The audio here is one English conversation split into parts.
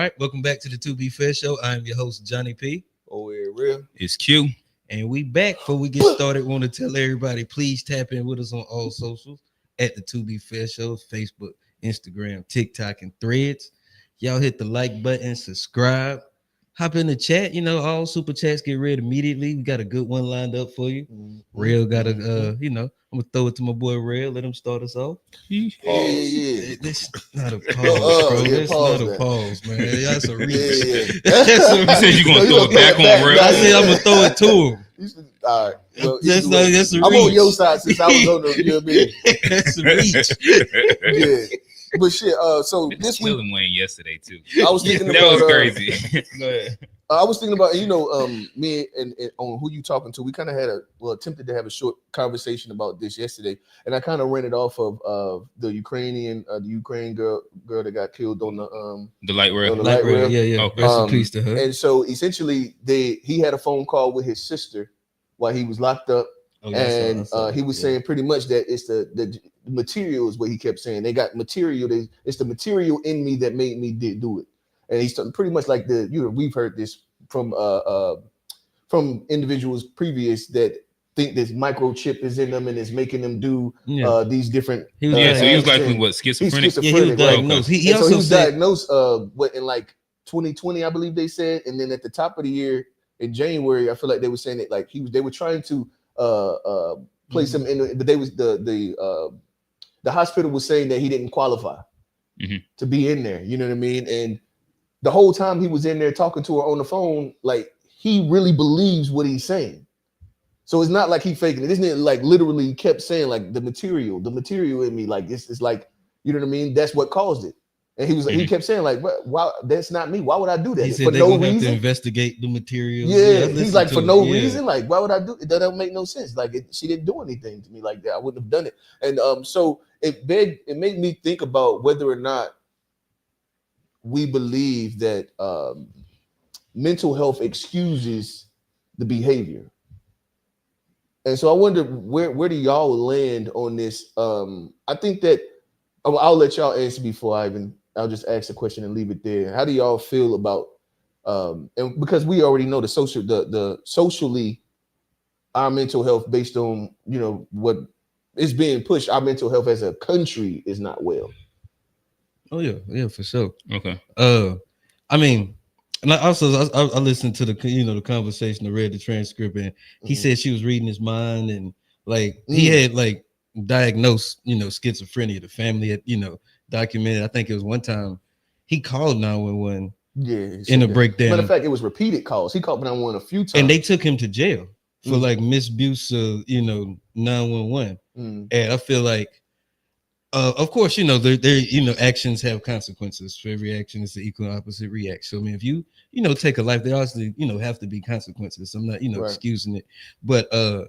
right, welcome back to the To Be Fair Show. I'm your host, Johnny P. Oh, yeah, real. It's Q. And we back. Before we get started, want to tell everybody, please tap in with us on all socials at the To Be Fair Show, Facebook, Instagram, TikTok, and Threads. Y'all hit the like button, subscribe, hop in the chat. You know, all super chats get read immediately. We got a good one lined up for you. Real got a, I'm gonna throw it to my boy Real. Let him start us off. Yeah. This not a pause, bro. Yeah, That's pause not a that. pause, man. That's a reach. Yeah. You said you gonna throw it back on I Real. said I'm gonna throw it to him. All right. Well, That's either way, that's a I'm on reach. your side since I was on the, you know what I mean? That's a reach. Yeah. But shit, so this week, Killing Wayne yesterday too. I was thinking That about, was crazy. Go ahead. I was thinking about, me and on who you talking to. We kind of had attempted to have a short conversation about this yesterday, and I kind of ran it off of the Ukraine girl that got killed on The light rail. on the light rail. Yeah. Okay. Rest in peace to her. And so essentially, he had a phone call with his sister while he was locked up, and he was saying pretty much that it's the material is what he kept saying. They got material. It's the material in me that made me do it. And he's pretty much like we've heard this from individuals previous that think this microchip is in them and is making them do these different. He was Yeah, so he was acts likely and- what, schizophrenic? He's Yeah, he was schizophrenic, right? diagnosed. He And so also he was said, diagnosed in like 2020, I believe they said, and then at the top of the year in January, I feel like they were saying that like they were trying to place him in, but they was the hospital was saying that he didn't qualify to be in there. You know what I mean? And the whole time he was in there talking to her on the phone, like he really believes what he's saying. So it's not like he faking it. Isn't it like literally kept saying like the material in me, like it's like, you know what I mean? That's what caused it. And he was he kept saying like, why that's not me. Why would I do that? he said For they're no gonna have to reason. investigate the materials. Yeah, I he's listened like to for it. no Yeah. reason. Like, why would I do it? That don't make no sense. Like, she didn't do anything to me like that. I wouldn't have done it. And so it made me think about whether or not we believe that mental health excuses the behavior. And so I wonder where do y'all land on this? I think that I'll let y'all answer before I'll just ask the question and leave it there. How do y'all feel about and because we already know the socially our mental health based on what is being pushed, our mental health as a country is not well. Oh yeah, for sure. Okay. I mean, and I listened to the conversation. I read the transcript, and he said she was reading his mind, and like he had like diagnosed schizophrenia. The family had documented. I think it was one time he called 911. Yeah, in a breakdown. Matter of fact, it was repeated calls. He called 911 a few times, and they took him to jail for like misabuse of 911. And I feel like. Of course, their actions have consequences. For every action, it's the equal and opposite reaction. So, I mean, if you take a life, there obviously have to be consequences. I'm not Right. excusing it, but mental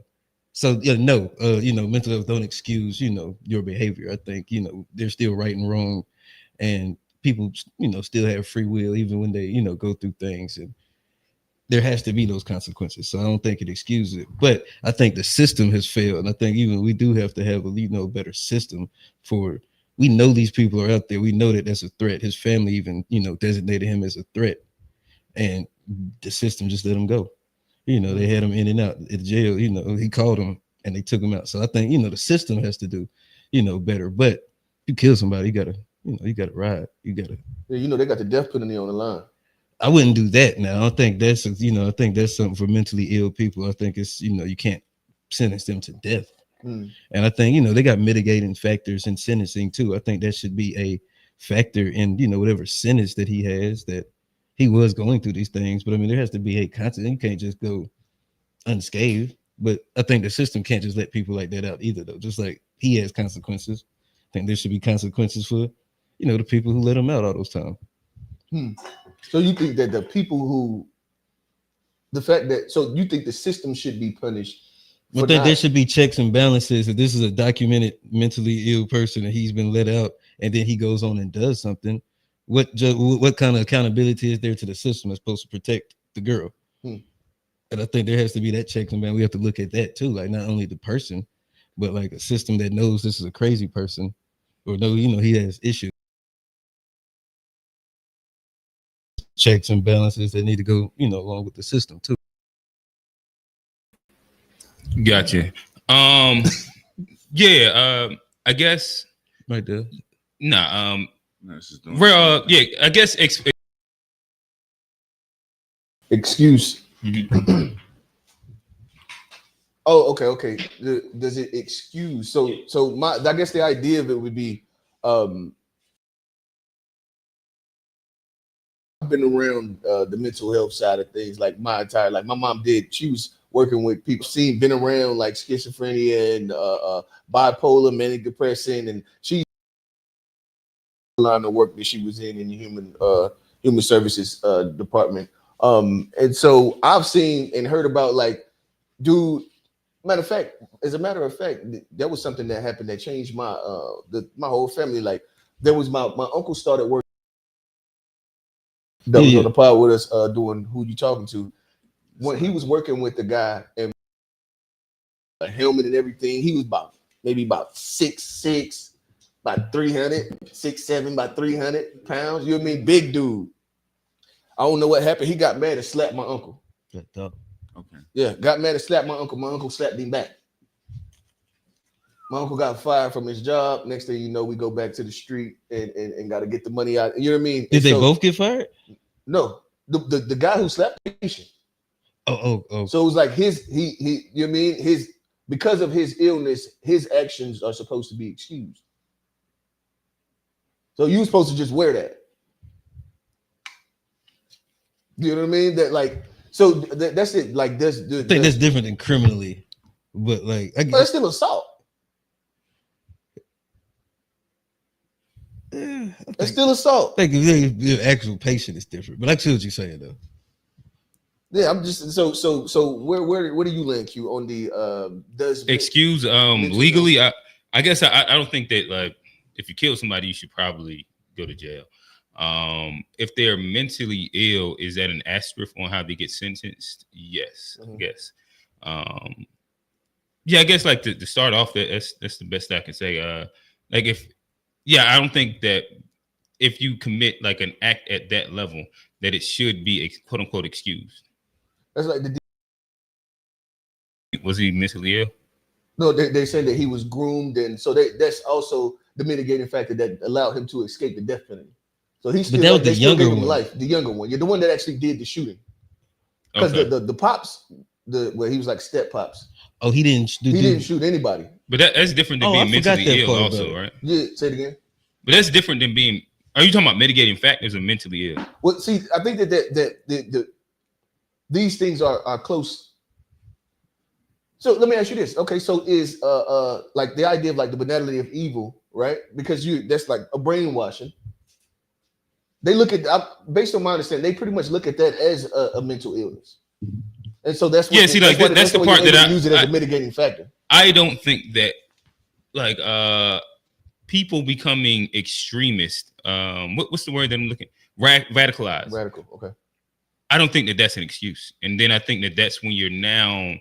health don't excuse your behavior. I think they're still right and wrong, and people still have free will even when they go through things, and there has to be those consequences. So I don't think it excuses it, but I think the system has failed. And I think even we do have to have a better system for, we know these people are out there. We know that that's a threat. His family even, designated him as a threat, and the system just let him go. They had him in and out at jail, he called him and they took him out. So I think, the system has to do, better, but if you kill somebody, you gotta ride. You gotta, they got the death penalty on the line. I wouldn't do that now. I don't think that's I think that's something for mentally ill people. I think it's you can't sentence them to death. And I think they got mitigating factors in sentencing too. I think that should be a factor in whatever sentence that he has, that he was going through these things. But I mean, there has to be a consequence. You can't just go unscathed. But I think the system can't just let people like that out either, though. Just like he has consequences, I think there should be consequences for the people who let him out all those times. So you think that you think the system should be punished? I think there should be checks and balances. If this is a documented mentally ill person and he's been let out, and then he goes on and does something, what kind of accountability is there to the system that's supposed to protect the girl? And I think there has to be that checks and balances. We have to look at that too, like not only the person, but like a system that knows this is a crazy person, or he has issues. checks and balances that need to go, along with the system too. Gotcha. Yeah. I guess. Right there. Nah. No, it's just doing Well, yeah. I guess. Excuse. Mhm. Oh, okay. Does it excuse? So I guess the idea of it would be, I've been around the mental health side of things like my entire life. My mom did. She was working with people, been around like schizophrenia and bipolar, manic depression, and she line of work that she was in the human services department. And so I've seen and heard about like, dude. As a matter of fact, that was something that happened that changed my my whole family. Like, there was my uncle started working. That was on the pod with us doing Who You Talking To. When he was working with the guy and a helmet and everything, he was maybe about 6'6", about 300, 6'7", about 300 pounds. You know what I mean? Big dude. I don't know what happened. He got mad and slapped my uncle. Okay. Yeah, got mad and slapped my uncle. My uncle slapped him back. My uncle got fired from his job. Next thing you know, we go back to the street and got to get the money out. You know what I mean? Did they both get fired? No, the guy who slapped the patient. Oh. So it was like he you know what I mean? Because of his illness, his actions are supposed to be excused. So you were supposed to just wear that. You know what I mean? That like, so that's it. Like I think that's different than criminally, but like that's still assault. It's still assault. I think if the actual patient is different, but I see what you're saying though. Yeah, I'm just so where do you land, Q, on the does excuse legally? I guess I don't think that like if you kill somebody you should probably go to jail. If they're mentally ill, is that an asterisk on how they get sentenced? Yes, I guess. Yeah, I guess like to start off, that's the best I can say. Like I don't think that if you commit like an act at that level, that it should be quote unquote excused. That's like was he mentally ill? No, they said that he was groomed, and so that's also the mitigating factor that allowed him to escape the death penalty. So he's still, but that was the younger one. The younger one. Yeah, the one that actually did the shooting. Because the pops, where he was like step pops. Oh, he didn't shoot anybody. But that's different than being mentally ill, also, right? Yeah, say it again. But that's different than being. Are you talking about mitigating factors or mentally ill? Well, see, I think that these things are close. So let me ask you this. Okay, so is like the idea of like the banality of evil, right? Because that's like a brainwashing. They look at, based on my understanding, they pretty much look at that as a mental illness, and so that's what, that's the part that I use it as a mitigating factor. I don't think that like people becoming extremist. What's the word that I'm looking? Radicalized. Radical. Okay. I don't think that that's an excuse, and then I think that that's when you're now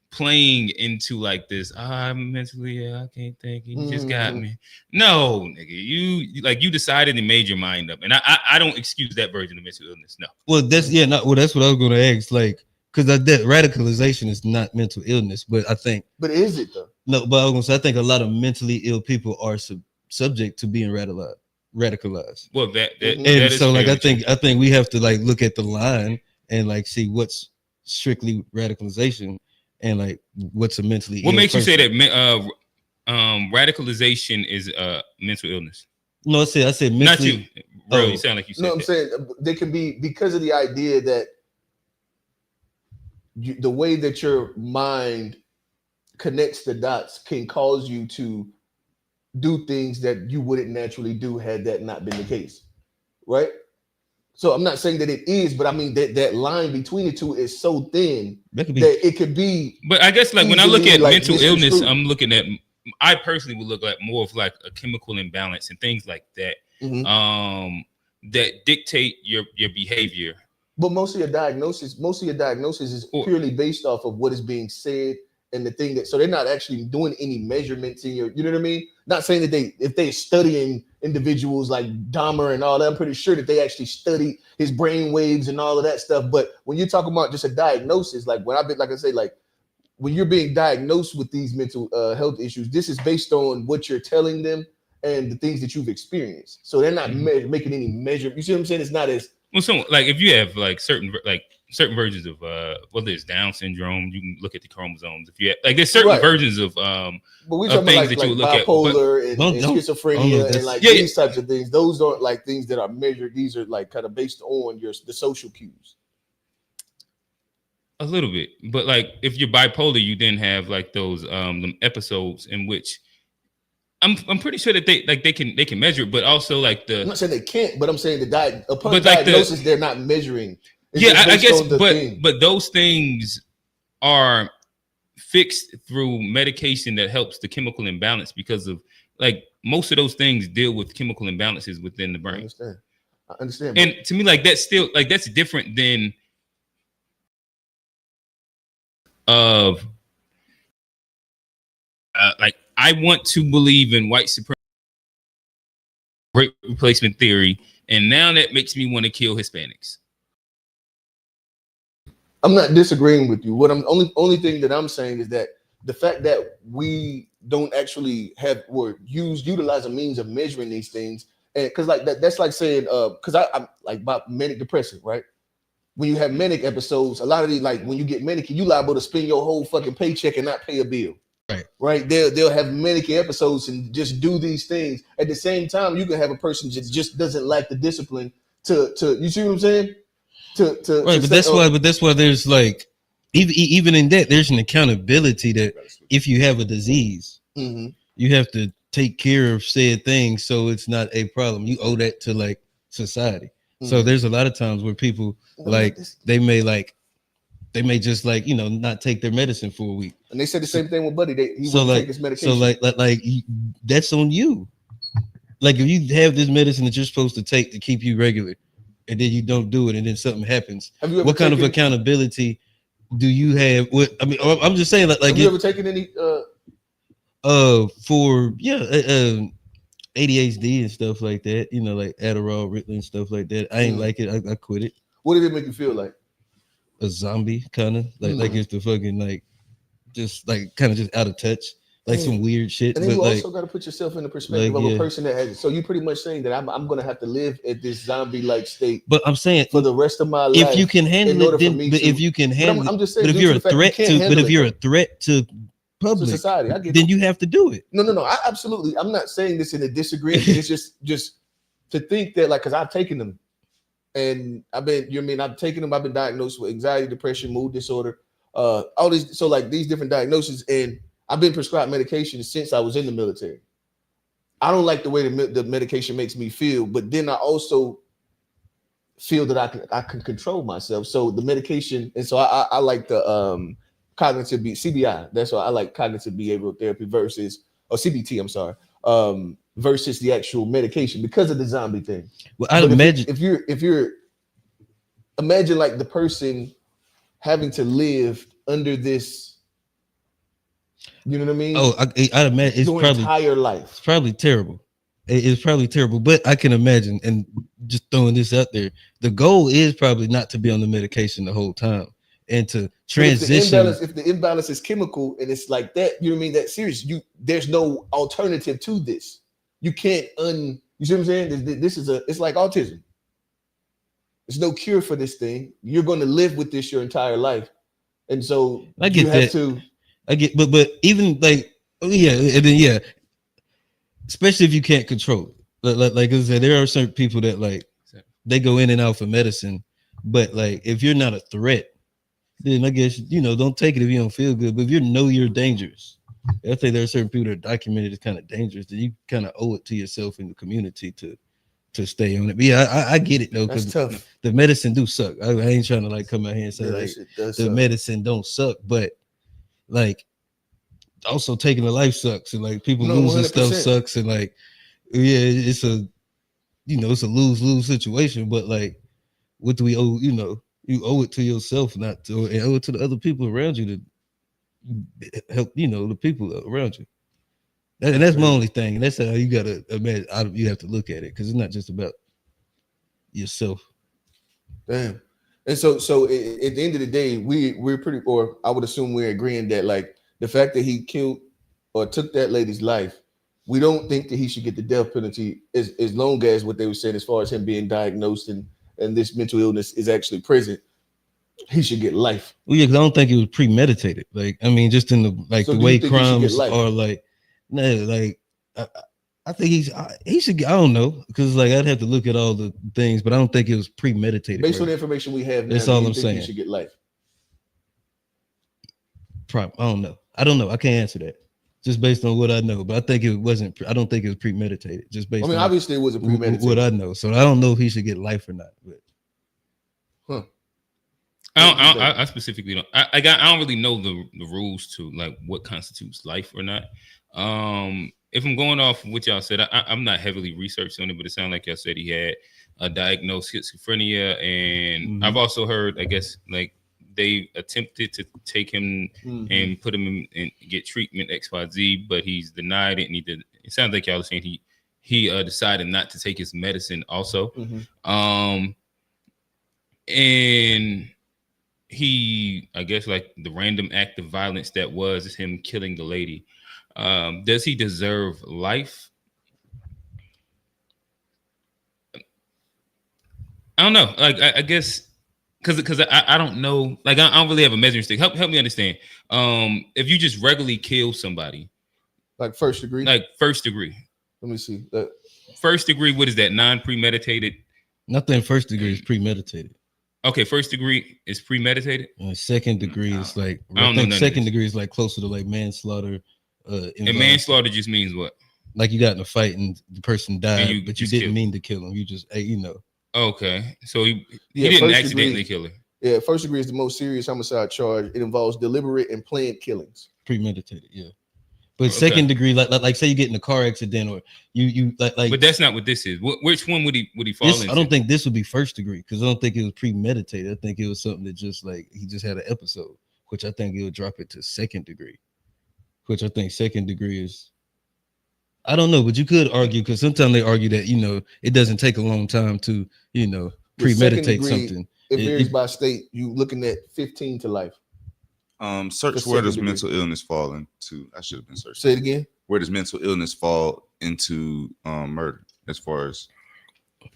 playing into like this. I'm mentally ill. I can't think. You just got me. No, nigga, you decided and made your mind up, and I don't excuse that version of mental illness. No. Well, that's that's what I was going to ask. Like, because that radicalization is not mental illness, but I think. But is it though? No, but I was going to say I think a lot of mentally ill people are subject to being radicalized. Well, that and so like I think we have to like look at the line and like see what's strictly radicalization and like what's a mentally what ill makes person. You say that radicalization is mental illness? No, I said mentally. Not you, bro. You sound like you said. No, I'm saying they can be because of the idea that the way that your mind connects the dots can cause you to do things that you wouldn't naturally do had that not been the case, right? So I'm not saying that it is, but I mean that line between the two is so thin that it could be. But I guess like when I look at like mental illness, I'm looking at. I personally would look at more of like a chemical imbalance and things like that, that dictate your behavior. But most of your diagnosis is purely based off of what is being said and the thing that so they're not actually doing any measurements in your, you know what I mean? Not saying that if they're studying individuals like Dahmer and all that, I'm pretty sure that they actually study his brain waves and all of that stuff. But when you're talking about just a diagnosis, like when I've been, like I say, like when you're being diagnosed with these mental health issues, this is based on what you're telling them and the things that you've experienced. So they're not making any measure. You see what I'm saying? It's not as well. So like if you have like certain versions of whether it's Down syndrome, you can look at the chromosomes. If you have, like there's certain versions of but we're talking about things that you would look at, bipolar and schizophrenia and like these types of things. Those aren't like things that are measured. These are like kind of based on the social cues. A little bit, but like if you're bipolar, you then have like those them episodes in which I'm pretty sure that they can measure it, but also like I'm not saying they can't, but I'm saying upon but diagnosis like they're not measuring. It's I guess, but those things are fixed through medication that helps the chemical imbalance because of like most of those things deal with chemical imbalances within the brain. I understand. And to me, like that's still like that's different than of like I want to believe in white supremacy, great replacement theory, and now that makes me want to kill Hispanics. I'm not disagreeing with you. What I'm only thing that I'm saying is that the fact that we don't actually have or utilize a means of measuring these things, and because like that's like saying because I'm like about manic depressive, right? When you have manic episodes, a lot of these like when you get manic, you liable to spend your whole fucking paycheck and not pay a bill. Right. They'll have manic episodes and just do these things. At the same time, you can have a person just doesn't lack the discipline to you see what I'm saying? But that's why there's like even in that there's an accountability that if you have a disease, you have to take care of said things so it's not a problem. You owe that to like society. So there's a lot of times where people like they may just like not take their medicine for a week. And they said the same thing with Buddy. He wouldn't take his medication. So like that's on you. Like if you have this medicine that you're supposed to take to keep you regular, and then you don't do it, and then something happens, what kind of accountability do you have? I'm just saying like have you ever taken any for ADHD and stuff like that, like Adderall, Ritalin and stuff like that. I ain't like it. I quit it. What did it make you feel like? A zombie kind of like it's the fucking like just like kind of just out of touch, like some weird shit. And then you also got to put yourself in the perspective of a person that has it. So you pretty much saying that I'm going to have to live at this zombie like state. But I'm saying for the rest of my life, if you can handle it, then, but if you can handle I'm just saying, but if you're a threat to, but if you're a threat to public, to society, I get then you have to do it. No. I'm not saying this in a disagreement. It's just to think that like because I've taken them. And I've taken them. I've been diagnosed with anxiety, depression, mood disorder, all these. So like these different diagnoses, and I've been prescribed medication since I was in the military. I don't like the way the medication makes me feel, but then I also feel that I can control myself. So the medication, and so I like the cognitive CBI. That's why I like cognitive behavioral therapy versus CBT. I'm sorry. Versus the actual medication because of the zombie thing. Well, I'd imagine if you're imagine like the person having to live under this, you know what I mean? Oh, I'd imagine it's probably entire life. It's probably terrible. It's probably terrible, but I can imagine, and just throwing this out there, the goal is probably not to be on the medication the whole time and to transition. If the imbalance is chemical and it's like that, you know what I mean? That serious. There's no alternative to this. You can't you see what I'm saying? This is it's like autism. There's no cure for this thing. You're going to live with this your entire life. And so I get but even like, especially if you can't control it. Like I said, there are certain people that like, they go in and out for medicine, but like, if you're not a threat, then I guess, don't take it if you don't feel good, but if you're dangerous, I think there are certain people that are documented as kind of dangerous that you kind of owe it to yourself and the community to stay on it. But yeah, I get it though, because the medicine do suck. I ain't trying to like come out here and say like the medicine don't suck, but like also taking a life sucks, and like people losing 100%. Stuff sucks, and like it's a it's a lose-lose situation. But like, what do we owe? You owe it to yourself, not to, and owe it to the other people around you to help, the people around you. And that's my only thing. And that's how you gotta imagine. You have to look at it because it's not just about yourself. Damn. And so at the end of the day, we're pretty, or I would assume we're agreeing that like the fact that he killed or took that lady's life, we don't think that he should get the death penalty as long as what they were saying as far as him being diagnosed and this mental illness is actually present. He should get life. Well, yeah, because I don't think it was premeditated. Like, I mean, just in the So the do way you think he should get crimes life? are, like, no, like I think he should get, I don't know, because like I'd have to look at all the things, but I don't think it was premeditated. Based on right? the information we have now, That's do all you I'm think saying. he should get life? I don't know. I can't answer that just based on what I know. But I think it wasn't. I don't think it was premeditated. Just based. I mean, on obviously it wasn't premeditated. what I know. So I don't know if he should get life or not. But I specifically don't. I don't really know the rules to like what constitutes life or not. If I'm going off what y'all said, I'm not heavily researched on it, but it sounded like y'all said he had a diagnosed schizophrenia, and I've also heard, I guess, like they attempted to take him and put him in and get treatment XYZ, but he's denied it, and it sounds like y'all are saying he decided not to take his medicine also. And he, I guess, like the random act of violence that was him killing the lady. Does he deserve life? I don't know. Like, I guess because I don't know. Like, I don't really have a measuring stick. Help me understand. If you just regularly kill somebody, like first degree. like first degree. Let me see. First degree. What is that? Non-premeditated. nothing first degree is premeditated. Okay, first degree is premeditated. And second degree is like I don't know none of second this. degree is like closer to like manslaughter. And manslaughter just means what? Like you got in a fight and the person died, you but you just didn't killed. mean to kill him. You just, Okay, so he Yeah, didn't first accidentally degree. kill her. Yeah, first degree is the most serious homicide charge. It involves deliberate and planned killings. premeditated, yeah. But Okay. second degree, like say you get in a car accident or you like. But that's not what this is. Which one would he fall This, into? I don't think this would be first degree because I don't think it was premeditated. I think it was something that just like he just had an episode, which I think it would drop it to second degree. Which I think second degree is, I don't know, but you could argue because sometimes they argue that it doesn't take a long time to With second premeditate degree, something. It It- varies it- by state. You looking at 15 to life. Search The where second does degree. mental illness fall into? I should have been searching. Say it again. Where does mental illness fall into murder? As far as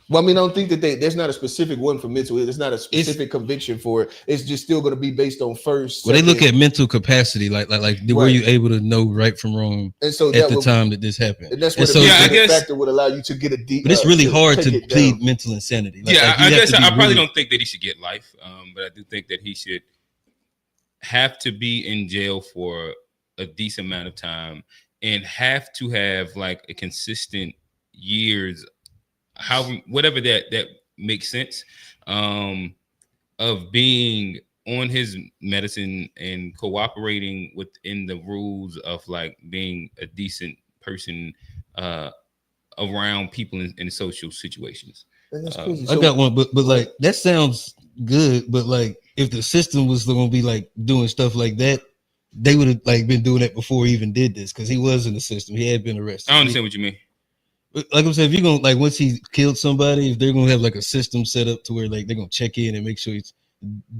Well, I mean, I don't think that there's not a specific one for mental illness. There's not a specific conviction for it. It's just still going to be based on first. Well, they look second, at mental capacity, like were Right. you able to know right from wrong and so at that the would, time that this happened? and that's where And the so- Yeah, I mitigating guess- factor would allow you to get a deep. But it's really hard take to it plead down. mental insanity. I you have guess to be I probably really- don't think that he should get life, but I do think that he should have to be in jail for a decent amount of time and have to have like a consistent years, whatever that makes sense, of being on his medicine and cooperating within the rules of like being a decent person around people in social situations. And that's crazy. I got one, but like that sounds good. But like if the system was going to be like doing stuff like that, they would have like been doing that before he even did this because he was in the system. He had been arrested. I don't understand what you mean. Like I'm saying, if you're gonna like once he killed somebody, if they're gonna have like a system set up to where like they're gonna check in and make sure he's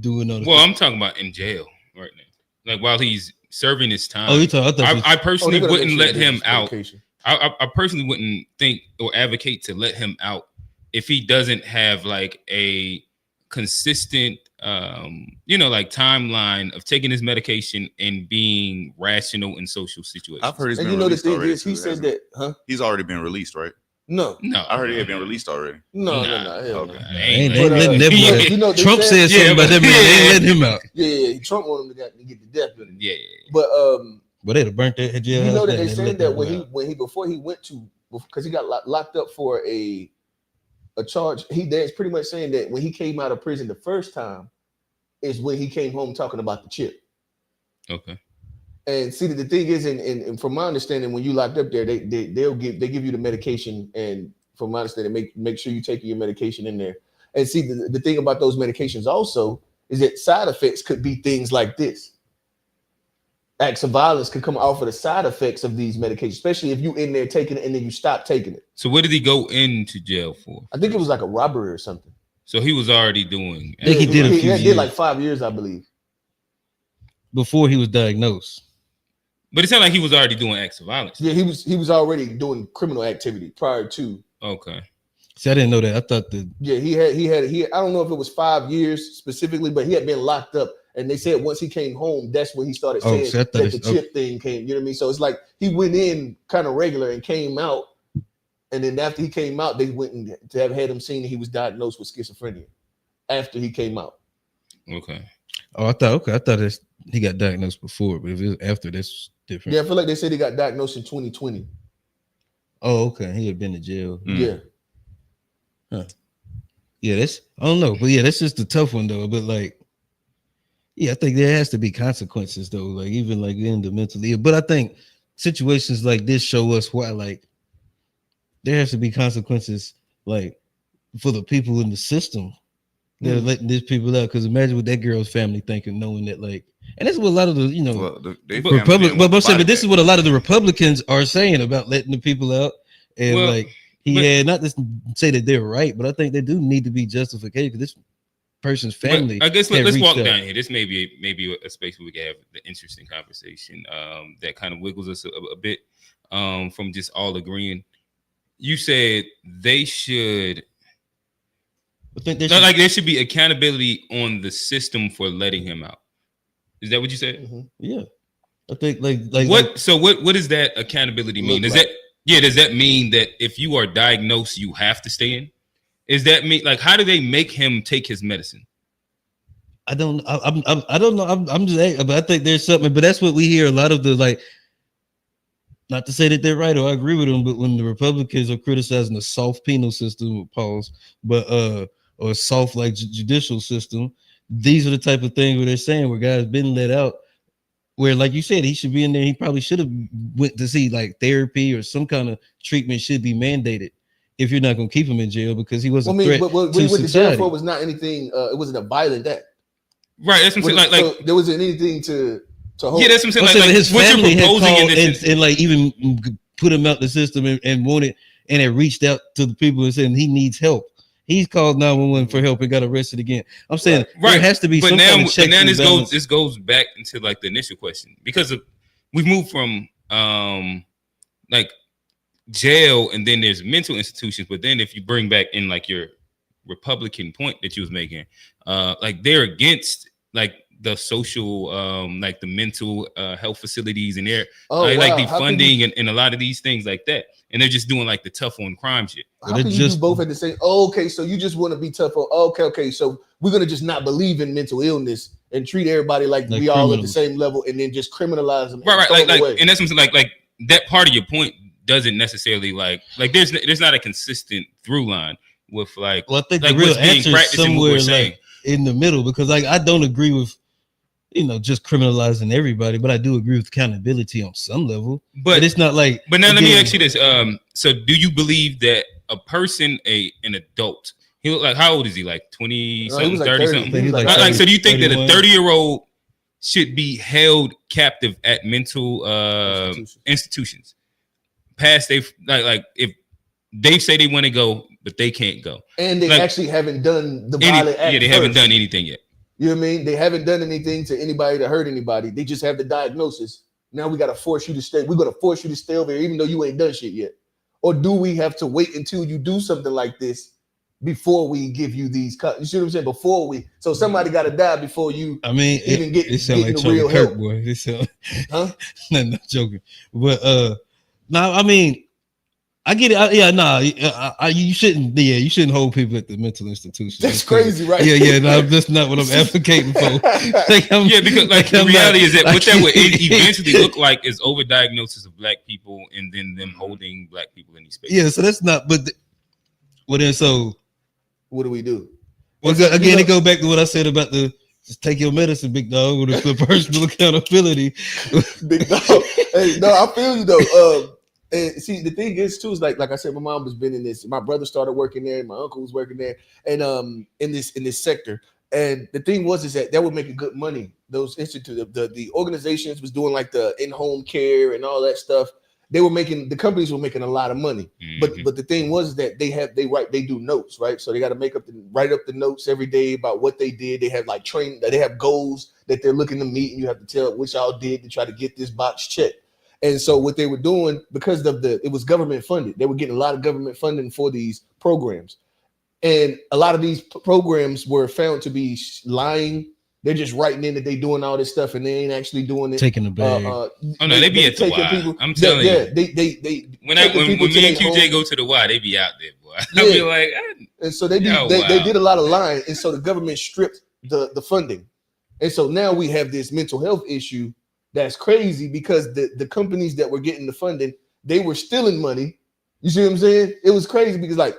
doing all the Well, I'm talking about in jail right now, like while he's serving his time. Oh, you talking? I thought you- I personally they're gonna wouldn't make sure let him there's out. medication. I personally wouldn't think or advocate to let him out if he doesn't have like a consistent like timeline of taking his medication and being rational in social situations. I've heard he's And been you know the released thing already. is, he too, said hasn't that, huh? he's already been released, right? No, No, I heard he had been released already. no, Nah. hell no. Okay. Ain't Ain't they But, letting them yeah, out. you know, they Trump said something about that man. They ain't letting him out. Yeah, Trump wanted him to get the death penalty. yeah. But But they'd have burnt that jailhouse. you know that down they and saying let that them when out. he before he went to, because he got locked up for a charge. That's pretty much saying that when he came out of prison the first time is when he came home talking about the chip. Okay. And see, the thing is, and from my understanding, when you locked up there, they give you the medication, and from my understanding, make sure you take your medication in there. And see, the thing about those medications also is that side effects could be things like this. acts of violence could come off of the side effects of these medications, especially if you in there taking it and then you stop taking it. So what did he go into jail for? I think it was like a robbery or something. So he was already doing. I think he did a few He did years. like 5 years, I believe. Before he was diagnosed. But it sounded like he was already doing acts of violence. Yeah, he was already doing criminal activity prior to. Okay. See, I didn't know that. I thought that. Yeah, he had. I don't know if it was 5 years specifically, but he had been locked up, and they said once he came home, that's when he started saying so I thought that the it's- chip thing came. You know what I mean? So it's like he went in kind of regular and came out, and then after he came out, they went and to have had him seen that he was diagnosed with schizophrenia after he came out. Okay. Oh, I thought he got diagnosed before, but if it was after, that's different. Yeah, I feel like they said he got diagnosed in 2020. Oh, okay. He had been to jail. Mm. Yeah. Yeah, that's I don't know, but yeah, that's just a tough one though. But like, yeah, I think there has to be consequences though, like even like in the mentally. But I think situations like this show us why like there has to be consequences like for the people in the system that are letting these people out. Because imagine what that girl's family thinking, knowing that like, and that's what a lot of the Well, they But Republic. family But didn't this is want what a lot of the Republicans are saying about letting the people out, and Well, like he but- had not to say that they're right, but I think they do need to be justified because this person's family. But I guess had let's walk reached out. down here. This may be a space where we can have the interesting conversation that kind of wiggles us a bit from just all agreeing. You said they should. I think they No, should, like there should be accountability on the system for letting him out. Is that what you said? Mhm. yeah. I think like What? So what does that accountability mean? Look Does that mean that if you are diagnosed, you have to stay in? Is that mean like how do they make him take his medicine? I don't know. I'm just but I think there's something, but that's what we hear a lot of the like. Not to say that they're right or I agree with them, but when the Republicans are criticizing the soft penal system, pause, but or soft like judicial system, these are the type of things where they're saying where guys been let out, where like you said, he should be in there. He probably should have went to see like therapy or some kind of treatment should be mandated if you're not going to keep him in jail because he was a Well, I mean, threat but what to he went to jail society. for was not anything. It wasn't a violent act. Right. That's what I'm saying. Like there wasn't anything to hold. yeah, that's what I'm I'm saying. saying Like his what family you're had proposing called in this and like even put him out the system and wanted and had reached out to the people and saying he needs help. He's called 911 for help and got arrested again. I'm saying Right. there has to be but some now, kind of checks and this balances. goes back into like the initial question because we've moved from like jail and then there's mental institutions, but then if you bring back in like your Republican point that you was making, like they're against like the social like the mental health facilities and they're like the How can funding and a lot of these things like that, and they're just doing like the tough on crime shit. How can you do both at the same? Oh, okay, so you just want to be tough on? Okay. So we're gonna just not believe in mental illness and treat everybody like we all at the criminals. same level, and then just criminalize them. Right, and throw like, them away. and that's what I'm saying, like that part of your point doesn't necessarily like there's not a consistent through line with like Well, I think like the real what's being answer is practiced and what somewhere we're saying. like in the middle because like I don't agree with just criminalizing everybody, but I do agree with accountability on some level. But it's not like. But now let me again, ask you this: so do you believe that a person, an adult, he look like how old is he? Like 20 No, he something, was like 30 30. something? He was like Like, so do you think that a 31? 30-year-old should be held captive at mental institutions? Past they like if they say they want to go, but they can't go, and they like, actually haven't done the violent act. yeah, they haven't done anything yet. You know what I mean? They haven't done anything to anybody to hurt anybody. They just have the diagnosis. Now we got to force you to stay. We're going to force you to stay over here, even though you ain't done shit yet. Or do we have to wait until you do something like this before we give you these cuts? You see what I'm saying? Before we, so somebody got to die before you. I mean, even it sound like the Charlie real Kirk, help. boy. It sound, Huh? not joking, but no, I mean, I get it. You shouldn't. Yeah, you shouldn't hold people at the mental institution. That's crazy, right? Yeah. No, that's not what I'm advocating for. Yeah, because like the I'm reality not- is that like- what that would eventually look like is overdiagnosis of black people and then them holding black people in these spaces. Yeah, so that's not. But well, then so What do we do? well, again, it go back to what I said about the just take your medicine, big dog, with the personal accountability. Big dog. Hey, no, I feel you though. And see, the thing is too is like I said, my mom has been in this. My brother started working there, my uncle was working there, and in this sector. And the thing was is that would make good money. Those institute the organizations was doing like the in-home care and all that stuff. The companies were making a lot of money. But the thing was that they do notes, right? So they got to write up the notes every day about what they did. They have like they have goals that they're looking to meet, and you have to tell what y'all did to try to get this box checked. And so what they were doing, because of it was government funded, they were getting a lot of government funding for these programs. And a lot of these programs were found to be lying. They're just writing in that they doing all this stuff and they ain't actually doing it. Taking the bag. Oh no, they be at the Y. I'm telling you. They when me and QJ go to the Y, they be out there, boy. I'll be like, and so they did a lot of lying, and so the government stripped the funding, and so now we have this mental health issue that's crazy because the companies that were getting the funding, they were stealing money. You see what I'm saying? It was crazy because like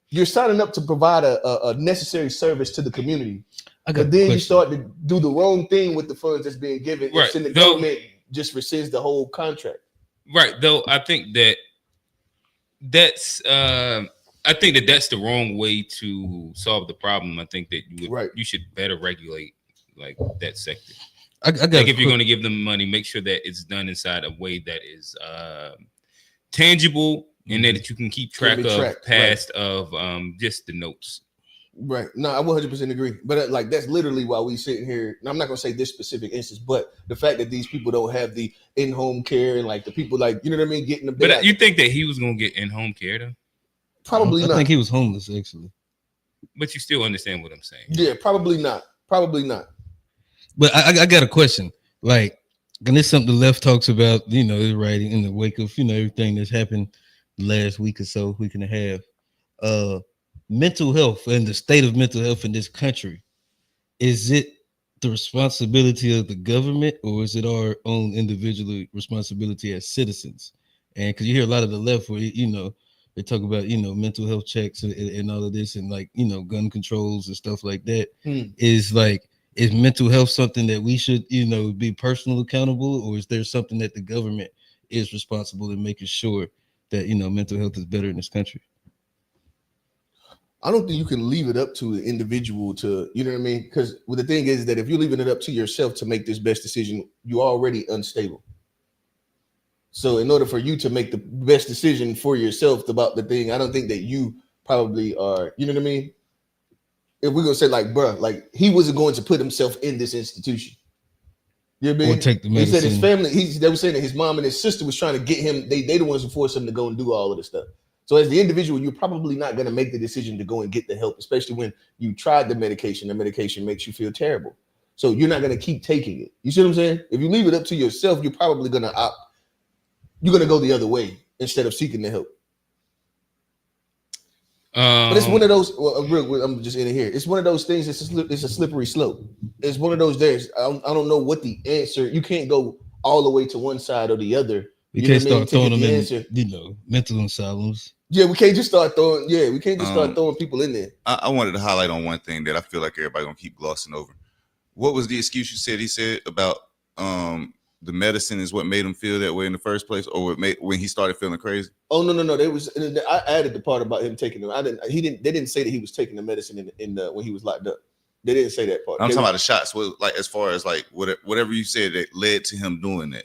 you're signing up to provide a necessary service to the community. But then you start to do the wrong thing with the funds that's being given. Right. And the government just rescinds the whole contract. Right. Though I think that's the wrong way to solve the problem. I think that you should better regulate like that sector. If you're going to give them money, make sure that it's done inside a way that is tangible and that you can keep track of past of just the notes. Right. No, I 100% agree. But like that's literally why we sitting here. And I'm not gonna say this specific instance, but the fact that these people don't have the in-home care and like the people like you know what I mean, getting the. But you think that he was gonna get in-home care though? Probably not. I think he was homeless actually. But you still understand what I'm saying? Yeah, probably not. Probably not. But I got a question. Like, and this is something the left talks about. You know, right in the wake of everything that's happened the last week or so, week and a half. Mental health and the state of mental health in this country, is it the responsibility of the government or is it our own individual responsibility as citizens? And because you hear a lot of the left where they talk about mental health checks and all of this and like gun controls and stuff like that. Is mental health something that we should be personally accountable, or is there something that the government is responsible in making sure that mental health is better in this country? I don't think you can leave it up to the individual to, you know what I mean? Because the thing is that if you're leaving it up to yourself to make this best decision, you're already unstable. So in order for you to make the best decision for yourself about the thing, I don't think that you probably are, you know what I mean? If we're going to say like, bruh, like he wasn't going to put himself in this institution. You know what I mean? Or take the medicine. He said his family, they were saying that his mom and his sister was trying to get him, they the ones who forced him to go and do all of this stuff. So as the individual, you're probably not going to make the decision to go and get the help, especially when you tried the medication makes you feel terrible. So you're not going to keep taking it. You see what I'm saying? If you leave it up to yourself, you're probably going to you're going to go the other way instead of seeking the help. But it's one of those, I'm just in here. It's one of those things. It's a slippery slope. It's one of those days. I don't know what the answer. You can't go all the way to one side or the other. We can't start throwing them in, mental asylums. Yeah, we can't just start throwing. Yeah, we can't just start throwing people in there. I wanted to highlight on one thing that I feel like everybody gonna keep glossing over. What was the excuse you said? He said about the medicine is what made him feel that way in the first place, or when he started feeling crazy. Oh no! I added the part about him taking them. They didn't say that he was taking the medicine in when he was locked up. They didn't say that part. I'm talking about the shots. Well, like as far as like whatever you said that led to him doing that.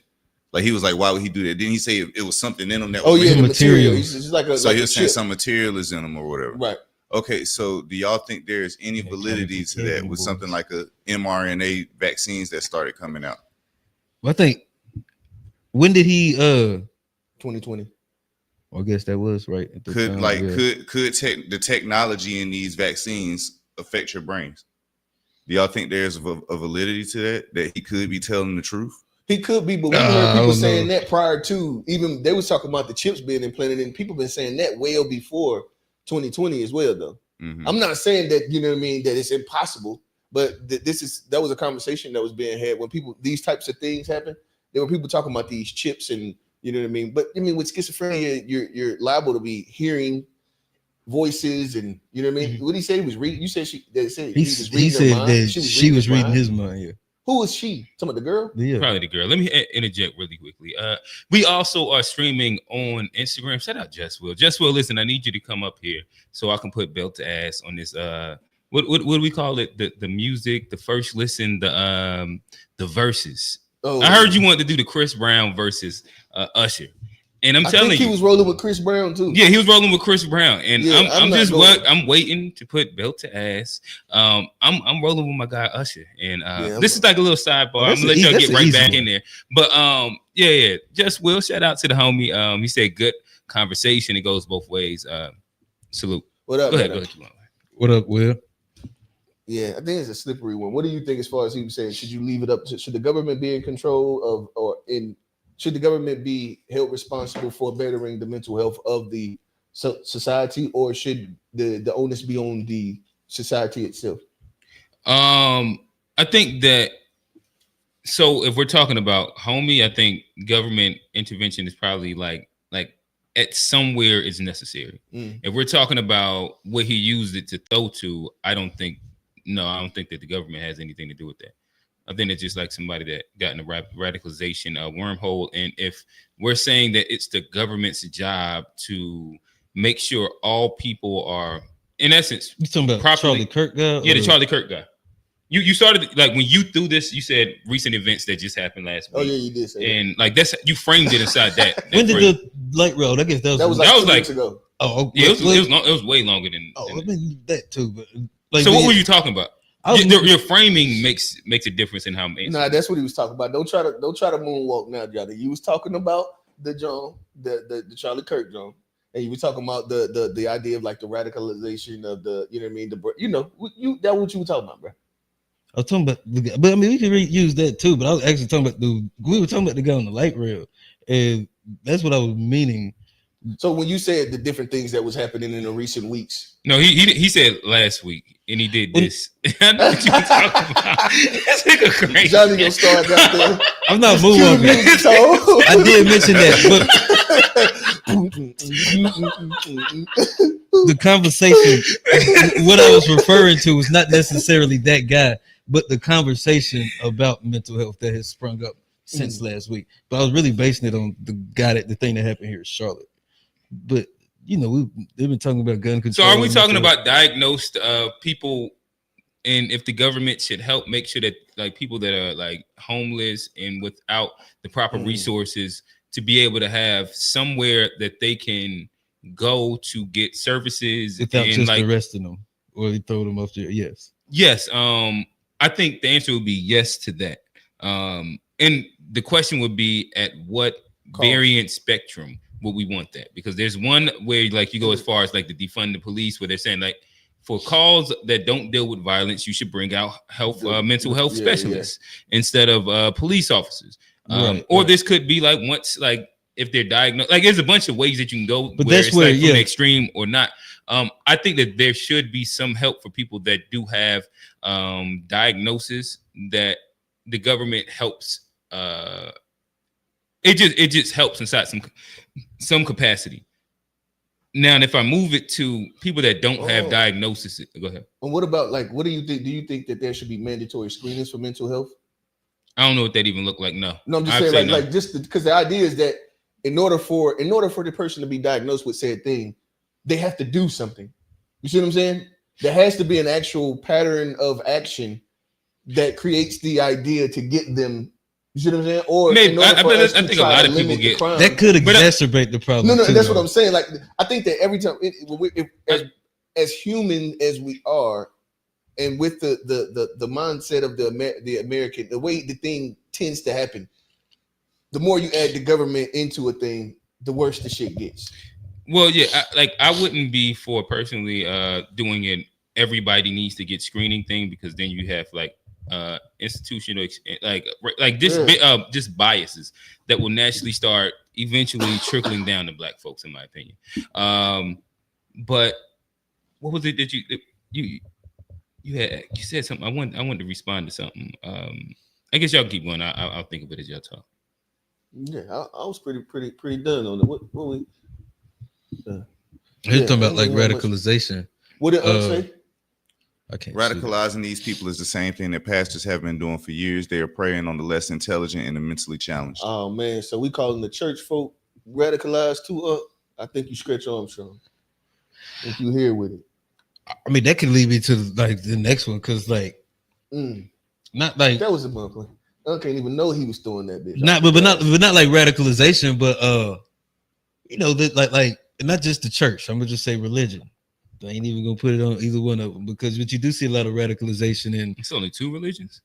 Like he was like, why would he do that? Didn't he say it was something in him that? Oh yeah, the material. He's like so he was saying some material is in him or whatever. Right. Okay, so do y'all think there's any validity to that with something like a mRNA vaccines that started coming out? Well, I think when did he 2020? Well, I guess that was right. At the time, could the technology in these vaccines affect your brains? Do y'all think there's a validity to that he could be telling the truth? He could be, but we heard people saying that prior to even they was talking about the chips being implanted, and people been saying that well before 2020 as well. Though I'm not saying that you know what I mean that it's impossible, but that was a conversation that was being had when these types of things happen. There were people talking about these chips, and you know what I mean. But I mean with schizophrenia, you're liable to be hearing voices, and you know what I mean. What did he say? He was reading. You said he said that she was reading his mind. Yeah. Who is she? Talking about the girl? Yeah. Probably the girl. Let me interject really quickly. We also are streaming on Instagram. Shout out Jess Will. Jess Will, listen, I need you to come up here so I can put belt to ass on this what do we call it? The music, the first listen, the verses. Oh, I heard you wanted to do the Chris Brown versus Usher, and I'm I telling think you, he was rolling with Chris Brown too. yeah, he was rolling with Chris Brown, and Yeah, I'm waiting to put belt to ass. I'm rolling with my guy Usher, and this is like a little sidebar. I'm gonna let y'all get right back in there, but yeah, just Will, shout out to the homie. He said good conversation. It goes both ways. Salute. What up? Go ahead. What up, Will? Yeah, I think it's a slippery one. What do you think as far as he was saying? Should you leave it up to, should the government be in control of, should the government be held responsible for bettering the mental health of the society, or should the onus be on the society itself? I think that, so if we're talking about homie, I think government intervention is probably like at somewhere is necessary. If we're talking about what he used it to throw to, I don't think that the government has anything to do with that. I think it's just like somebody that got in a radicalization wormhole. And if we're saying that it's the government's job to make sure all people are, in essence, You talking about Charlie Kirk guy? Yeah, the Charlie Kirk guy. You started, like, when you threw this, you said recent events that just happened last week. Oh yeah, you did say and like that's, you framed it inside that. When did the light road? I guess that was like 2 like weeks ago. Oh, yeah, it was way longer than. Oh, than I mean that too. But like, so what were you talking about? I Your framing makes a difference in how. Nah, that's what he was talking about. Don't try to moonwalk now, Johnny. You was talking about the Charlie Kirk John, and you were talking about the idea of like the radicalization of the, you know what I mean, that what you were talking about, bro. I was talking about, but I mean, we can use that too. But I was actually talking about we were talking about the guy on the light rail, and that's what I was meaning. So when you said the different things that was happening in the recent weeks, No, he said last week, and he did this. I know what you were talking about. That's nigga crazy. Johnny gonna start that thing. I'm not moving. I did mention that, but the conversation, what I was referring to, was not necessarily that guy, but the conversation about mental health that has sprung up since last week. But I was really basing it on the thing that happened here in Charlotte. But you know, they've been talking about gun control. So are we talking about diagnosed people, and if the government should help make sure that like people that are like homeless and without the proper resources to be able to have somewhere that they can go to get services without and just like arresting them or throw them up there? Yes. I think the answer would be yes to that. And the question would be, at what variant spectrum would we want that? Because there's one where like you go as far as like the defund the police, where they're saying like for calls that don't deal with violence, you should bring out mental health specialists instead of police officers. Or this could be like, once like if they're diagnosed, like there's a bunch of ways that you can go, but that's where like from the extreme or not. I think that there should be some help for people that do have diagnosis, that the government helps. It just helps inside some capacity. Now, if I move it to people that don't have diagnosis, go ahead. And what about like, what do you think? Do you think that there should be mandatory screenings for mental health? I don't know what that even look like. No, I'm just saying like just because the idea is that in order for the person to be diagnosed with said thing, they have to do something. You see what I'm saying? There has to be an actual pattern of action that creates the idea to get them. You see what I'm saying? Or maybe I think a lot of people get that could exacerbate the problem. No, that's what I'm saying. Like I think that every time, as human as we are, and with the mindset of the American, the way the thing tends to happen, the more you add the government into a thing, the worse the shit gets. Well, yeah, I wouldn't be for personally doing it. Everybody needs to get screening thing, because then you have like institutional just biases that will naturally start eventually trickling down to black folks, in my opinion. But what was it that you said something? I wanted to respond to something. I guess y'all keep going. I'll think of it as y'all talk. Yeah, I was pretty done on it. What we? You're talking about like radicalization. What did I say? I can't. Radicalizing these people is the same thing that pastors have been doing for years. They are preying on the less intelligent and the mentally challenged. Oh man, so we calling the church folk radicalized too? I think you scratch your arm, Sean. If you here with it. I mean, that could lead me to like the next one because like not like That was a monthly. I can't even know he was doing that bitch. not but not like radicalization, but you know that like not just the church. I'm gonna just say religion. I ain't even gonna put it on either one of them because what you do see a lot of radicalization in. It's only 2 religions.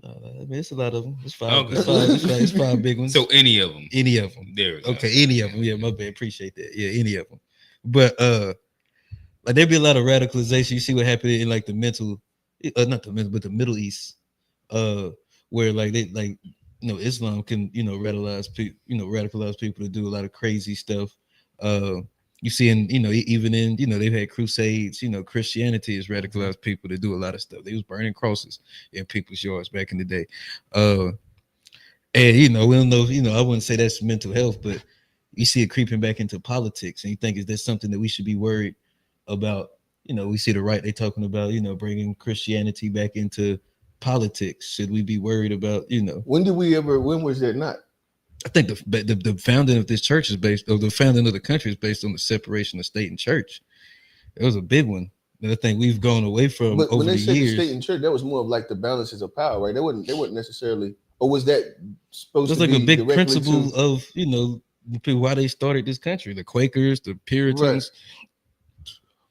I mean, it's a lot of them. It's five. Okay. It's five big ones. So any of them. Any of them. There we go. Okay, any of them. Yeah, my bad. Appreciate that. Yeah, any of them. But like there'd be a lot of radicalization. You see what happened in like the mental, not the mental, but the Middle East, where like they like Islam can radicalize people to do a lot of crazy stuff. You see in even in they've had crusades. Christianity has radicalized people to do a lot of stuff. They was burning crosses in people's yards back in the day. And we don't know, I wouldn't say that's mental health, but you see it creeping back into politics, and you think, is there something that we should be worried about? We see the right, they talking about bringing Christianity back into politics. Should we be worried about when was that not? I think the founding of this church is based, or the founding of the country is based on the separation of state and church. It was a big one that I think we've gone away from But over when they the said years. the state and church, that was more of like the balances of power, right? They wouldn't necessarily, or was that supposed It's to like be a big directly principle to, of the people why they started this country. The Quakers, the Puritans,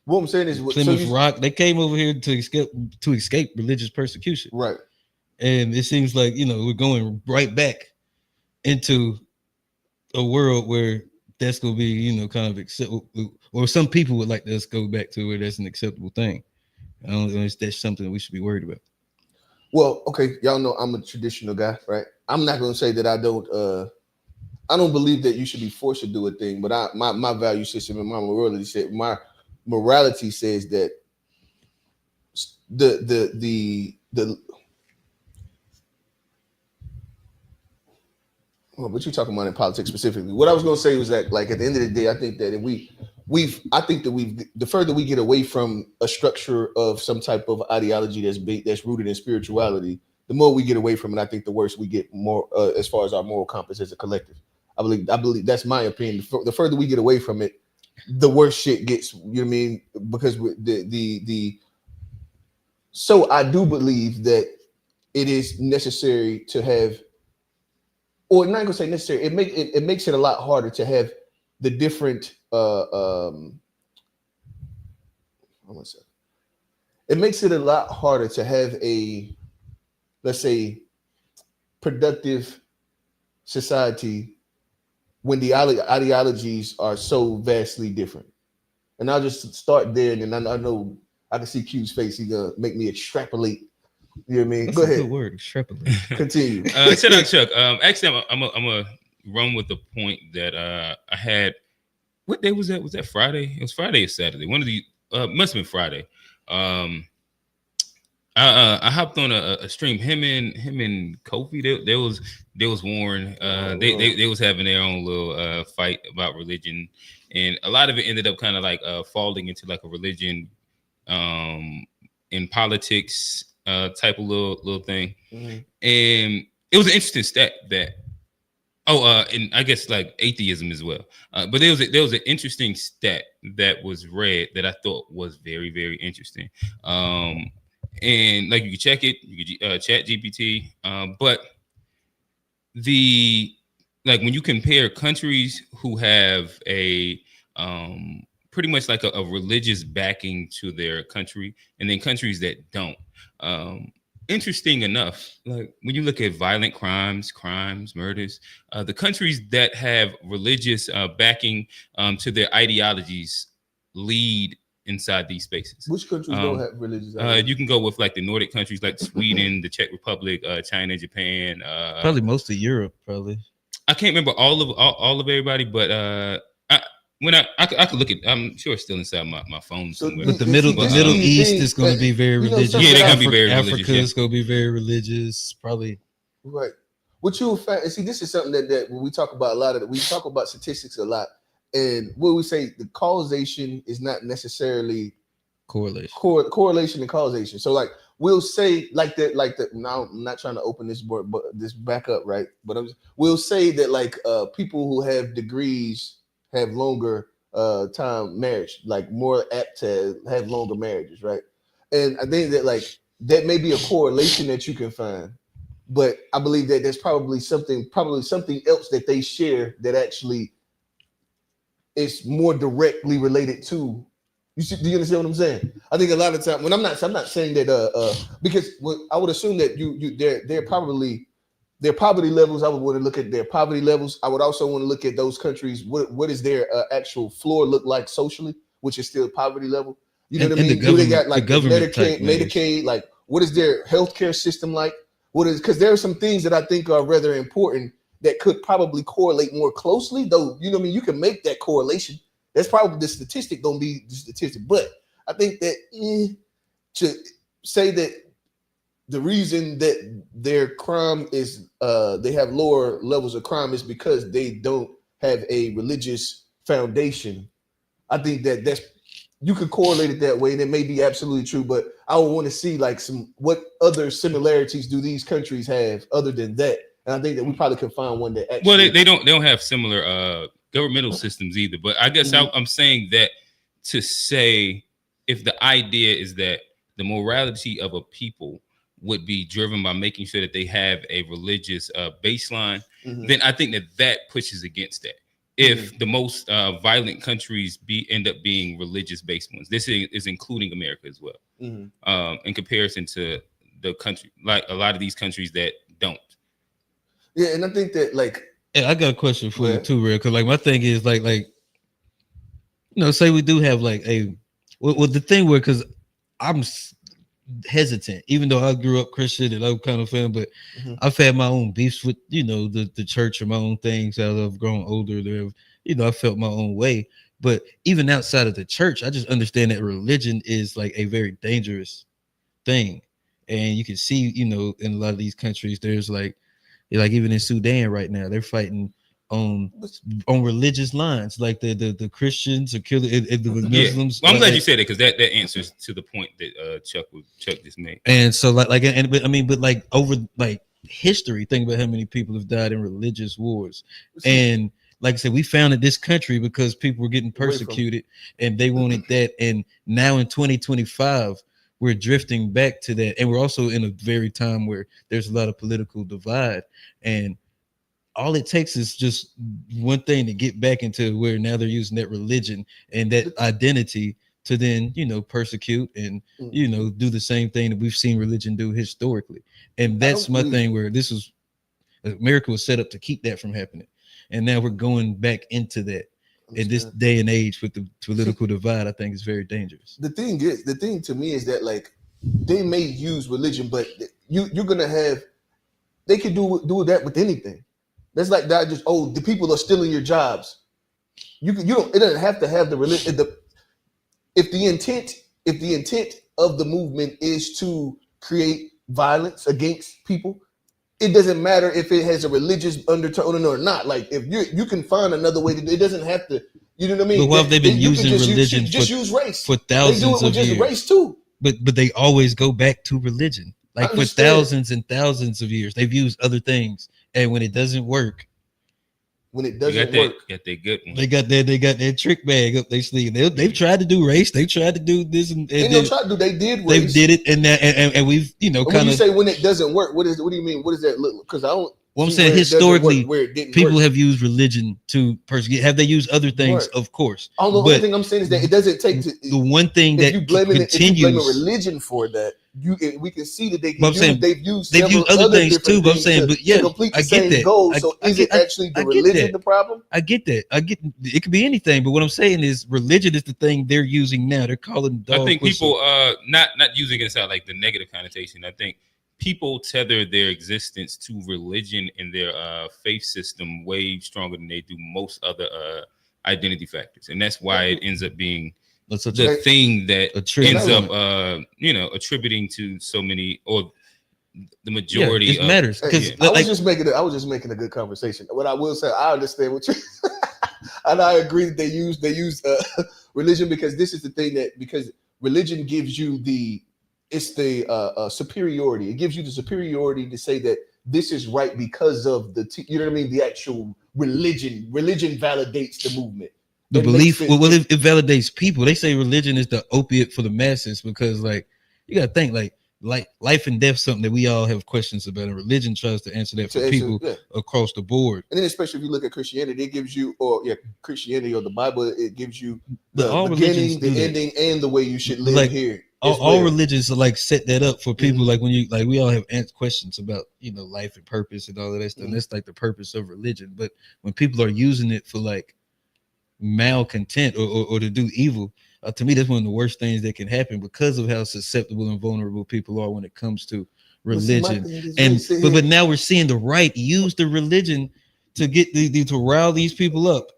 what I'm saying is, Plymouth Rock. They came over here to escape religious persecution. right? And it seems like we're going right back into a world where that's gonna be kind of acceptable, or some people would like us go back to where that's an acceptable thing. I don't know if that's something that we should be worried about. Well, okay, y'all know I'm a traditional guy, right? I'm not gonna say that I don't believe that you should be forced to do a thing, but my value system and my morality says that the well, but you're talking about in politics specifically. What I was going to say was that, like, at the end of the day, I think that the further we get away from a structure of some type of ideology that's rooted in spirituality, the more we get away from it. I think the worse we get, more as far as our moral compass as a collective. I believe that's my opinion. The further we get away from it, the worse shit gets. You know what I mean? Because so I do believe that it is necessary to have. Or not gonna say necessary. It makes it a lot harder to have the different. It makes it a lot harder to have a, let's say, productive society when the ideologies are so vastly different. And I'll just start there, and then I know I can see Q's face. He's gonna make me extrapolate. You know what I mean? That's Go a ahead. good word, extrapolate. Continue. Shout out Chuck. Actually, I'm gonna run with the point that I had. What day was that? Was that Friday? It was Friday or Saturday. One of the must have been Friday. I hopped on a stream. Him and Kofi. They was warring. They was having their own little fight about religion, and a lot of it ended up kind of like falling into like a religion in politics type of little thing. Mm-hmm. And it was an interesting stat that and I guess like atheism as well. But there was an interesting stat that was read that I thought was very, very interesting. And like you can check it, you can chat GPT. But when you compare countries who have a pretty much like a religious backing to their country, and then countries that don't. Interesting enough, like when you look at violent crimes, murders, the countries that have religious backing to their ideologies lead inside these spaces. Which countries don't have religious? You can go with like the Nordic countries like Sweden, the Czech Republic, China, Japan. Probably most of Europe, probably. I can't remember all of everybody, but I could look at, I'm sure it's still inside my phone somewhere. But the Middle East is going to be very religious. Yeah, they're going to be very religious. Africa is going to be very religious, probably. Right. What you see, this is something that when we talk about we talk about statistics a lot, and what we say, the causation is not necessarily correlation and causation. So like we'll say like that. Now I'm not trying to open this board, but this back up, right? But we'll say that like people who have degrees have longer time marriage, like more apt to have longer marriages, right? And I think that like that may be a correlation that you can find, but I believe that there's probably something else that they share that actually is more directly related to. Do you understand what I'm saying? I think a lot of time when I'm not saying that because I would assume that they're probably their poverty levels. I would want to look at their poverty levels. I would also want to look at those countries. What is their actual floor look like socially, which is still poverty level? You know what I mean? Do they got like Medicaid? Like, what is their healthcare system like? What is, because there are some things that I think are rather important that could probably correlate more closely, though. You know what I mean? You can make that correlation. That's probably the statistic. Don't be the statistic, but I think that to say that the reason that their crime is they have lower levels of crime is because they don't have a religious foundation. I think that that's, you could correlate it that way, and it may be absolutely true, but I would want to see like what other similarities do these countries have other than that. And I think that we probably could find one that actually. Well, they don't have similar governmental systems either. But I guess I'm saying that to say if the idea is that the morality of a people would be driven by making sure that they have a religious baseline, then I think that pushes against that. If the most violent countries end up being religious-based ones, this is including America as well, in comparison to the country, like a lot of these countries that don't. Yeah, and I think that like, yeah, I got a question for you too, Real, because like my thing is like say we do have like well the thing where, because I'm hesitant, even though I grew up Christian and I'm kind of fan, but I've had my own beefs with the church and my own things as I've grown older. I felt my own way, but even outside of the church, I just understand that religion is like a very dangerous thing, and you can see in a lot of these countries there's like even in Sudan right now they're fighting on religious lines, like the Christians are killing the Muslims. Well, I'm glad you said it, because that answers to the point that Chuck just made. And so but over like history, think about how many people have died in religious wars. And like I said, we founded this country because people were getting persecuted and they wanted that. And now in 2025, we're drifting back to that. And we're also in a very time where there's a lot of political divide, and all it takes is just one thing to get back into where now they're using that religion and that identity to then, persecute and, do the same thing that we've seen religion do historically. And that's my thing, where America was set up to keep that from happening. And now we're going back into that. In this day and age with the political divide, I think is very dangerous. The thing to me is that like they may use religion, but you're gonna have, they can do that with anything. That's like that. Just the people are stealing your jobs. You don't. It doesn't have to have the religion. If the intent of the movement is to create violence against people, it doesn't matter if it has a religious undertone or not. Like if you can find another way to do it. It doesn't have to. You know what I mean? But why have they been using religion use race for thousands of years? Just race too. But they always go back to religion. Like for thousands and thousands of years, they've used other things, and when it doesn't work, got that good one. They got that trick bag up their sleeve. They've tried to do race. They've tried to do this, and they tried to do. They did They race. did it, and we've kind of. When you say when it doesn't work, what do you mean? What does that look? Because I don't. Well, I'm saying historically, people have used religion to persecute. Have they used other things? Right. Of course. The only thing I'm saying is that it doesn't take to, the one thing that you blaming religion for that. We can see that they've used other things too. But I'm saying, but yeah, I get that. Goal. So is it actually the religion the problem? I get that. It could be anything. But what I'm saying is, religion is the thing they're using now. They're calling. I think people not using it as like the negative connotation. I think people tether their existence to religion and their faith system way stronger than they do most other identity factors, and that's why it ends up being the thing that ends up attributing to so many, or the majority. It matters. I was just making a good conversation. What I will say, I understand what you and I agree that they use religion, because this is the thing because religion gives you the superiority. It gives you the superiority to say that this is right because of the you know what I mean? The actual religion. Religion validates the movement. the It belief. makes Well, it validates people. They say religion is the opiate for the masses because, like, you gotta think like life and death, something that we all have questions about, and religion tries to answer that for people across the board. And then, especially if you look at Christianity, it gives you, Christianity or the Bible, it gives you But the all beginning, religions the ending, and the way you should live Like, here. All religions like set that up for people. Mhm. Like when you like, we all have questions about life and purpose and all of that stuff. Mhm. And that's like the purpose of religion. But when people are using it for like malcontent or to do evil, to me, that's one of the worst things that can happen because of how susceptible and vulnerable people are when it comes to religion. But now we're seeing the right use the religion to get to rile these people up,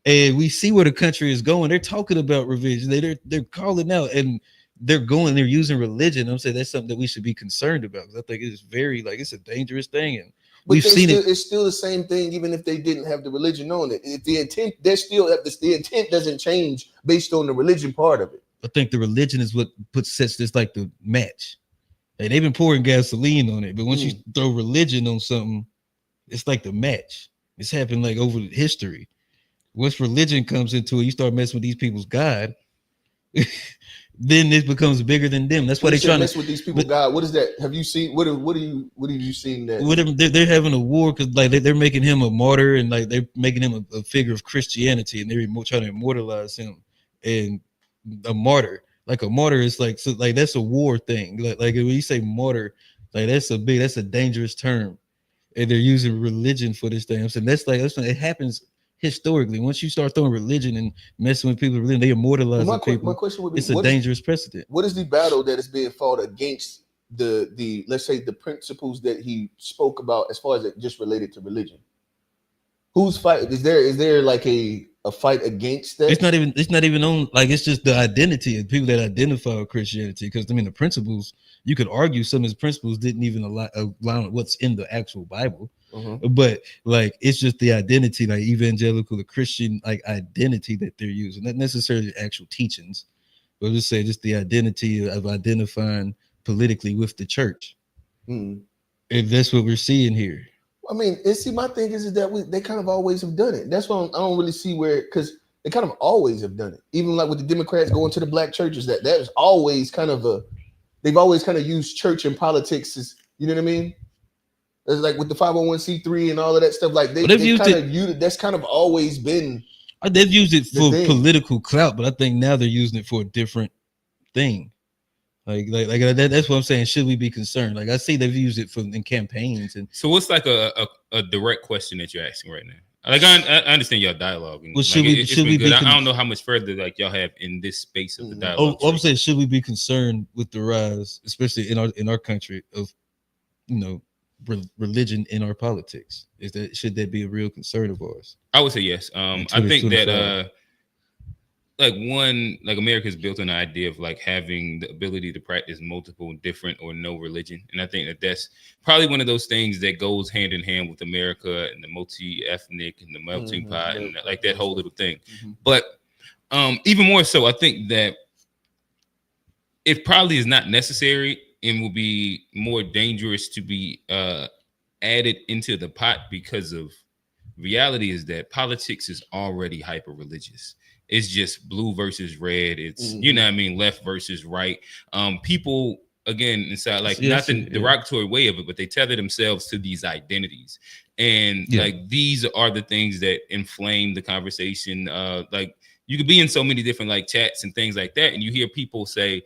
and we see where the country is going. They're talking about revenge. They're calling out, and they're using religion. I'm saying that's something that we should be concerned about, because I think it's very it's a dangerous thing, and we've seen it. It's still the same thing, even if they didn't have the religion on it. If the intent, the intent doesn't change based on the religion part of it. I think the religion is what sets this like the match. Hey, they've been pouring gasoline on it, but once you throw religion on something, it's like the match. It's happened like over history. Once religion comes into it, you start messing with these people's God. Then it becomes bigger than them. That's why they're trying to mess with these people. God, what is that? Have you seen? What have you seen that? They're having a war because like they're making him a martyr, and like they're making him a figure of Christianity, and they're trying to immortalize him. And a martyr is like, so like that's a war thing. Like when you say martyr, like that's a dangerous term, and they're using religion for this thing. I'm saying that's it happens. Historically, once you start throwing religion and messing with people, they immortalize people. My question would be: it's a dangerous precedent. What is the battle that is being fought against the let's say the principles that he spoke about as far as it just related to religion? Who's fight? Is there like a fight against that? It's not even on like, it's just the identity of people that identify with Christianity. Because I mean, the principles, you could argue some of his principles didn't even align with what's in the actual Bible. But like, it's just the identity, like evangelical, the Christian like identity that they're using, not necessarily actual teachings, but just say just the identity of identifying politically with the church. If that's what we're seeing here. I mean, my thing is that they kind of always have done it. That's why I don't really see because they kind of always have done it. Even like with the Democrats going to the black churches, that is always kind of they've always kind of used church and politics as, you know what I mean? It's like with the 501c3 and all of that stuff. Like that's kind of always been. They've used it for political clout, but I think now they're using it for a different thing. Like that's what I'm saying. Should we be concerned? Like I see they've used it in campaigns. And so what's like a direct question that you're asking right now? Like I understand your dialogue. And well, should we be? I don't know how much further like y'all have in this space of the dialogue. I'm saying, should we be concerned with the rise, especially in our country, of religion in our politics? Should that be a real concern of ours? I would say yes. I think that like America is built on the idea of like having the ability to practice multiple different or no religion, and I think that that's probably one of those things that goes hand in hand with America and the multi-ethnic and the melting pot and like that whole little thing. But even more so, I think that it probably is not necessary and will be more dangerous to be added into the pot, because of reality is that politics is already hyper religious. It's just blue versus red. It's you know what I mean, left versus right. People again inside like not the derogatory way of it, but they tether themselves to these identities, and like these are the things that inflame the conversation. Like you could be in so many different like chats and things like that, and you hear people say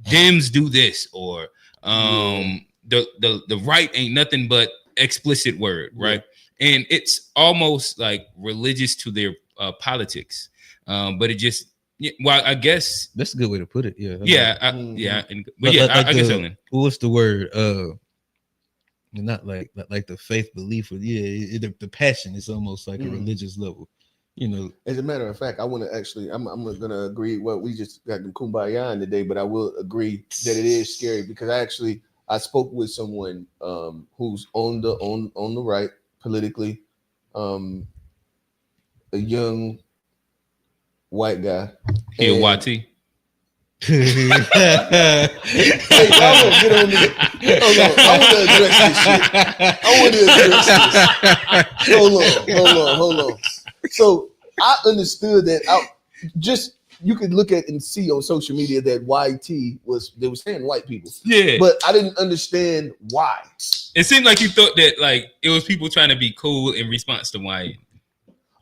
Dems do this, or the right ain't nothing but explicit word, right? And it's almost like religious to their politics. But it just, well, I guess that's a good way to put it. I guess what's the word? Not like the faith belief, or the passion is almost like a religious level. As a matter of fact, I want to actually, I'm gonna agree. Well, we just got the kumbaya in today, but I will agree that it is scary, because I spoke with someone who's on the right politically, a young white guy. He a YT. Hey, I want to get on this. Hold on. I want to address this shit. Hold on. So I understood that. You could look at and see on social media that YT they were saying white people, Yeah, but I didn't understand why. it seemed like you thought that like it was people trying to be cool in response to YN.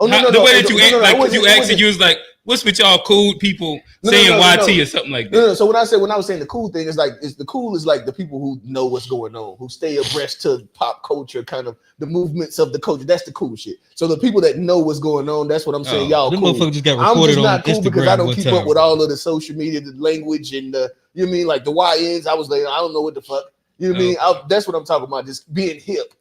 Oh no, The way that you it asked wasn't- it, you was like, "What's with y'all cool people No, saying no, YT no. or something like that?" No. So when I was saying the cool thing is like the cool is like the people who know what's going on, who stay abreast to pop culture, kind of the movements of the culture. That's the cool shit. So the people that know what's going on, that's what I'm saying. Oh, Y'all Them cool. motherfuckers just got I'm reported just on not cool Instagram because I don't one keep time. up with all of the social media, the language, and the you know what I mean, like the YNs. I was like, I don't know what the fuck. You know what I mean? That's what I'm talking about. Just being hip.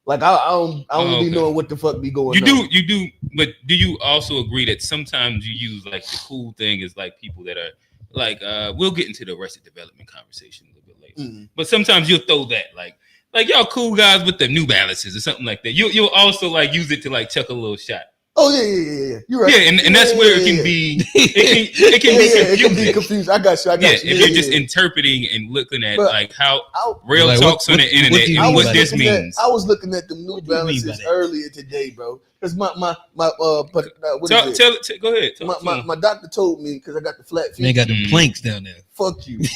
Like I don't be Okay. knowing what the fuck be going You on. do, but do you also agree that sometimes you use like the cool thing is like people that are like we'll get into the Arrested Development conversation a little bit later. Mhm. But sometimes you'll throw that like y'all cool guys with the New Balances or something like that. You'll also like use it to like chuck a little shot. Oh yeah. You're right. Yeah, and that's where it can be it can be It can confusing. be confused. I got you. If you're just interpreting and looking at But like how I- real Like, talks what on the do you internet mean and by what that? this means. I was looking at the New What do you mean by Balances that? earlier today, bro. Because my what is it? Go ahead. Talk to him. My doctor told me because I got the flat They feet. got the planks down there. Fuck you. Real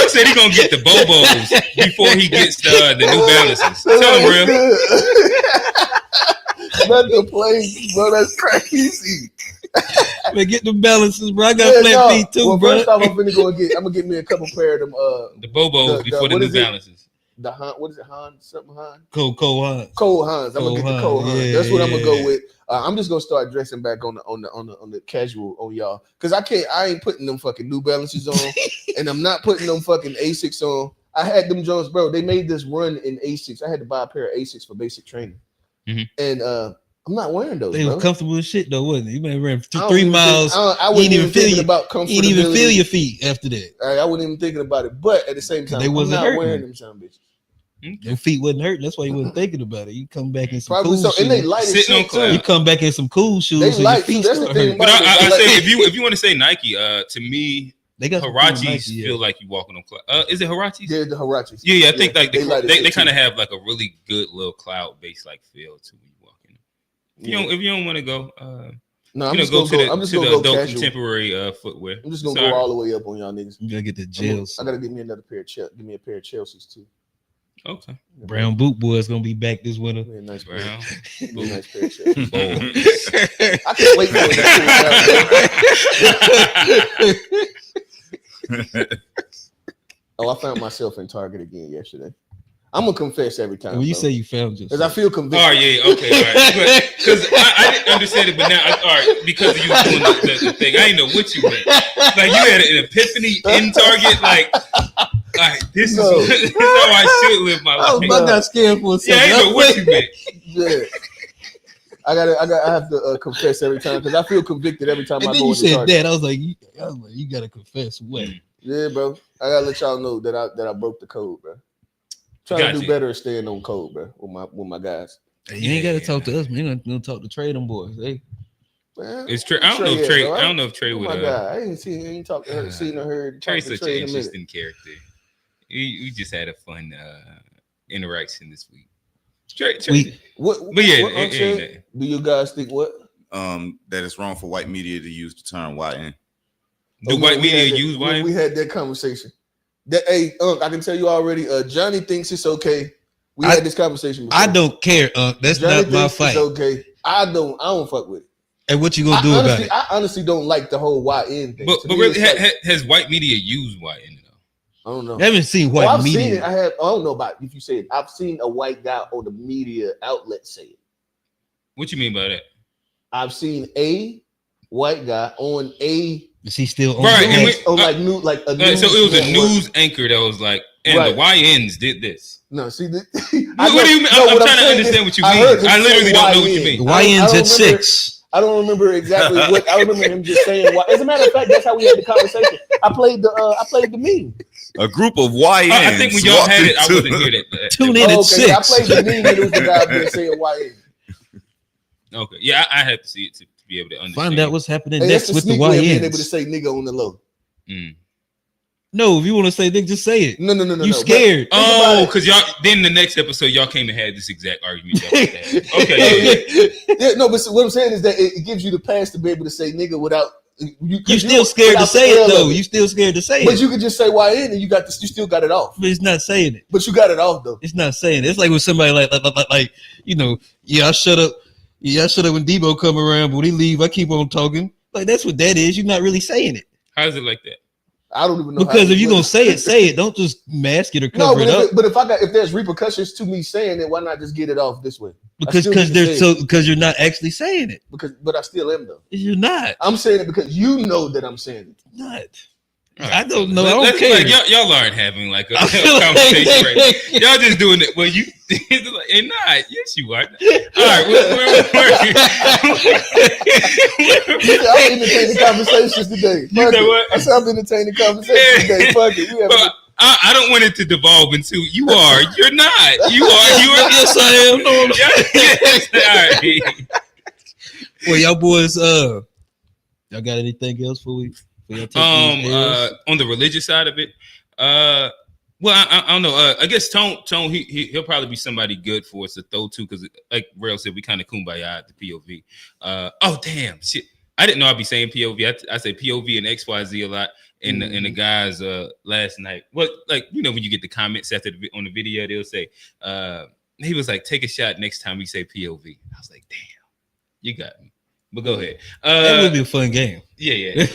said he gonna get the Bobos before he gets the New Balances. Tell him, Real. Not the place, bro. That's crazy. Man, get the balances, bro. I got flat feet too, well, bro. first off, I'm gonna get me a couple pair of them. The Bobos before the what New is it? Balances. The Han, what is it? Han, something Han. Cole Hans. Cole Hans. I'm gonna get the Cole Cole Hans. Hans, That's what I'm gonna go yeah. with. I'm just gonna start dressing back on the casual on y'all because I ain't putting them fucking New Balances on, and I'm not putting them fucking Asics on. I had them Jones, bro. They made this run in Asics. I had to buy a pair of Asics for basic training, Mhm. and I'm not wearing those. They bro. was comfortable as shit though, wasn't it? You may have ran I don't 3 even miles. Think, I you wasn't ain't even thinking feel about you comfortability. ain't even feel your feet after that. I wasn't even thinking about it, but at the same 'Cause time, they I'm wasn't not hurting wearing you. them sound bitches. Your feet wasn't hurting. That's why you wasn't thinking about it. You come back in some Probably cool so, and they shoes. light as Sitting on shit cloud. too. You come back in some cool shoes. They and your light, too. feet That's the start thing hurting. But about I Like- say if you want to say Nike, to me, They got some cool Harachis Nike, yeah. feel like you walking on cloud. Is it Harachis? They're the Harachis. Yeah, I think like they light as they shit, kind too. of have like a really good little cloud base like feel to when you walk in. If you don't want to go, No, I'm you know, just go gonna to go. the I'm just to gonna the go adult casual. contemporary footwear. I'm just gonna Sorry. go all the way up on y'all niggas. You gotta get the I gels. gotta get me another pair of Give me a pair of Chelsea's too. Okay. Brown boot boy is gonna be back this winter. Give me a nice pair. Brown. Give me a nice pair of Chelsea's. Bold. I can't wait for it. Oh, I found myself in Target again yesterday. I'm gonna confess every time. When you say you found because I feel convicted. Oh yeah, okay, all right. Because I didn't understand it, but now, all right, because you was doing the thing, I didn't know what you meant. Like you had an epiphany in Target, like, all right, this No. is how I should live my life. I got scared for a Yeah, I didn't know what you meant. Yeah. I have to confess every time because I feel convicted every time And I then go you into said Target. that. I was like, you gotta confess what? Yeah, bro. I gotta let y'all know that I broke the code, bro. Trying to do Gotcha. better at staying on code, bro, with my guys. You ain't gotta talk to us, man. You gonna talk to Trey them boys. Hey, Man, It's Trey. I don't know if at, Trey. bro? I don't know if Trey Oh would. my god, I ain't talked to her, seen or heard. Trey's talked to such an Trey in a minute. interesting character. We just had a fun interaction this week. Trey. What? But yeah, what I'm it saying, ain't do you guys think what? That it's wrong for white media to use the term YN. Do Oh, white we media had that- use we- YN? We had that conversation. That I can tell you already. Johnny thinks it's okay. We had this conversation. Before. I don't care. That's Johnny not my thinks fight. it's okay. I don't fuck with it. And what you gonna do about it? I honestly don't like the whole YN thing. But To me, really, it's like- has white media used YN though? I don't know. I haven't seen Oh, white I've media. seen it. I don't know about if you say it. I've seen a white guy on the media outlet say it. What you mean by that? I've seen a white guy on a Is he still on? Right, the and news? we- on like new like a news So it was a network. news anchor that was like, and Right. the YNs did this. No, see, What do you mean? I'm trying to understand what you mean. I literally don't know what you The mean. I YNs don't at remember- 6. I don't remember exactly what. I remember him just saying. As a matter of fact, that's how we had the conversation. I played the meme. A group of YNs. I think when y'all walked had it, I into- wasn't here. That Tune in. Oh, at okay, I 6. played the meme and it was the guy up there saying YN. Okay, yeah, I had to see it to be able to understand. Find out what's happening Hey, that's next the with the sneak way of being able to YNs. say nigga on the low. Mm. No, if you want to say nigga, just say it. No. You scared. Oh, because y'all. Then the next episode, y'all came and had this exact argument. Y'all had. Okay. Yeah, no, but what I'm saying is that it gives you the pass to be able to say nigga without You still scared to say it though. You still scared to say it. But you could just say YN and you still got it off. But it's not saying it. But you got it off though. It's not saying it. It's like when somebody like you know, I shut up. Yeah, I shut up when Debo come around, but when he leave, I keep on talking. Like that's what that is. You're not really saying it. How is it like that? I don't even know. Because if you're gonna say it, say it. Don't just mask it or cover it up. But if there's repercussions to me saying it, why not just get it off this way? Because you're not actually saying it. But I still am though. You're not. I'm saying it because you know that I'm saying it. Not. Right. I don't know. I don't care. Like, y'all aren't having like a conversation right now. Y'all just doing it. Well, you and not. Yes, you are. All right. I'm entertaining conversations today. You know what? I said I'm entertaining conversations today. Fuck it. I don't want it to devolve into you are. You're not. You are. You are. Yes, I am. No, Yes. All right. Well, y'all boys, y'all got anything else for we? On the religious side of it, well, I don't know. I guess Tone, he'll probably be somebody good for us to throw to because, like Rail said, we kind of kumbaya at the POV. Oh damn, shit! I didn't know I'd be saying POV. I say POV and XYZ a lot. And the guys last night, well, like you know when you get the comments after on the video, they'll say he was like, take a shot next time we say POV. I was like, damn, you got me. But go ahead. That would be a fun game. Yeah.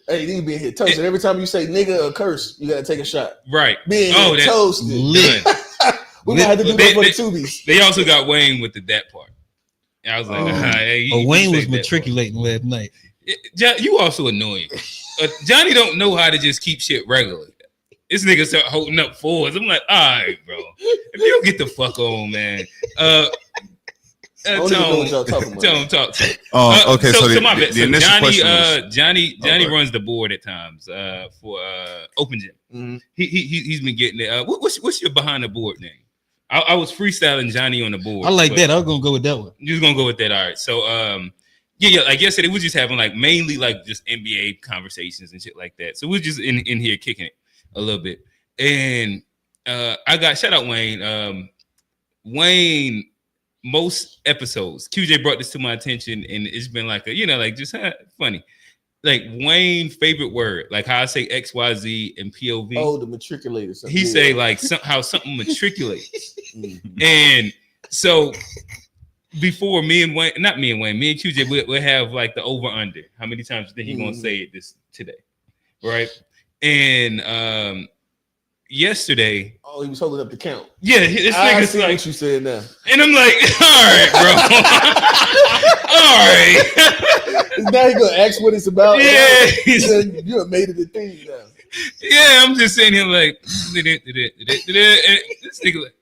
Hey, you need to be in here toasted. Every time you say nigga or curse, you gotta take a shot. Right. Being toasted. Lit. We're gonna have to do that for the tubies. They also got Wayne with that part. I was like, Wayne was matriculating last night. You also annoying. Johnny don't know how to just keep shit regular. This nigga start holding up fours. I'm like, all right, bro. If you don't get the fuck on, man. Tone, talk to me. Okay, so my bad. So Johnny right. runs the board at times for Open Gym. Mm-hmm. He's been getting it. What's your behind the board name? I was freestyling Johnny on the board. I like that. I was gonna go with that one. You're gonna go with that. All right. So yeah. Like yesterday, we were just having like mainly like just NBA conversations and shit like that. So we're just in here kicking it a little bit. And I got shout out Wayne. Wayne. Most episodes, QJ brought this to my attention, and it's been like just funny. Like Wayne's favorite word, like how I say XYZ and POV. Oh, the matriculator. He say like how something matriculates, and so before me and Wayne, not me and Wayne, me and QJ, we'll have like the over under. How many times do you think he's gonna say it today, right? And yesterday. Oh, he was holding up the count. Yeah, this I nigga's see like, what you said now. and I'm like, all right, bro, all right. Now he gonna ask what it's about. Yeah, you have made it a thing now. Yeah, I'm just saying him like, and this nigga like.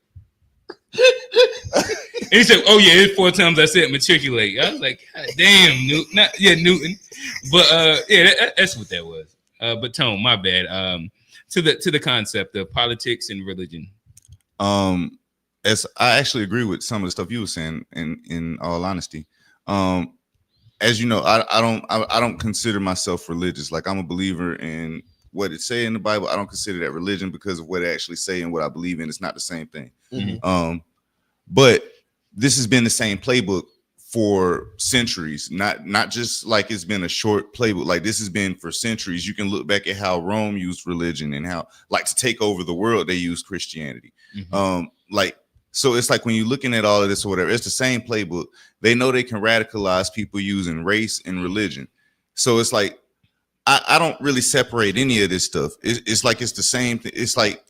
And he said, "Oh yeah, it's 4 times I said matriculate." I was like, God damn, Newton, Newton. But that's what that was. But Tone, my bad. To the concept of politics and religion. As I actually agree with some of the stuff you were saying. In all honesty, as you know, I don't consider myself religious. Like I'm a believer in what it say in the Bible. I don't consider that religion because of what it actually say and what I believe in. It's not the same thing. Mm-hmm. But this has been the same playbook for centuries, not just like it's been a short playbook. Like this has been for centuries. You can look back at how Rome used religion and how, like, to take over the world, they used Christianity. Mm-hmm. So it's like when you're looking at all of this or whatever, it's the same playbook. They know they can radicalize people using race and religion. So it's like I don't really separate any of this stuff. It's like it's the same thing. It's like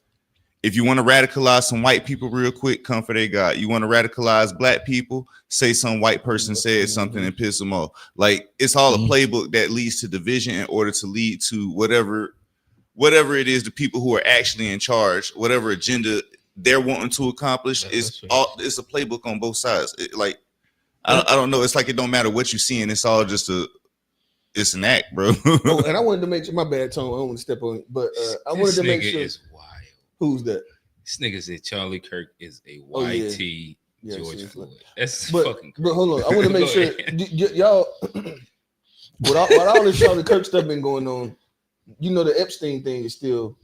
if you want to radicalize some white people real quick, come for their God. You want to radicalize black people, say some white person said something and piss them off. Like it's all a playbook that leads to division in order to lead to whatever it is the people who are actually in charge, whatever agenda they're wanting to accomplish. It's a playbook on both sides. I don't know. It's like it don't matter what you see, and it's all just it's an act, bro. And I wanted to make sure, my bad, Tone, I don't want to step on it, but I wanted to make sure. Who's that? This nigga said Charlie Kirk is a YT George Floyd. That's fucking crazy. But hold on, I want to make sure y'all, while all this Charlie Kirk stuff been going on, the Epstein thing is still.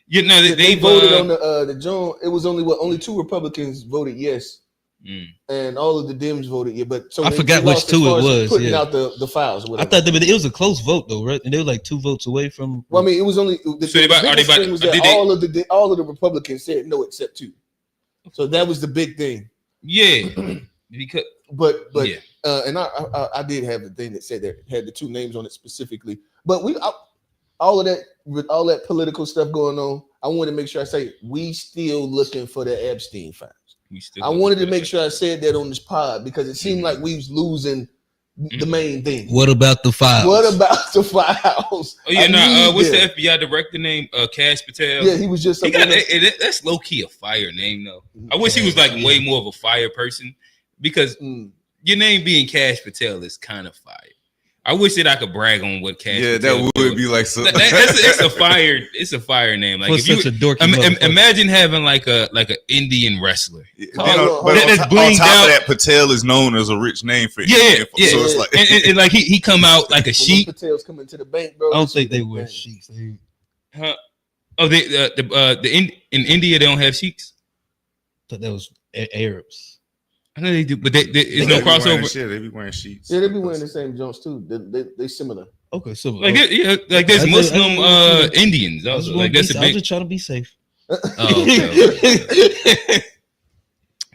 You know, They voted on the Jones. It was only 2 Republicans voted yes, and all of the Dems voted yeah. But so I forgot which 2 it was. Putting out the files. I thought it was a close vote though, right? And they were like 2 votes away from. Well, I mean, it was only the biggest thing was that all of the Republicans said no except 2. So that was the big thing. Yeah, because but yeah. And I did have the thing that said that had the 2 names on it specifically. But all of that with all that political stuff going on, I wanted to make sure I say we still looking for the Epstein files. I wanted to make sure I said that on this pod because it seemed like we was losing the main thing. What about the files? What about the files? Oh yeah, what's the FBI director name? Kash Patel. Yeah, he was just. That's low key a fire name though. I wish he was like way more of a fire person because your name being Kash Patel is kind of fire. I wish that I could brag on what Kash. Yeah, Patel that would be like so. It's a fire. It's a fire name. Like if such a dorky imagine having like an Indian wrestler. That's blinged out. That Patel is known as a rich name for Indian. Yeah. So it's like and like he come out like a sheik. Patels coming to the bank, bro. I don't think they wear sheiks. Huh? Oh, in India they don't have sheiks. I thought that was Arabs. I know they do, but there's no crossover. They be wearing sheets. Yeah, they be wearing the same jumps too. They similar. Okay, so like there's Muslim Indians. Also, like that's a big. I'm just trying to be safe. Oh, okay.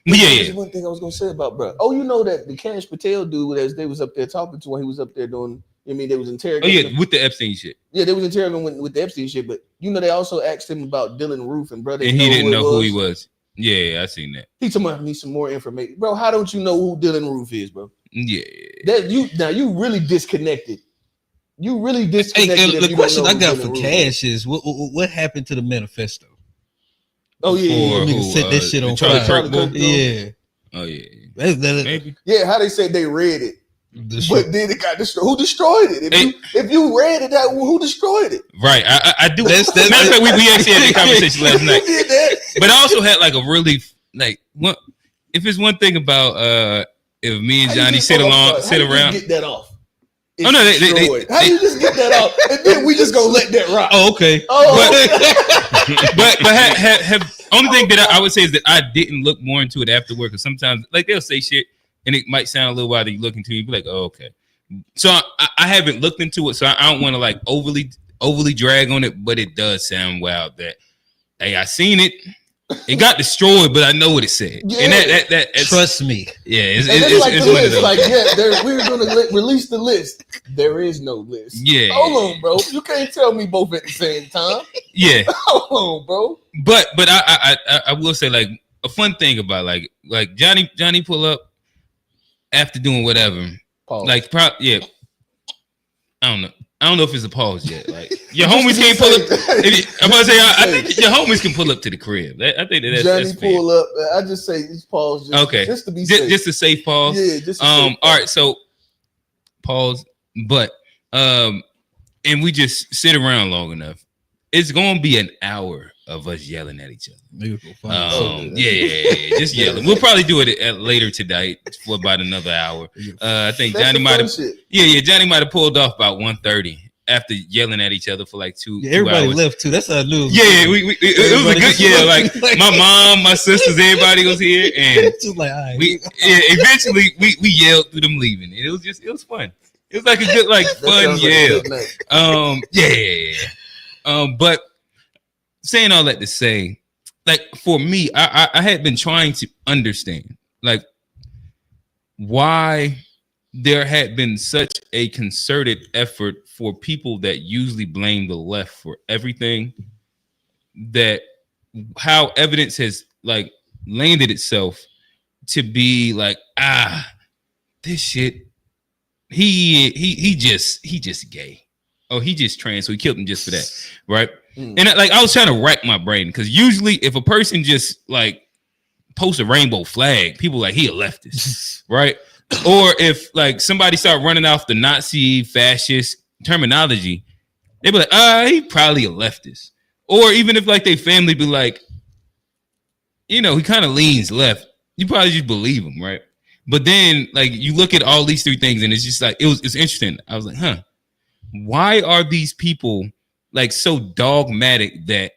There's one thing I was gonna say about bro. Oh, you know that the Kash Patel dude, as they was up there talking to when he was up there doing. I mean, they was interrogating. Oh yeah, with the Epstein shit. Yeah, they was interrogating with the Epstein shit. But they also asked him about Dylan Roof and brother. And he didn't know who he was. Yeah, I seen that. He told me I need some more information, bro. How don't you know who Dylan Roof is, bro? Yeah, you really disconnected. You really disconnected. Hey, the question I got for Kash is what happened to the manifesto? Oh yeah, set this shit on Charlie fire. Kirk Yeah. Oh yeah. Maybe. Yeah, how they say they read it. But then it got destroyed. Who destroyed it? If you read it, who destroyed it? Right. I do. Matter of fact, we actually had that conversation last night. Did that? But I also had like a really like what if it's one thing about if me and Johnny sit around. Get that off. Oh no, how do you just get that off? And then we just gonna let that rock. Oh, okay. But have only thing that I would say is that I didn't look more into it afterward because sometimes like they'll say shit. And it might sound a little while that you look into it, you be like, oh, okay. So I haven't looked into it, so I don't want to like overly drag on it, but it does sound wild that hey, I seen it. It got destroyed, but I know what it said. Yeah. And that trust me. Yeah, it's one of those. Like, we're gonna release the list. There is no list. Yeah. Hold on, bro. You can't tell me both at the same time. Yeah. Hold on, bro. But I will say like a fun thing about like Johnny pull up. After doing whatever, pause. Like, I don't know if it's a pause yet. Like, your homies can't pull up. I'm about to say, I think your homies can pull up to the crib. I think that's Johnny pull up. I just say just pause. Just to be safe. Just a safe pause. Yeah, just. All right, so pause. But and we just sit around long enough. It's gonna be an hour of us yelling at each other. Just yelling. We'll probably do it at later tonight for about another hour. I think Johnny might have. Johnny might have pulled off about 1:30 after yelling at each other for like 2 everybody hours. Left too. That's how I knew. It was a good. Like my mom, my sisters, everybody was here, and like, all right. Eventually we yelled through them leaving. It was fun. It was like a good fun yell. But saying all that to say, like for me, I had been trying to understand like why there had been such a concerted effort for people that usually blame the left for everything, that how evidence has like landed itself to be like, this shit, he just gay. Oh, he just trans, so he killed him just for that, right? And I was trying to rack my brain because usually if a person just like posts a rainbow flag, people like he a leftist, right? Or if like somebody start running off the Nazi fascist terminology, they be like, he probably a leftist. Or even if like their family be like, he kind of leans left, you probably just believe him, right? But then like you look at all these three things and it's just like it's interesting. I was like, why are these people like so dogmatic that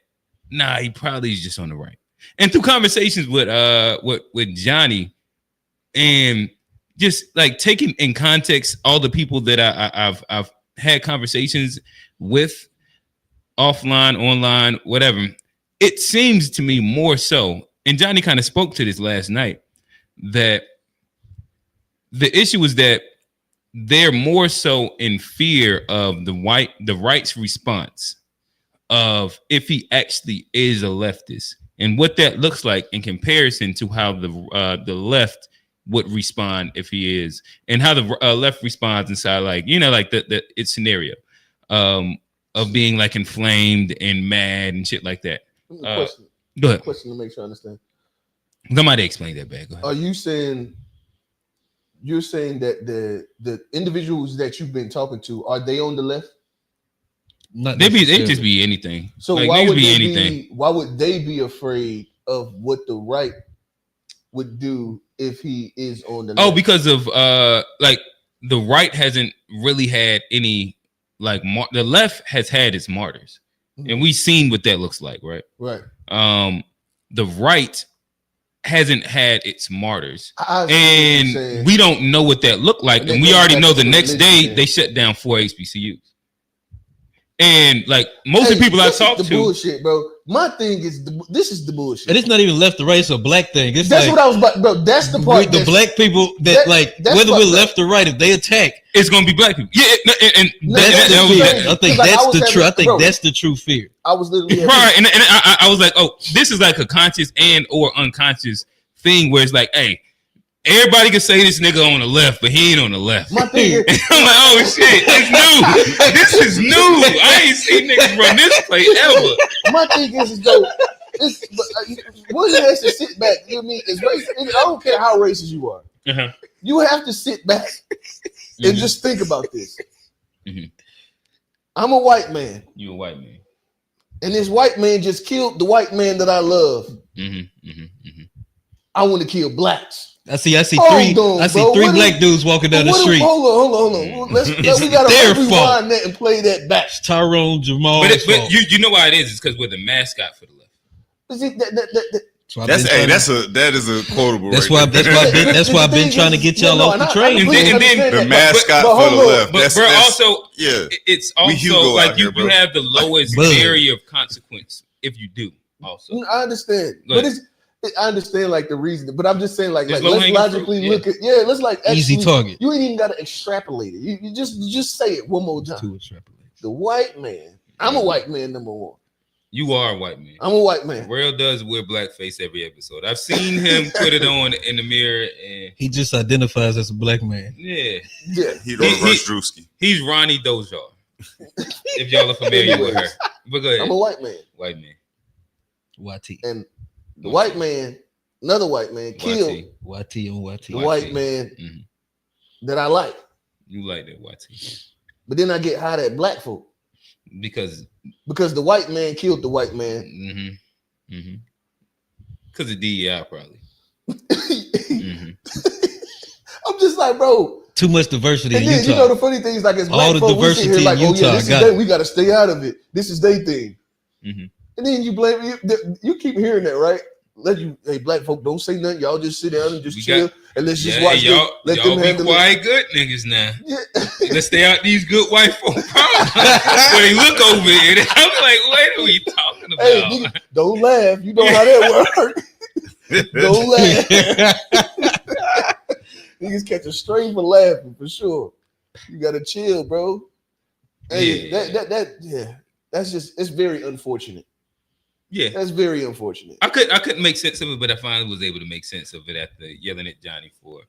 he probably is just on the right. And through conversations with Johnny, and just like taking in context all the people that I've had conversations with, offline, online, whatever, it seems to me more so, and Johnny kind of spoke to this last night, that the issue is that they're more so in fear of the right's response of if he actually is a leftist and what that looks like in comparison to how the left would respond if he is, and how the left responds inside, like, you know, like the its scenario of being like inflamed and mad and shit like that. Question. Go ahead. Question to make sure I understand. Somebody explain that back. Go ahead. Are you saying? You're saying that the individuals that you've been talking to, are they on the left? Not They necessarily. just be anything. So like, why would be they anything. why would they be afraid of what the right would do if he is on the left? Oh, because of like the right hasn't really had any, like, the left has had its martyrs, and we've seen what that looks like, right? Right. The right hasn't had its martyrs, I see what you're and saying. we don't know what that looked like, And and then we goes already back know to the the next religion day thing. they shut down 4 HBCUs. And like most of the people I this is talk the to, bullshit, bro. My thing is this is the bullshit. And it's not even left or right; it's a black thing. It's That's like, what I was about, bro. That's the part. the that's- black people that like that's whether what- we're left or right, if they attack, it's gonna be black people. Yeah, and No, that's that's the the fear. crazy. I think Like, I that's was the having- true. I think bro. that's the true fear. I was literally right, and I was like, oh, this is like a conscious and or unconscious thing where it's like, hey, everybody can say this nigga on the left, but he ain't on the left. My thing is, I'm like, oh shit, it's new. This is new. I ain't seen niggas run this play ever. my thing is though, one has to sit back. You know what I mean? It's racist. I don't care how racist you are. Uh-huh. You have to sit back and just think about this. Mhm. I'm a white man, You a white man. and this white man just killed the white man that I love. I want to kill blacks. I see Hold three. on, I see bro. three What black is- dudes walking down the What if- street. hold on. It's We gotta their rewind fault. that and play that back. It's Tyrone Jamal. But you know why it is? It's because we're the mascot for the left. See, that- That is a quotable. That's right why. there. That's why I've been trying to get y'all off the train. And then the mascot but for hold the on. left. But bro, also yeah. it's We also Hugo like out here, you bro. have the lowest Bud. area of consequence if you do. Also, I understand, Go but I understand like the reason, but I'm just saying like There's let's low-hanging logically fruit, look at let's like Easy actually- target. You ain't even got to extrapolate it. You just say it one more time. To extrapolate. The white man. I'm a white man. Number one. you are a white man. I'm a white man. Rail does wear blackface every episode. I've seen him put it on in the mirror, and He just identifies as a black man. yeah, Yeah. He the reverse Drewski. he's Ronnie Dojar. If y'all are familiar with her, but go ahead. I'm a white man, White man. YT. and the white man, another white man, killed YT. YT on YT. the white man Mhm. that I like. You like that YT But then I get hot at black folk because because the white man killed the white man. because of DEI probably. I'm just like, bro. Too much diversity And in then Utah. you know the funny thing is like as black All the folk, we sit here diversity like, in oh yeah, Utah this is got they, it. we got to stay out of it. This is their thing. Mhm. And then you blame you keep hearing that, right? Hey, black folk, don't say nothing. Y'all just sit down and just We chill got- and let's just Yeah, watch them. y'all, Let y'all them be handle quiet, good niggas now. it. Let's stay out these good white folk problems. When they look over it, I'm like, what are we talking about? Hey, nigga, don't laugh. You know how that works. Don't laugh. Niggas catch a strain for laughing for sure. You gotta chill, bro. Hey, Yeah. yeah. That's just it's very unfortunate. Yeah, That's very unfortunate. I couldn't make sense of it, but I finally was able to make sense of it after yelling at Johnny for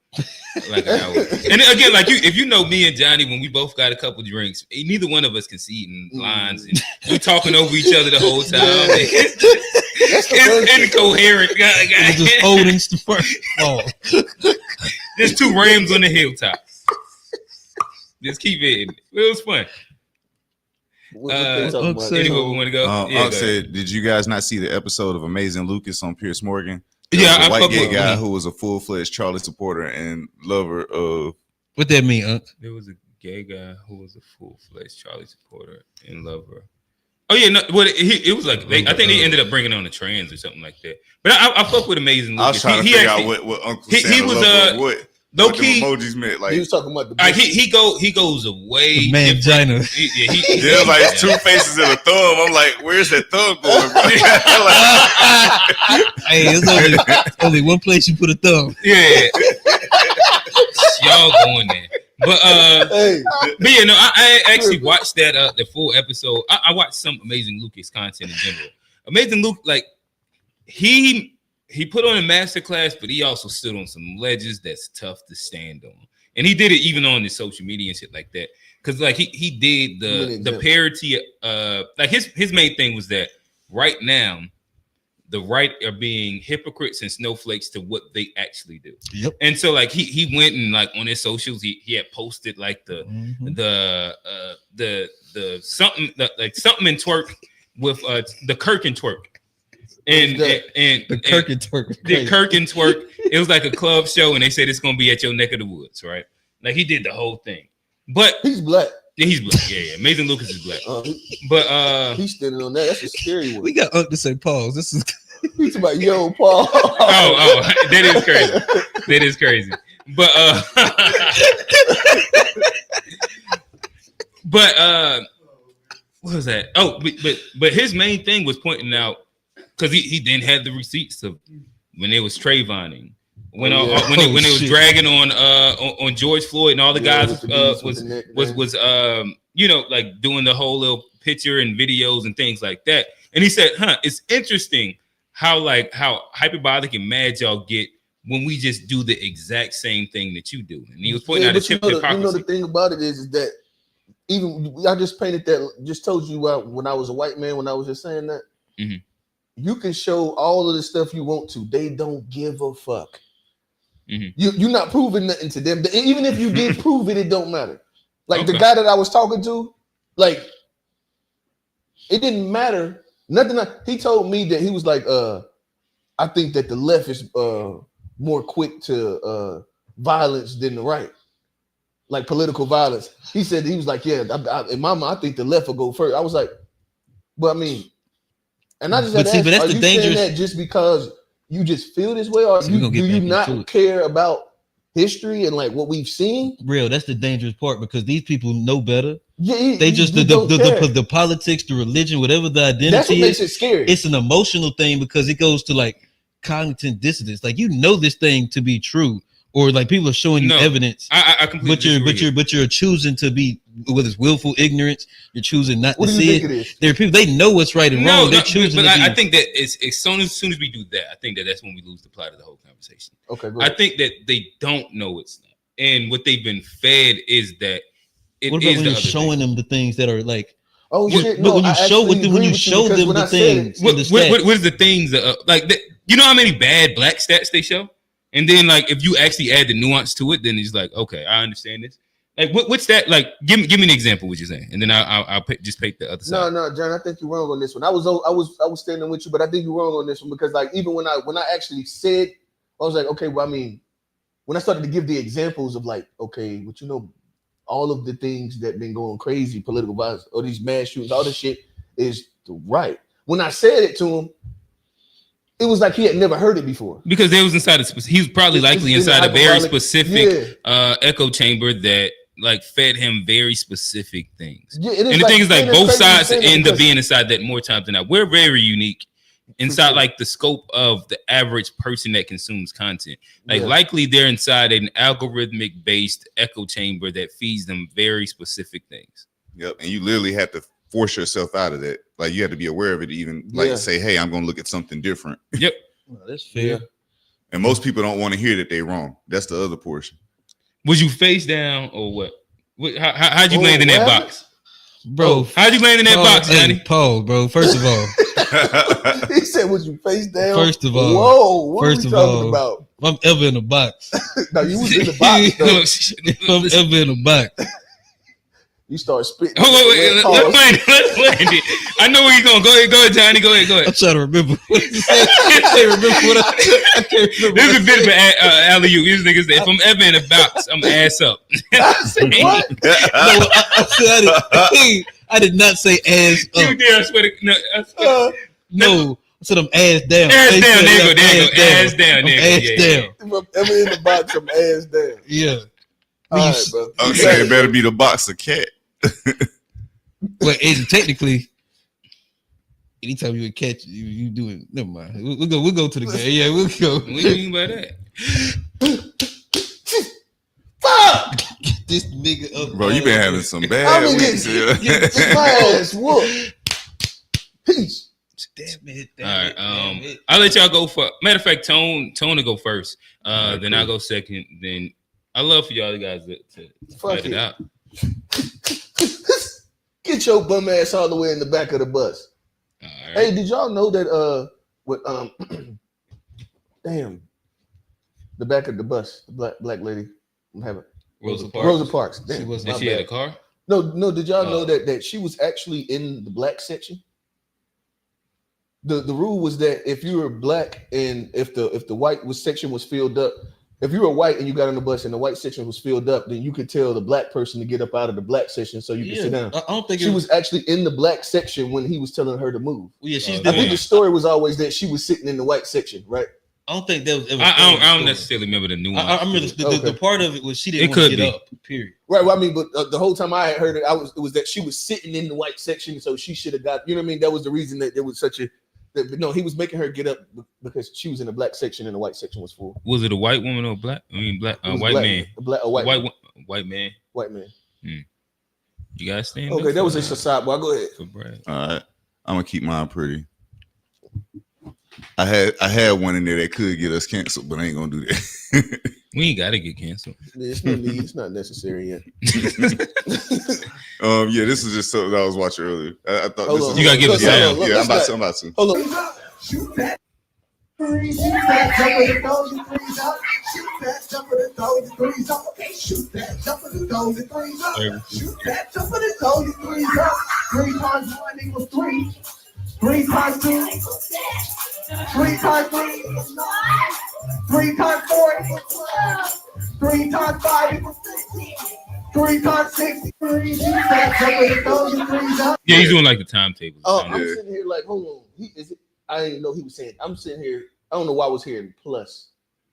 like an hour. And again, like if you know me and Johnny, when we both got a couple drinks, neither one of us can see in lines, and we talking over each other the whole time. Yeah. It's incoherent, guy. It was just holding the first ball. There's two Rams on the hilltop. Just keep it. It was fun. What they talking Unc about? said- Anyway, we want to go. Unc go ahead. said, "Did you guys not see the episode of Amazing Lucas on Pierce Morgan? Yeah, The I white fuck gay with guy him. who was a full-fledged Charlie supporter and lover of." What that mean, Unc? There was a gay guy who was a full-fledged Charlie supporter and lover. Oh yeah, no. Well, it was like I think they ended up bringing on the trans or something like that. But I fuck with Amazing Lucas. I was trying to figure out what Uncle Santa was low low key emojis meant. Like He was talking about the. he goes away. Mangina. there's like two faces and a thumb. I'm like, where's that thumb going, bro? Hey, it's only one place you put a thumb. Yeah. Y'all going there. But Hey, yeah, no, I actually watched that the full episode. I watched some Amazing Lucas content in general. Amazing Luke, like he put on a masterclass, but he also stood on some ledges that's tough to stand on. And he did it even on his social media and shit like that. Cause like he did the parity, like his main thing was that right now the right are being hypocrites and snowflakes to what they actually do. Yep. And so like he went and like on his socials he had posted like the something in twerk with the Kirk and twerk. And The Kirk and twerk. the Kirk and twerk. It was like a club show, and they said it's gonna be at your neck of the woods, right? Like he did the whole thing. But he's black. yeah, he's black. Yeah. Amazing Lucas is black. But He's standing on that. That's a scary one. We got Unc to say pause. This is He's about yo, Paul. oh, that is crazy. That is crazy. But what was that? Oh, but his main thing was pointing out because he didn't have the receipts of when they was Trayvoning, when it was dragging on George Floyd and all the guys was you know, like doing the whole little picture and videos and things like that. And he said, it's interesting how hyperbolic and mad y'all get when we just do the exact same thing that you do. And he was pointing out the hypocrisy. You know the thing about it is that even I just painted that, just told you when I was a white man, when I was just saying that, you can show all of the stuff you want to. They don't give a fuck. You're not proving nothing to them. Even if you did prove it, it don't matter. Like the guy that I was talking to, like it didn't matter. Nothing. He told me that he was like, I think that the left is more quick to violence than the right, like political violence. He said he was like, yeah, in my mind, I think the left will go first. I was like, but I mean, and I just had to ask, are you saying that just because you just feel this way, or do you not care about history and like what we've seen? Real. That's the dangerous part because these people know better. Yeah, they just the politics, the religion, whatever the identity that's what makes it scary. It's an emotional thing because it goes to like cognitive dissonance. Like you know this thing to be true, or like people are showing you evidence. I completely but you're choosing to be, whether it's willful ignorance, you're choosing not to see it. There are people they know what's right and wrong. They're choosing. But I think that as soon as we do that, I think that's when we lose the plot of the whole conversation. Okay, go ahead. I think that they don't know it's not, and what they've been fed is that. What about when you're showing them the things that are like? Oh shit! But when you show them the things, what is the things that like? You know how many bad black stats they show, and then like if you actually add the nuance to it, then it's like okay, I understand this. Like what's that? Like give me an example of what you're saying, and then I'll just pick the other side. No, John, I think you're wrong on this one. I was standing with you, but I think you're wrong on this one because like even when I actually said, I was like, okay, well, I mean, when I started to give the examples of like, okay, but you know. All of the things that been going crazy, political violence, or these mass shootings, all this shit is the right. When I said it to him, it was like he had never heard it before. Because they was inside he was probably likely inside a very specific echo chamber that like fed him very specific things. Yeah, and the thing is like both sides end up being inside that more times than not. We're very unique inside like the scope of the average person that consumes content. Like likely they're inside an algorithmic based echo chamber that feeds them very specific things. Yep. And you literally have to force yourself out of that. Like you have to be aware of it, even like say, hey, I'm gonna look at something different. Yep. Well, that's fair. Yeah. And most people don't want to hear that they're wrong. That's the other portion. Was you face down or what? How'd you land in that box? Bro, how'd you land in that box, Johnny? Pause, bro. First of all, he said, "Was you face down?" First of all, whoa. What are you talking about? If I'm ever in a box, no, you was in the box. If I'm ever in a box, you start spitting. Oh wait, let's land it. I know where you're going. Go ahead, Johnny. Go ahead. I'm trying to remember. I can't remember what I can't remember. This is a bit of an alley-oop. These niggas say, if I'm ever in a box, I'm ass up. What? No, I did not say ass You up. did. I swear to No, I said I'm ass down. ass They down. said There you go. I'm Ass down. I'm There ass you go. Yeah, down. yeah. Ever in the box, I'm ass down. Yeah. All You right, s- bro. I'm saying it better be the boxer cat. Well, and technically, anytime you would catch you doing. Never mind. We'll go to the game. Yeah, we'll go. What do you mean by that? Fuck! Get this nigga up. Bro, you been having some bad I mean, weeks. get my ass whooped. Peace. Damn it. All right. I'll let y'all go for. Matter of fact, Tone to go first. Then I'll go second. Then I love for y'all guys to Fuck let it it. out. Get your bum ass all the way in the back of the bus. All right. Hey, did y'all know that with damn, the back of the bus, the black lady, I'm having Rosa Parks. Rosa Parks. Damn, She was- my And she had bad. a car. No. Did y'all know Oh. that she was actually in the black section? The rule was that if you were black and if the white section was filled up, if you were white and you got on the bus and the white section was filled up, then you could tell the black person to get up out of the black section so you could sit down. I don't think She was actually in the black section when he was telling her to move. Yeah, she's. I I doing- think the story was always that she was sitting in the white section, right? I don't think that was ever. I don't necessarily remember the nuance. I remember the Okay. part of it was she didn't It want to could get be. up. Period. Right. Well, I mean, but the whole time I had heard it, it was that she was sitting in the white section, so she should have got. You know what I mean? That was the reason that there was such a. But no, he was making her get up because she was in the black section and the white section was full. Was it a white woman or black? I mean, black. It was White black, man. a white White man. white man. You guys stand Okay, up that was for- a side. Boy, go ahead. for Brad. All right, I'm gonna keep mine pretty. I had one in there that could get us canceled, but I ain't gonna do that. We ain't gotta get canceled. There's no need. It's not necessary yet. Yeah, this is just something I was watching earlier. I thought Hold this on, is You gotta give hold it on, sound. hold on, Yeah, I'm let's about to. Hold on. Shoot that. Shoot that, jump in the throw your threes up. Shoot that, jump in the throw your threes up. Okay, shoot that, jump in the throw your threes up. Shoot that, jump in the throw your threes up. 3 times 1 equals 3. 3 times 2 equals 6. 3 times 3 equals 9. 3 times 4 equals 12. 3 times 5 equals 15. 3 times 6 equals 3. Shoot that, jump in the throw your threes up. Yeah, he's doing like the timetable. Oh, Yeah. I'm sitting here like, hold on. I didn't know he was saying. I'm sitting here. I don't know why I was hearing plus.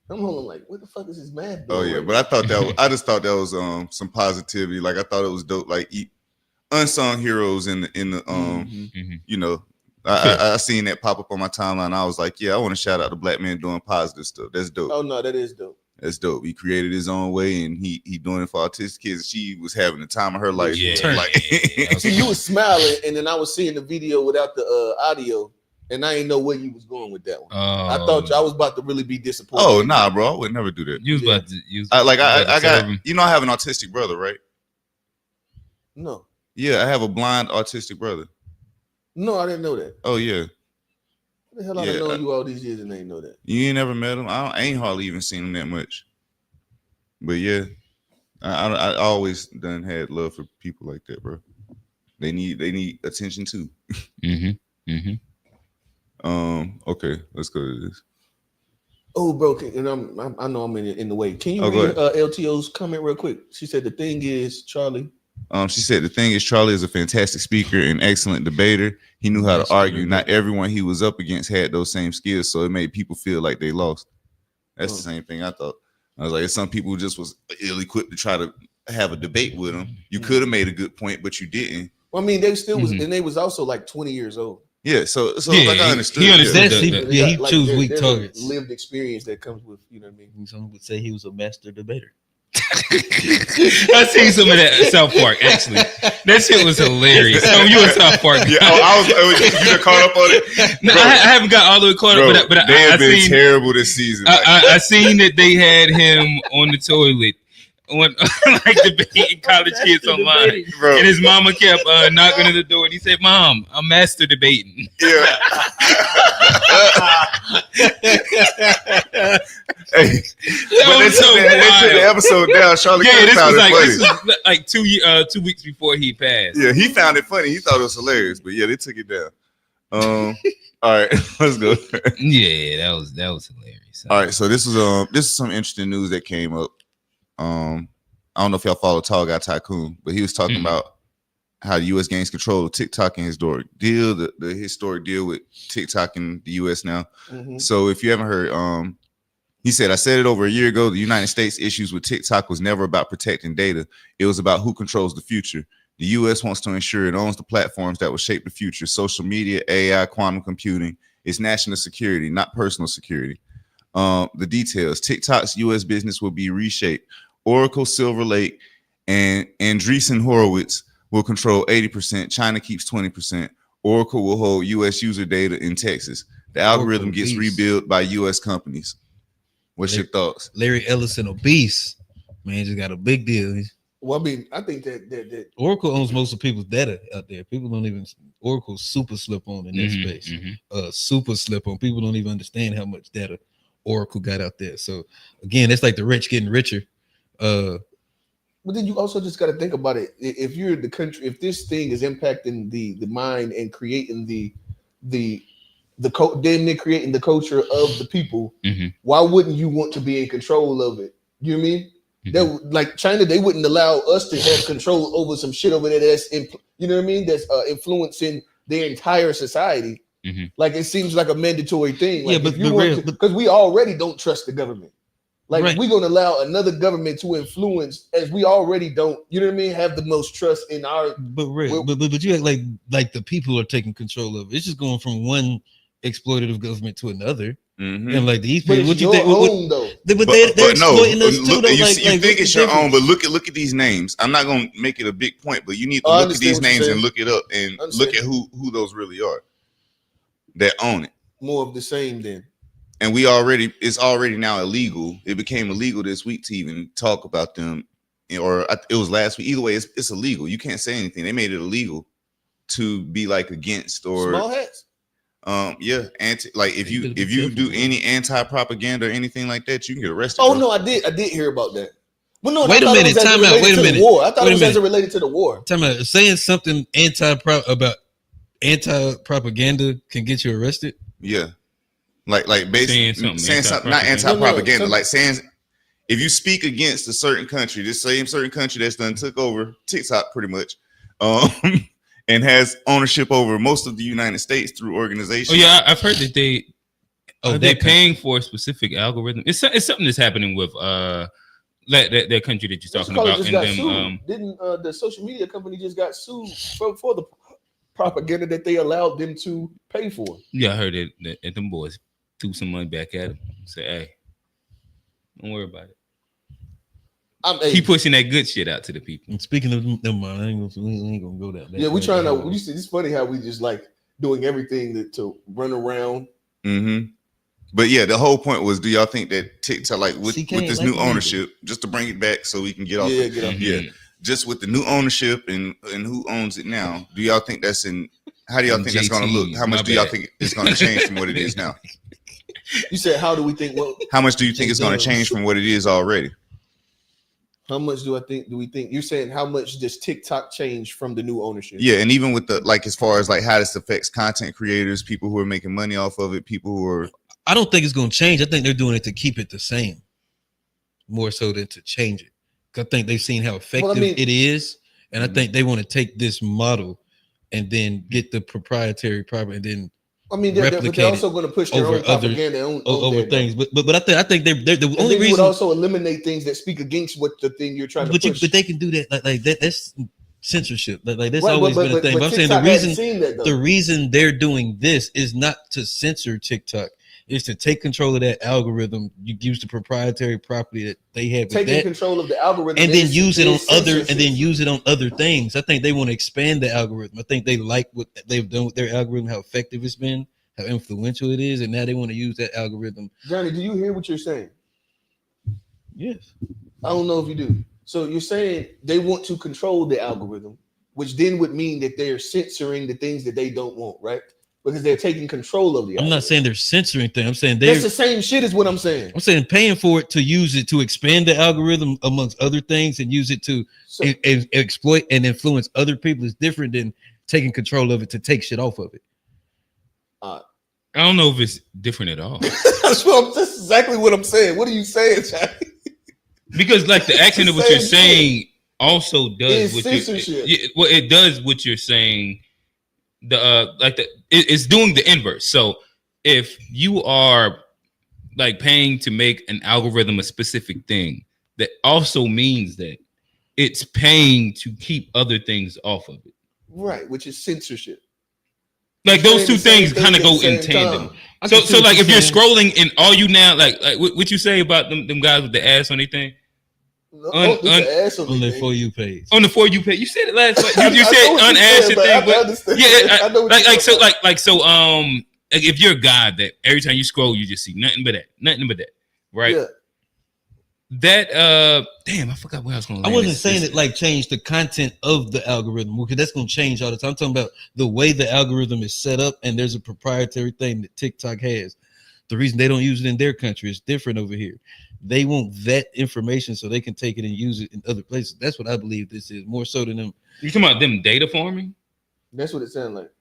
I'm holding like, what the fuck is this man doing? Oh yeah, but I just thought that was some positivity. Like I thought it was dope. Like unsung heroes in the Mhm. you know. I seen that pop up on my timeline. I was like, yeah, I want to shout out the black man doing positive stuff. That's dope. Oh no, that is dope. That's dope. He created his own way, and he doing it for autistic kids. She was having the time of her life. Yeah. Like, See, you was smiling, and then I was seeing the video without the audio, and I didn't know where you was going with that one. I thought I was about to really be disappointed. oh nah, bro, I would never do that. You was Yeah. about to use. I serve got him. you know I have an autistic brother, right? No, Yeah, I have a blind autistic brother. no, I didn't know that. Oh yeah, What the hell I Yeah, done known you all these years and I didn't know that. you ain't never met him. I ain't hardly even seen him that much. But yeah, I always done had love for people like that, bro. They need attention too. Okay, let's go to this. Oh, bro, and I know I'm in the way. Can you Oh, go read LTO's comment real quick? She said the thing is, Charlie. She said the thing is Charlie is a fantastic speaker and excellent debater. He knew how to argue. Not everyone he was up against had those same skills, so it made people feel like they lost. That's the same thing I thought. I was like, some people just was ill-equipped to try to have a debate with him. You could have made a good point, but you didn't. Well, I mean, they still was, and they was also like 20 years old. Yeah, so Yeah, like I he understood. understood That's that. he Like, choose weak there's a targets. lived experience that comes with, you know what I mean? Some would say he was a master debater. I seen some of that at South Park. Actually, that shit was hilarious. Oh, you in South Park? Yeah, you done caught up on it. No, Bro. I haven't got all the way caught Bro, up, but they I have been seen terrible this season. I seen that they had him on the toilet on like debating college kids online, Bro. and his mama kept knocking on the door, and he said, "Mom, I'm master debating." Yeah. Hey, but was so they took the wild. episode down. Charlie Yeah, Kirk this found was it like funny. this was like 2 weeks before he passed. Yeah, he found it funny. He thought it was hilarious, but yeah, they took it down. All right, let's go. Yeah, that was hilarious. All right, so this is some interesting news that came up. I don't know if y'all follow Tall Guy Tycoon, but he was talking Mm-mm. about how the U.S. gains control of TikTok and historic deal, the historic deal with TikTok in the U.S. now. Mhm. So if you haven't heard, he said, I said it over a year ago, the United States issues with TikTok was never about protecting data. It was about who controls the future. The U.S. wants to ensure it owns the platforms that will shape the future. Social media, AI, quantum computing. It's national security, not personal security. The details. TikTok's U.S. business will be reshaped. Oracle, Silver Lake, and Andreessen Horowitz will control 80%. China keeps 20%. Oracle will hold U.S. user data in Texas. The algorithm Oracle gets beast. rebuilt by U.S. companies. What's your thoughts? Larry Ellison, obese man, just got a big deal. Well, I mean, I think that Oracle owns most of people's data out there. People don't even Oracle's super slip on in that Mhm, space. mhm. Super slip on. People don't even understand how much data Oracle got out there. So again, it's like the rich getting richer. but then you also just got to think about it. If you're the country, if this thing is impacting the mind and creating damn near creating the culture of the people, Mhm. why wouldn't you want to be in control of it? You know what I mean? That like China, they wouldn't allow us to have control over some shit over there that's you know what I mean? That's influencing their entire society. Mhm. Like it seems like a mandatory thing. Yeah, Like but- if you but want real- to, because we already don't trust the government. Like Right. we're gonna allow another government to influence as we already don't, you know what I mean, have the most trust in our But Rick, Well- but you act like the people are taking control of it. It's just going from one exploitative government to another. Mhm. And like these but people, it's what you your think? own though. But they're exploiting us too. look, Though, you like, see- you like, think what's it's the your own, difference? but look at these names. I'm not gonna make it a big point, but you need to I look at these understand what you're names and saying. look it up and I look at understand. who those really are that own it. More of the same then. And it's already now illegal. It became illegal this week to even talk about them, or it was last week. Either way, it's illegal. You can't say anything. They made it illegal to be like against or Small hats. like if You you better be if you careful, do bro. any anti-propaganda or anything like that, you can get arrested. Oh bro. no, I did hear about that. Well, no, Wait I a thought it minute, was as time it out, related wait a to the minute. war. I thought Wait it a was as it minute. related to the war. Talking about saying something about anti-propaganda can get you arrested. Yeah, like basically Saying something not anti-propaganda. anti-propaganda, No, like saying if you speak against a certain country, this same certain country that's done took over TikTok pretty much, and has ownership over most of the United States through organizations. Oh yeah, I've heard that they Oh, are they that paying for a specific algorithm. It's something that's happening with that country that you're What's talking it called? about, Just and got them sued. Didn't the social media company just got sued for the propaganda that they allowed them to pay for? yeah, I heard that them boys threw some money back at him. Say, hey, don't worry about it. Keep pushing that good shit out to the people. And speaking of, never mind, we ain't gonna go down. yeah, we trying to. You see, it's funny how we just like doing everything to run around. Mm-hmm. But yeah, the whole point was, do y'all think that TikTok, like with CK this like new the ownership, just to bring it back so we can get off? Yeah, it, get off. yeah, just with the new ownership and who owns it now, do y'all think that's in? How do y'all think that's going to look? How much do y'all think it's going to change from what it is now? You said, how do we think? Well, How much do you think it's going to change from what it is already? how much do we think? You're saying how much does TikTok change from the new ownership? Yeah, and even with the like, as far as like how this affects content creators, people who are making money off of it, people who are. I don't think it's gonna change. I think they're doing it to keep it the same, more so than to change it. 'Cause I think they've seen how effective it is, and I think they want to take this model and then get the proprietary property and then I mean, they're also going to push their own propaganda over things. But I think they're the only reason. You would also eliminate things that speak against what the thing you're trying to push. But they can do that like that. That's censorship. Like that's Right, always been a thing. But I'm saying the reason they're doing this is not to censor TikTok. Is to take control of that algorithm. You use the proprietary property that they have. Taking control of the algorithm, and then use it on other things. I think they want to expand the algorithm. I think they like what they've done with their algorithm, how effective it's been, how influential it is, and now they want to use that algorithm. Johnny, do you hear what you're saying? Yes. I don't know if you do. So you're saying they want to control the algorithm, which then would mean that they're censoring the things that they don't want, right? Because they're taking control of the algorithm. I'm not saying they're censoring things. I'm saying that's the same shit as what I'm saying. I'm saying paying for it to use it to expand the algorithm amongst other things and use it to exploit and influence other people is different than taking control of it to take shit off of it. I don't know if it's different at all. That's exactly what I'm saying. What are you saying, Johnny? Because like the accent of what you're saying also does It's what censorship. it does what you're saying. It's doing the inverse. So if you are like paying to make an algorithm a specific thing, that also means that it's paying to keep other things off of it. Right, which is censorship. Like those two Saying the things same kind of thing go at the in same tandem. time. So like if you're scrolling and all you now like what you say about them guys with the ass on anything No, On- this on- the ass on on the their For You page. on the For You page, you said it last week. You I said know what you're unasked saying, but thing, I but understand. yeah, I know what like you're so talking like if you're a guy that every time you scroll you just see nothing but that, right? Yeah. That damn, I forgot where I was going. I wasn't saying it like change the content of the algorithm, because that's going to change all the time. I'm talking about the way the algorithm is set up, and there's a proprietary thing that TikTok has. The reason they don't use it in their country is different over here. They want that information so they can take it and use it in other places. That's what I believe this is, more so than them. You talking about them data farming? That's what it sounds like.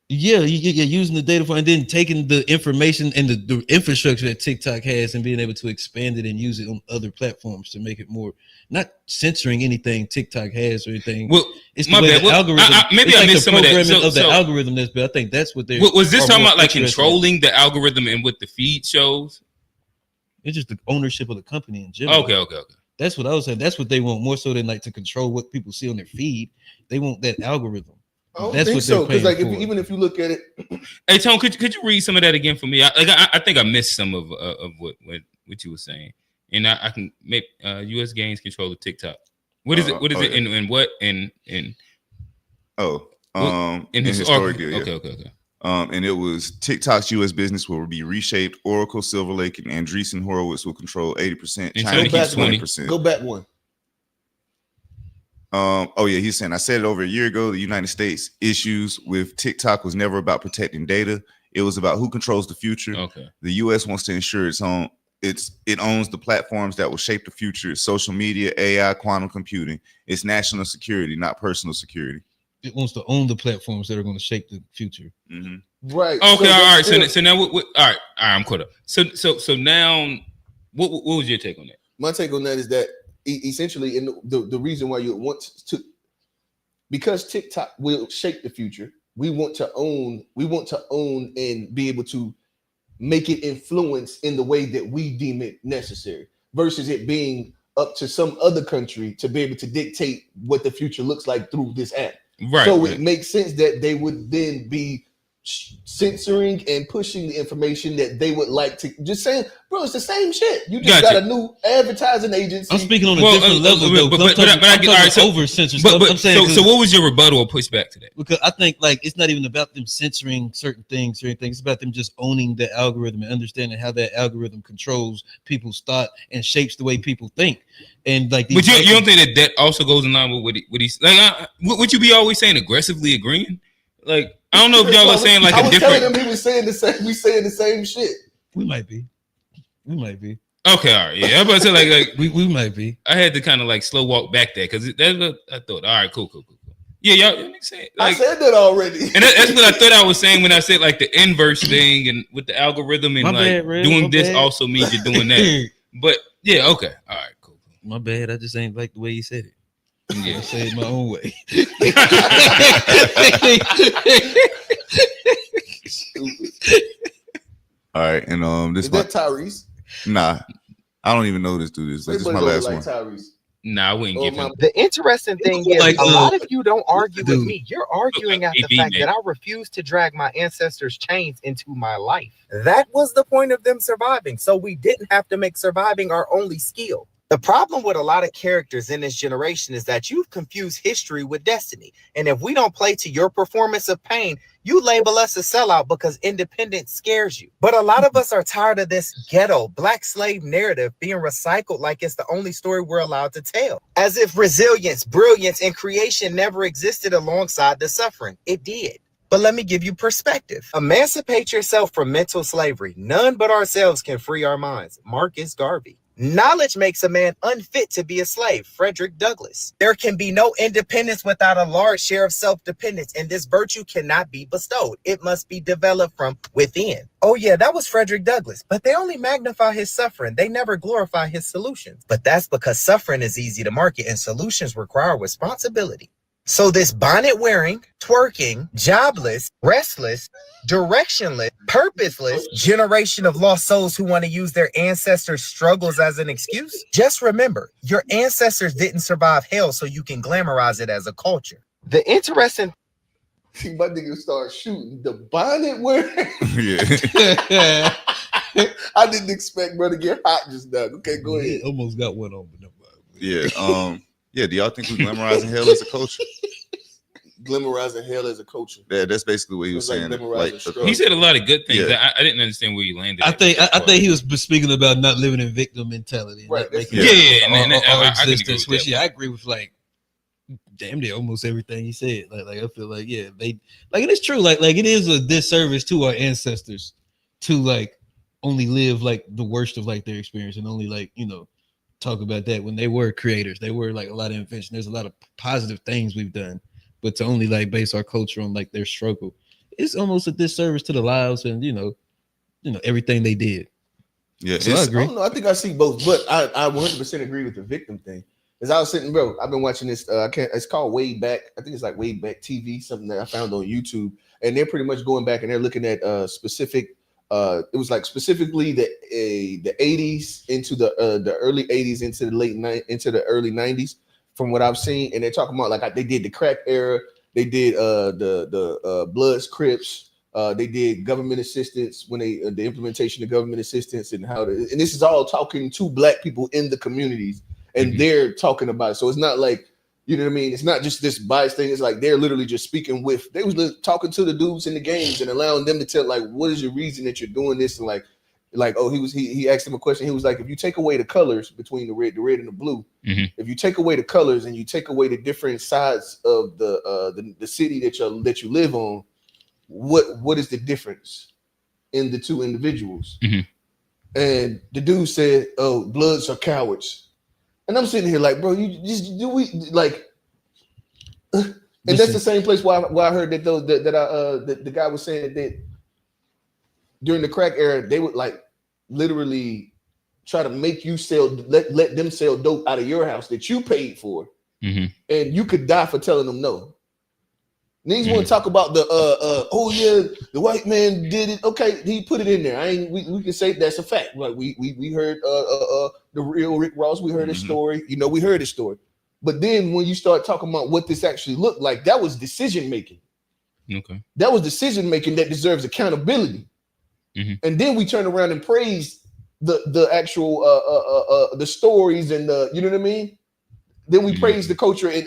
Yeah, you're using the data for, and then taking the information and the infrastructure that TikTok has and being able to expand it and use it on other platforms to make it more, not censoring anything TikTok has or anything. Well, it's my the way bad. the algorithm. Maybe it's I like missed the some of that. programming So- the algorithm. That's, but I think that's what they're. Was this are talking more about like interested in. controlling the algorithm and what the feed shows? It's just the ownership of the company in general. Okay. That's what I was saying. That's what they want more so than like to control what people see on their feed. They want that algorithm. I don't That's think what they're so. Because paying like for. even if you look at it, Hey Tone, could you read some of that again for me? I think I missed some of what you were saying, and I can make U.S. gains control of TikTok. What is it? What is it? yeah. And what? In in in historic deal, yeah. Okay. And it was TikTok's U.S. business will be reshaped. Oracle, Silver Lake, and Andreessen Horowitz will control 80%. And China Sony keeps keeps 20%. go back one. Oh yeah, he's saying I said it over a year ago. The United States issues with TikTok was never about protecting data. It was about who controls the future. Okay. The U.S. wants to ensure it owns the platforms that will shape the future. It's social media, AI, quantum computing. It's national security, not personal security. It wants to own the platforms that are going to shape the future. Mm-hmm. Right. Okay. All right. still- So now what? All right. I'm caught up. So now, what was your take on that? my take on that is that essentially, and the reason why you want to, because TikTok will shape the future, we want to own and be able to make it influence in the way that we deem it necessary, versus it being up to some other country to be able to dictate what the future looks like through this app. Right. So right. it makes sense that they would then be censoring and pushing the information that they would like to. Just saying, bro, it's the same shit. You just Gotcha. got a new advertising agency. I'm speaking on a Well, different level, though. but I'm talking, I get- all right, so- over censor stuff. But I'm saying, so what was your rebuttal or pushback to that? because I think like it's not even about them censoring certain things or anything. It's about them just owning the algorithm and understanding how that algorithm controls people's thought and shapes the way people think. And like, But you don't think that also goes in line with what he's like? Would you be always saying aggressively agreeing? Like, I don't know if y'all are saying like I a was different. telling him he was saying the same. We saying the same shit. we might be. Okay, all right, yeah. I'm about to say like We might be. I had to kind of like slow walk back there because that's what I thought. All right, cool. Yeah, y'all saying I like, said that already. and that's what I thought I was saying when I said like the inverse thing and with the algorithm and My like bad, Red, doing my this bad. also means you're doing that. But yeah, okay, all right, cool. My bad. I just ain't like the way you said it. Yeah. I say it my own way. All right, and this Is my that Tyrese? nah. I don't even know this dude is. This is my Everybody last look one. like Tyrese. Nah, I wouldn't Oh, give my- him. The interesting thing is, Like, a lot of you don't argue with dude. me. You're arguing at the AB, fact man. that I refuse to drag my ancestors' chains into my life. That was the point of them surviving, so we didn't have to make surviving our only skill. The problem with a lot of characters in this generation is that you've confused history with destiny. And if we don't play to your performance of pain, you label us a sellout because independence scares you. But a lot of us are tired of this ghetto black slave narrative being recycled like it's the only story we're allowed to tell. As if resilience, brilliance, and creation never existed alongside the suffering. It did. But let me give you perspective. Emancipate yourself from mental slavery. None but ourselves can free our minds. Marcus Garvey. Knowledge makes a man unfit to be a slave. Frederick Douglass. There can be no independence without a large share of self-dependence, and this virtue cannot be bestowed. It must be developed from within. Oh yeah, that was Frederick Douglass, but they only magnify his suffering. They never glorify his solutions. But that's because suffering is easy to market and solutions require responsibility. So this bonnet wearing, twerking, jobless, restless, directionless, purposeless generation of lost souls who want to use their ancestors' struggles as an excuse. Just remember, your ancestors didn't survive hell so you can glamorize it as a culture. The interesting See, my nigga start shooting the bonnet wearing. Yeah. I didn't expect bro to get hot just now. Okay, go ahead. Almost got one on, but no problem. Yeah. Yeah. Do y'all think we glamorizing hell as a culture? Glamorizing hell as a culture. Yeah, that's basically what he was It's like saying. glamorizing Like, struggle. He said a lot of good things. Yeah. I didn't understand where he landed. I at think with I that think he part. was speaking about not living in victim mentality. Right, Not that's- making Yeah, and our I can agree existence, with which that I agree with like damn near almost everything he said. Like I feel like they like it is true. Like it is a disservice to our ancestors to like only live like the worst of like their experience and only like talk about that when they were creators. They were like a lot of invention. There's a lot of positive things we've done, but to only like base our culture on like their struggle, it's almost a disservice to the lives and everything they did. yeah. So I it's- agree. I don't know. I think I see both, but I 100% agree with the victim thing. As I was sitting, bro, I've been watching this. It's called Way Back. I think it's like Way Back TV, something that I found on YouTube, and they're pretty much going back and they're looking at specific. It was like specifically the 80s into the early 80s into the early 90s, from what I've seen, and they're talking about like they did the crack era, they did the Bloods, Crips. They did government assistance when they the implementation of government assistance and how and this is all talking to black people in the communities and they're talking about it. So it's not like, you know what I mean? It's not just this bias thing. It's like they're literally just speaking with, they was talking to the dudes in the games and allowing them to tell like, what is your reason that you're doing this? And like, oh, he asked him a question. He was like, if you take away the colors between the red and the blue, if you take away the colors and you take away the different sides of the city that you live on, what is the difference in the two individuals? And the dude said, oh, Bloods are cowards. And I'm sitting here like, bro, you just do we like and that's the same place where I heard that the guy was saying that during the crack era, they would like literally try to make you let them sell dope out of your house that you paid for, and you could die for telling them no. Niggas want to talk about the oh yeah, the white man did it. Okay, he put it in there. We can say that's a fact. Like we heard the real Rick Ross. We heard his story. We heard his story. But then when you start talking about what this actually looked like, that was decision making. Okay. That was decision making that deserves accountability. And then we turn around and praise the actual the stories and the, you know what I mean? Then we praise the culture and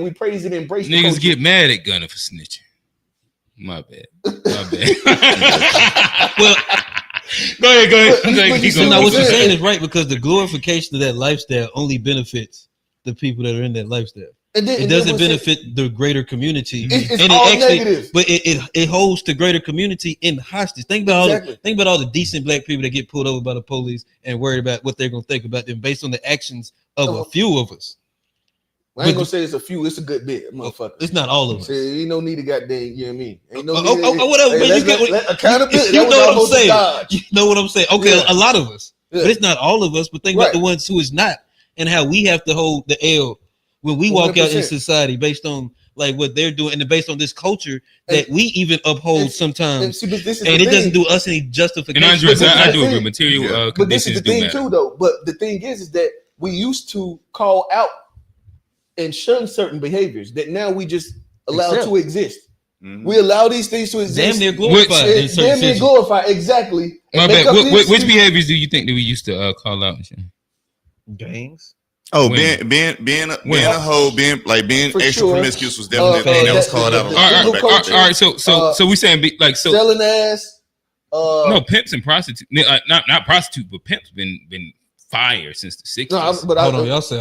we praise and embrace the Niggas culture. get mad at Gunna for snitching. My bad. Well, go ahead. But you Keep see going. No, what you're Yeah. saying is right, because the glorification of that lifestyle only benefits the people that are in that lifestyle. And then, It doesn't benefit the greater community. It's And it all actually- negative. But it holds the greater community in hostage. Think about all the decent black people that get pulled over by the police and worried about what they're gonna think about them based on the actions of a few of us. I ain't gonna say it's a few, it's a good bit, motherfucker. It's not all of us. See, ain't no need to goddamn, you know what I mean? Ain't no Whatever. Hey, man, accountability. You that was know what I'm almost a saying. dodge. You know what I'm saying? Okay, Yeah. a lot of us, Yeah. but it's not all of us. But think about Right. the ones who is not, and how we have to hold the L when we walk out in 100%. society based on like what they're doing, and based on this culture that And- we even uphold and sometimes, see, but this is and the it doesn't thing. do us any And justification. Andres, I do agree. thing. Material But this is conditions the do thing matter. too, though. But the thing is that we used to call out and shun certain behaviors that now we just allow Accept. to exist. Mhm. We allow these things to exist. Damn near glorified in And certain damn near situations. glorify exactly. My And make bad. up these Which excuses. behaviors do you think that we used to call out? Gangs. Oh, When? being a hoe, being For extra sure. promiscuous was definitely a thing that was called out a the lot. single back in the culture. day. All right. So we saying like so. selling ass. No, pimps and prostitutes. Not prostitute, but pimps been fire since the 60s. No, but Hold on, y'all say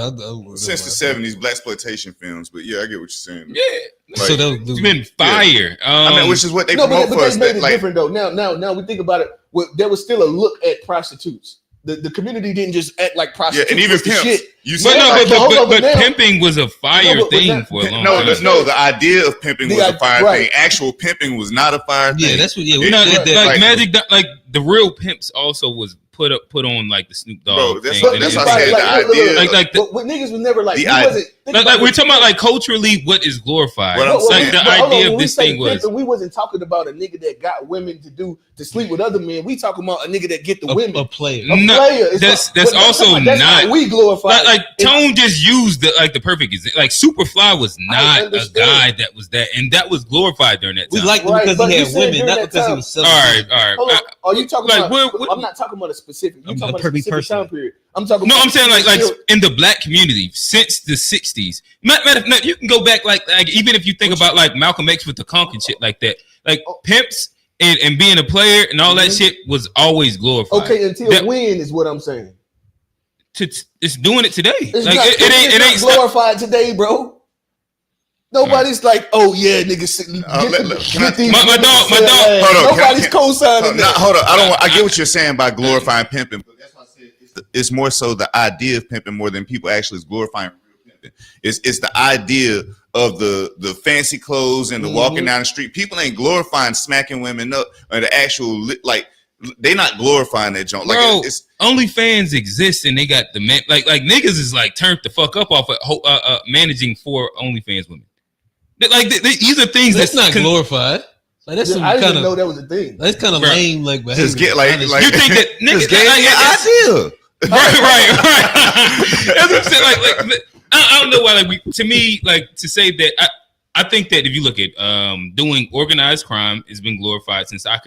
Since the 70s, black exploitation films, but yeah, I get what you're saying. Yeah, So that was it's been fire. I mean, which is what they no, promote but for us. they made That, it like, different though. Now we think about it. There was still a look at prostitutes. the community didn't just act like Yeah, prostitutes. and even was the pimps. shit. You But said no, like, but now- pimping was a fire No, but thing that- for a long no, time. no, the idea of pimping was a fire right. thing. Actual pimping was not a fire Yeah, thing. that's what. Yeah, It- we No, did like, that. Magic, like the real pimps also was put on like the Snoop Dogg Bro, that's thing. what- And that's it's why I said like, the idea. like the But what niggas was never like. The We idea- wasn't. think about we're it. talking about like culturally what is glorified. What I'm Well, like the but hold on, idea when of we this say thing was pimping, we wasn't talking about a nigga that got women to sleep with other men. We talking about a nigga that get the women. A player. A No, player. It's that's but also that's not- how we glorify. like Tone just used the perfect example. Like Superfly was not a understand. guy that was that, and that was glorified during that We time. liked him Right, because but he you had said women, during not that because he time- was all selling. right. Hold on. Are you talking like, about? what- I'm not talking about a specific. You A talking about a perfect specific person. time period. I'm talking. No, about I'm saying like still- in the black community since the '60s. Matter of fact, you can go back like even if you think about like Malcolm X with the conch and shit like that, like pimps and being a player and all that Mhm. shit was always glorified. Okay, until That- when is what I'm saying. It's doing it today. It's Like not, it ain't it's not stopped. glorified today, bro. Nobody's like, oh yeah, niggas. My dog- Hold on, Nobody's co-signing that. Hold on. I get what you're saying by glorifying pimping, but that's why I said it's more so the idea of pimping more than people actually is glorifying real pimping. It's the idea of the fancy clothes and the walking down the street. People ain't glorifying smacking women up or the actual like they not glorifying that junk. Like Bro, it's OnlyFans exists and they got the man like niggas is like turned the fuck up off of managing for OnlyFans women. Like these are things That's not con- glorified. Like that's some I didn't kind even know of that was a thing. that's kind of Bro, lame. Like behavior. just get like honestly. You think that niggas just gave me an idea. right. That's what I'm saying. Like I don't know why. Like to me, like to say that I think that if you look at doing organized crime has been glorified since I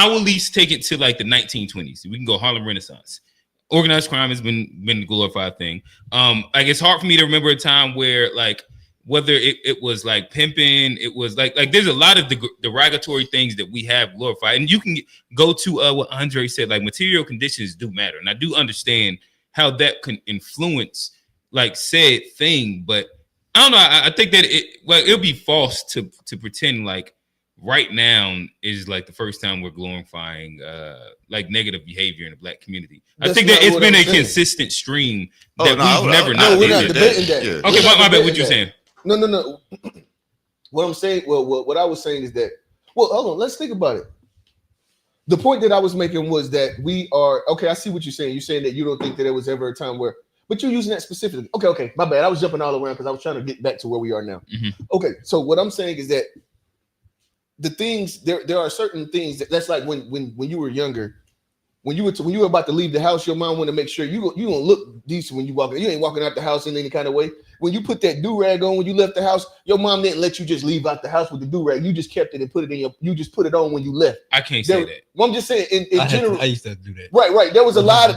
will at least take it to like the 1920s. We can go Harlem Renaissance. Organized crime has been a glorified thing. Like it's hard for me to remember a time where like whether it was like pimping, it was like there's a lot of the derogatory things that we have glorified, and you can go to what Andre said, like material conditions do matter, and I do understand how that can influence like said thing, but I don't know. I think that it'll be false to pretend like right now is like the first time we're glorifying like negative behavior in the black community. I think that not it's what been I'm a saying. consistent stream Oh, that no, we've never no, not we're not did. debating that. Yeah. Okay, We're not my bad. What debating you that. saying? No. What I'm saying, well, what I was saying is that, well, hold on, let's think about it. The point that I was making was that we are, okay, I see what you're saying. You're saying that you don't think that there was ever a time where, but you're using that specifically. Okay, my bad. I was jumping all around because I was trying to get back to where we are now. Mhm. Okay, so what I'm saying is that the things, there are certain things that's like when you were younger, when you were about to leave the house, your mom wanted to make sure you gonna look decent when you walk. You ain't walking out the house in any kind of way. When you put that do-rag on when you left the house, your mom didn't let you just leave out the house with the do-rag. You just kept it and put it in you just put it on when you left. I can't say There- that. Well, I'm just saying in general. I used to do that. Right. There was a lot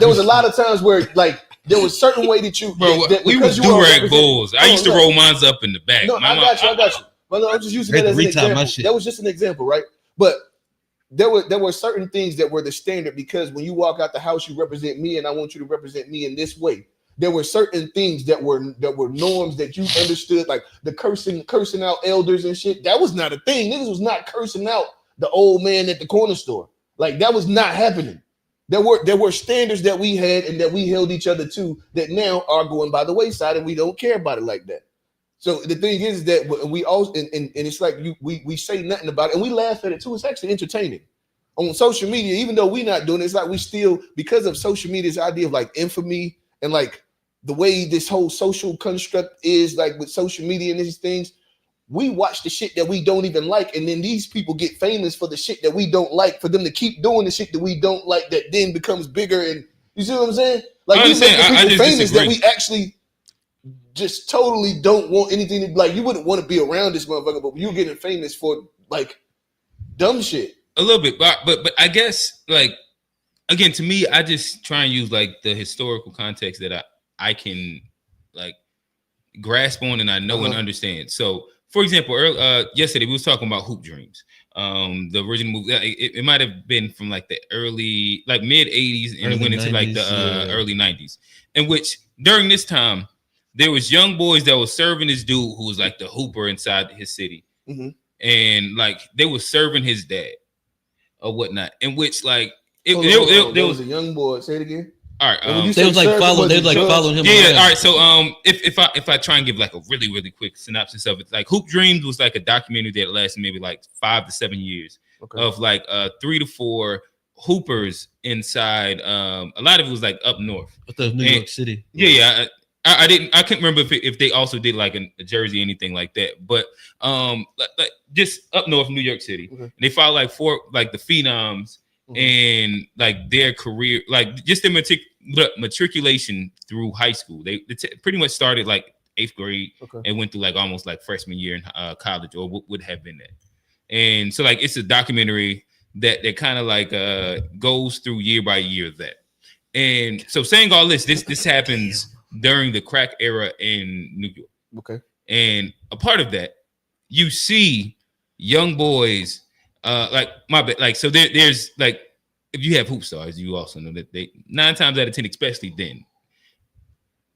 of times where like there was certain way that you Bro, that we because was you were do-rag represent- bulls. I Hold used to on, roll mines up in the back. No, I got you. Well, no, I'm just using that as an Retime my example. shit. That was just an example, right? But there were certain things that were the standard because when you walk out the house, you represent me, and I want you to represent me in this way. There were certain things that were norms that you understood, like the cursing out elders and shit. That was not a thing. Niggas was not cursing out the old man at the corner store. Like that was not happening. There were standards that we had and that we held each other to that now are going by the wayside, and we don't care about it like that. So the thing is that we all and it's like we say nothing about it and we laugh at it too. It's actually entertaining on social media, even though we're not doing it. It's like we still, because of social media's idea of like infamy and like the way this whole social construct is, like with social media and these things, we watch the shit that we don't even like, and then these people get famous for the shit that we don't like, for them to keep doing the shit that we don't like, that then becomes bigger. And you see what I'm saying? Like I we make the understand. I people just famous disagree. that we actually just totally don't want anything to, like, you wouldn't want to be around this motherfucker, but you're getting famous for like dumb shit. A little bit, but I guess like again, to me, I just try and use like the historical context that I can like grasp on and I know and understand. So, for example, yesterday we was talking about Hoop Dreams. The original movie, it might have been from like the early, like mid 80s and it went into 90s, like the early 90s, in which during this time there was young boys that was serving this dude who was like the hooper inside his city, Mhm. and like they were serving his dad or whatnot, in which like It, Hold on, there- hold there- on. there There was was a young boy. Say it again. all right. And when you They was like serving following. They was like drugs- following him. Yeah, around. all right. So if I try and give like a really quick synopsis of it, like Hoop Dreams was like a documentary that lasted maybe like 5 to 7 years Okay. of like 3 to 4 hoopers inside. A lot of it was like up north. I thought it was New And- York City. Yeah. I couldn't remember if they also did like a Jersey or anything like that, but like just up north New York City. Okay. They followed like 4 like the phenoms and like their career, like just their matriculation through high school. They pretty much started like 8th grade Okay. and went through like almost like freshman year in college, or what would have been that. And so like it's a documentary that kind of like goes through year by year of that. And so saying all this happens during the crack era in New York. Okay. And a part of that, you see young boys, like my bad, like so there's like if you have hoop stars, you also know that they 9 times out of 10, especially then,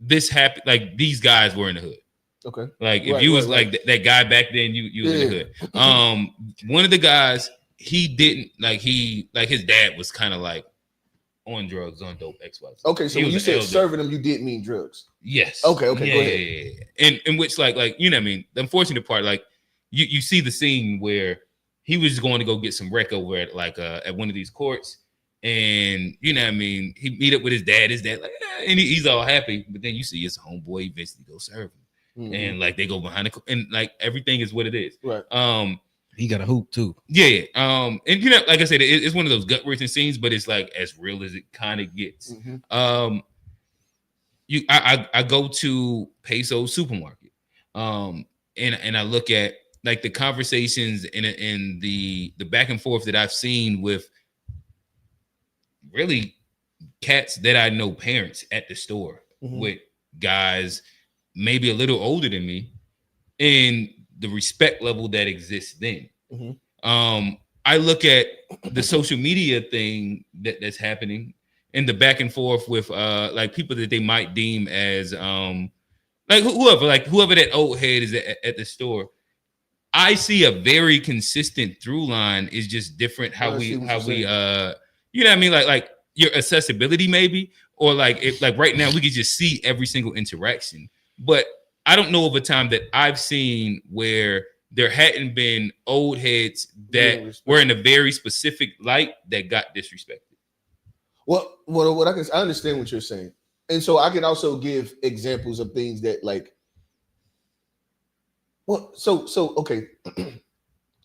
this happened. Like these guys were in the hood. Okay. Like if Right, you was right, like that guy back then, you was in the hood. One of the guys, he didn't like his dad was kind of like on drugs, on dope, XY. Okay. So He when was you an said elder. serving them, you did mean drugs. Yes. Okay, go ahead. Yeah. And in which like you know what I mean, the unfortunate part, like you see the scene where he was going to go get some rec over at like at one of these courts, and you know what I mean, he meet up with his dad like and he's all happy, but then you see his homeboy eventually go serve him, Mhm. and like they go behind the and like everything is what it is. Right. He got a hoop too. Yeah. And you know, like I said, it's one of those gut wrenching scenes, but it's like as real as it kind of gets. Mhm. I go to Peso Supermarket, and I look at like the conversations and the back and forth that I've seen with really cats that I know, parents at the store Mhm. with guys maybe a little older than me, and the respect level that exists then. Mhm. I look at the social media thing that's happening and the back and forth with like people that they might deem as like whoever that old head is at the store. I see a very consistent through line. Is just different how I we see what how you're we saying. you know what I mean, like your accessibility maybe, or like if like right now we could just see every single interaction, but I don't know of a time that I've seen where there hadn't been old heads that Yeah, were in a very specific light that got disrespected. What I understand what you're saying, and so I can also give examples of things that like. Well, so okay,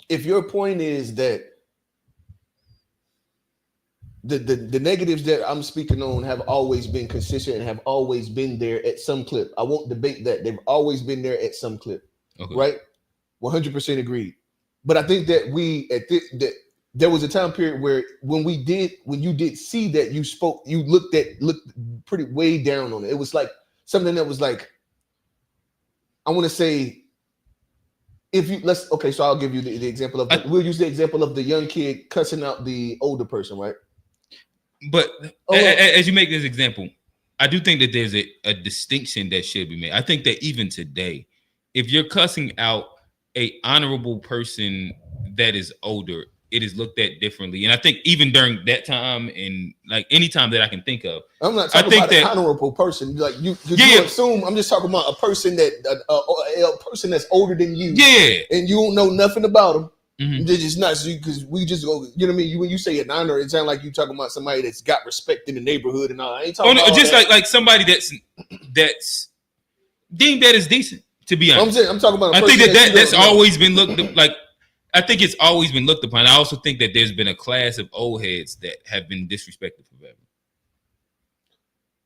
if your point is that the negatives that I'm speaking on have always been consistent and have always been there at some clip, I won't debate that. They've always been there at some clip, Okay. right? 100% agreed. But I think that that there was a time period where when you did see that, you looked pretty way down on it. It was like something that was like, I want to say, so I'll give you the example of we'll use the example of the young kid cussing out the older person, right? But as you make this example, I do think that there's a distinction that should be made. I think that even today, if you're cussing out a honorable person that is older, it is looked at differently. And I think even during that time and like any time that I can think of, I'm not talking about an honorable person. Like you assume. I'm just talking about a person a person that's older than you. Yeah, and you don't know nothing about them. Mhm. They're just not because we just go. You know what I mean? When you say an honor, it sounds like you talking about somebody that's got respect in the neighborhood and all. I ain't talking about just that. like somebody that's deemed that is decent. To be honest, I'm talking about. I think that's always been looked like. I think it's always been looked upon. I also think that there's been a class of old heads that have been disrespected forever.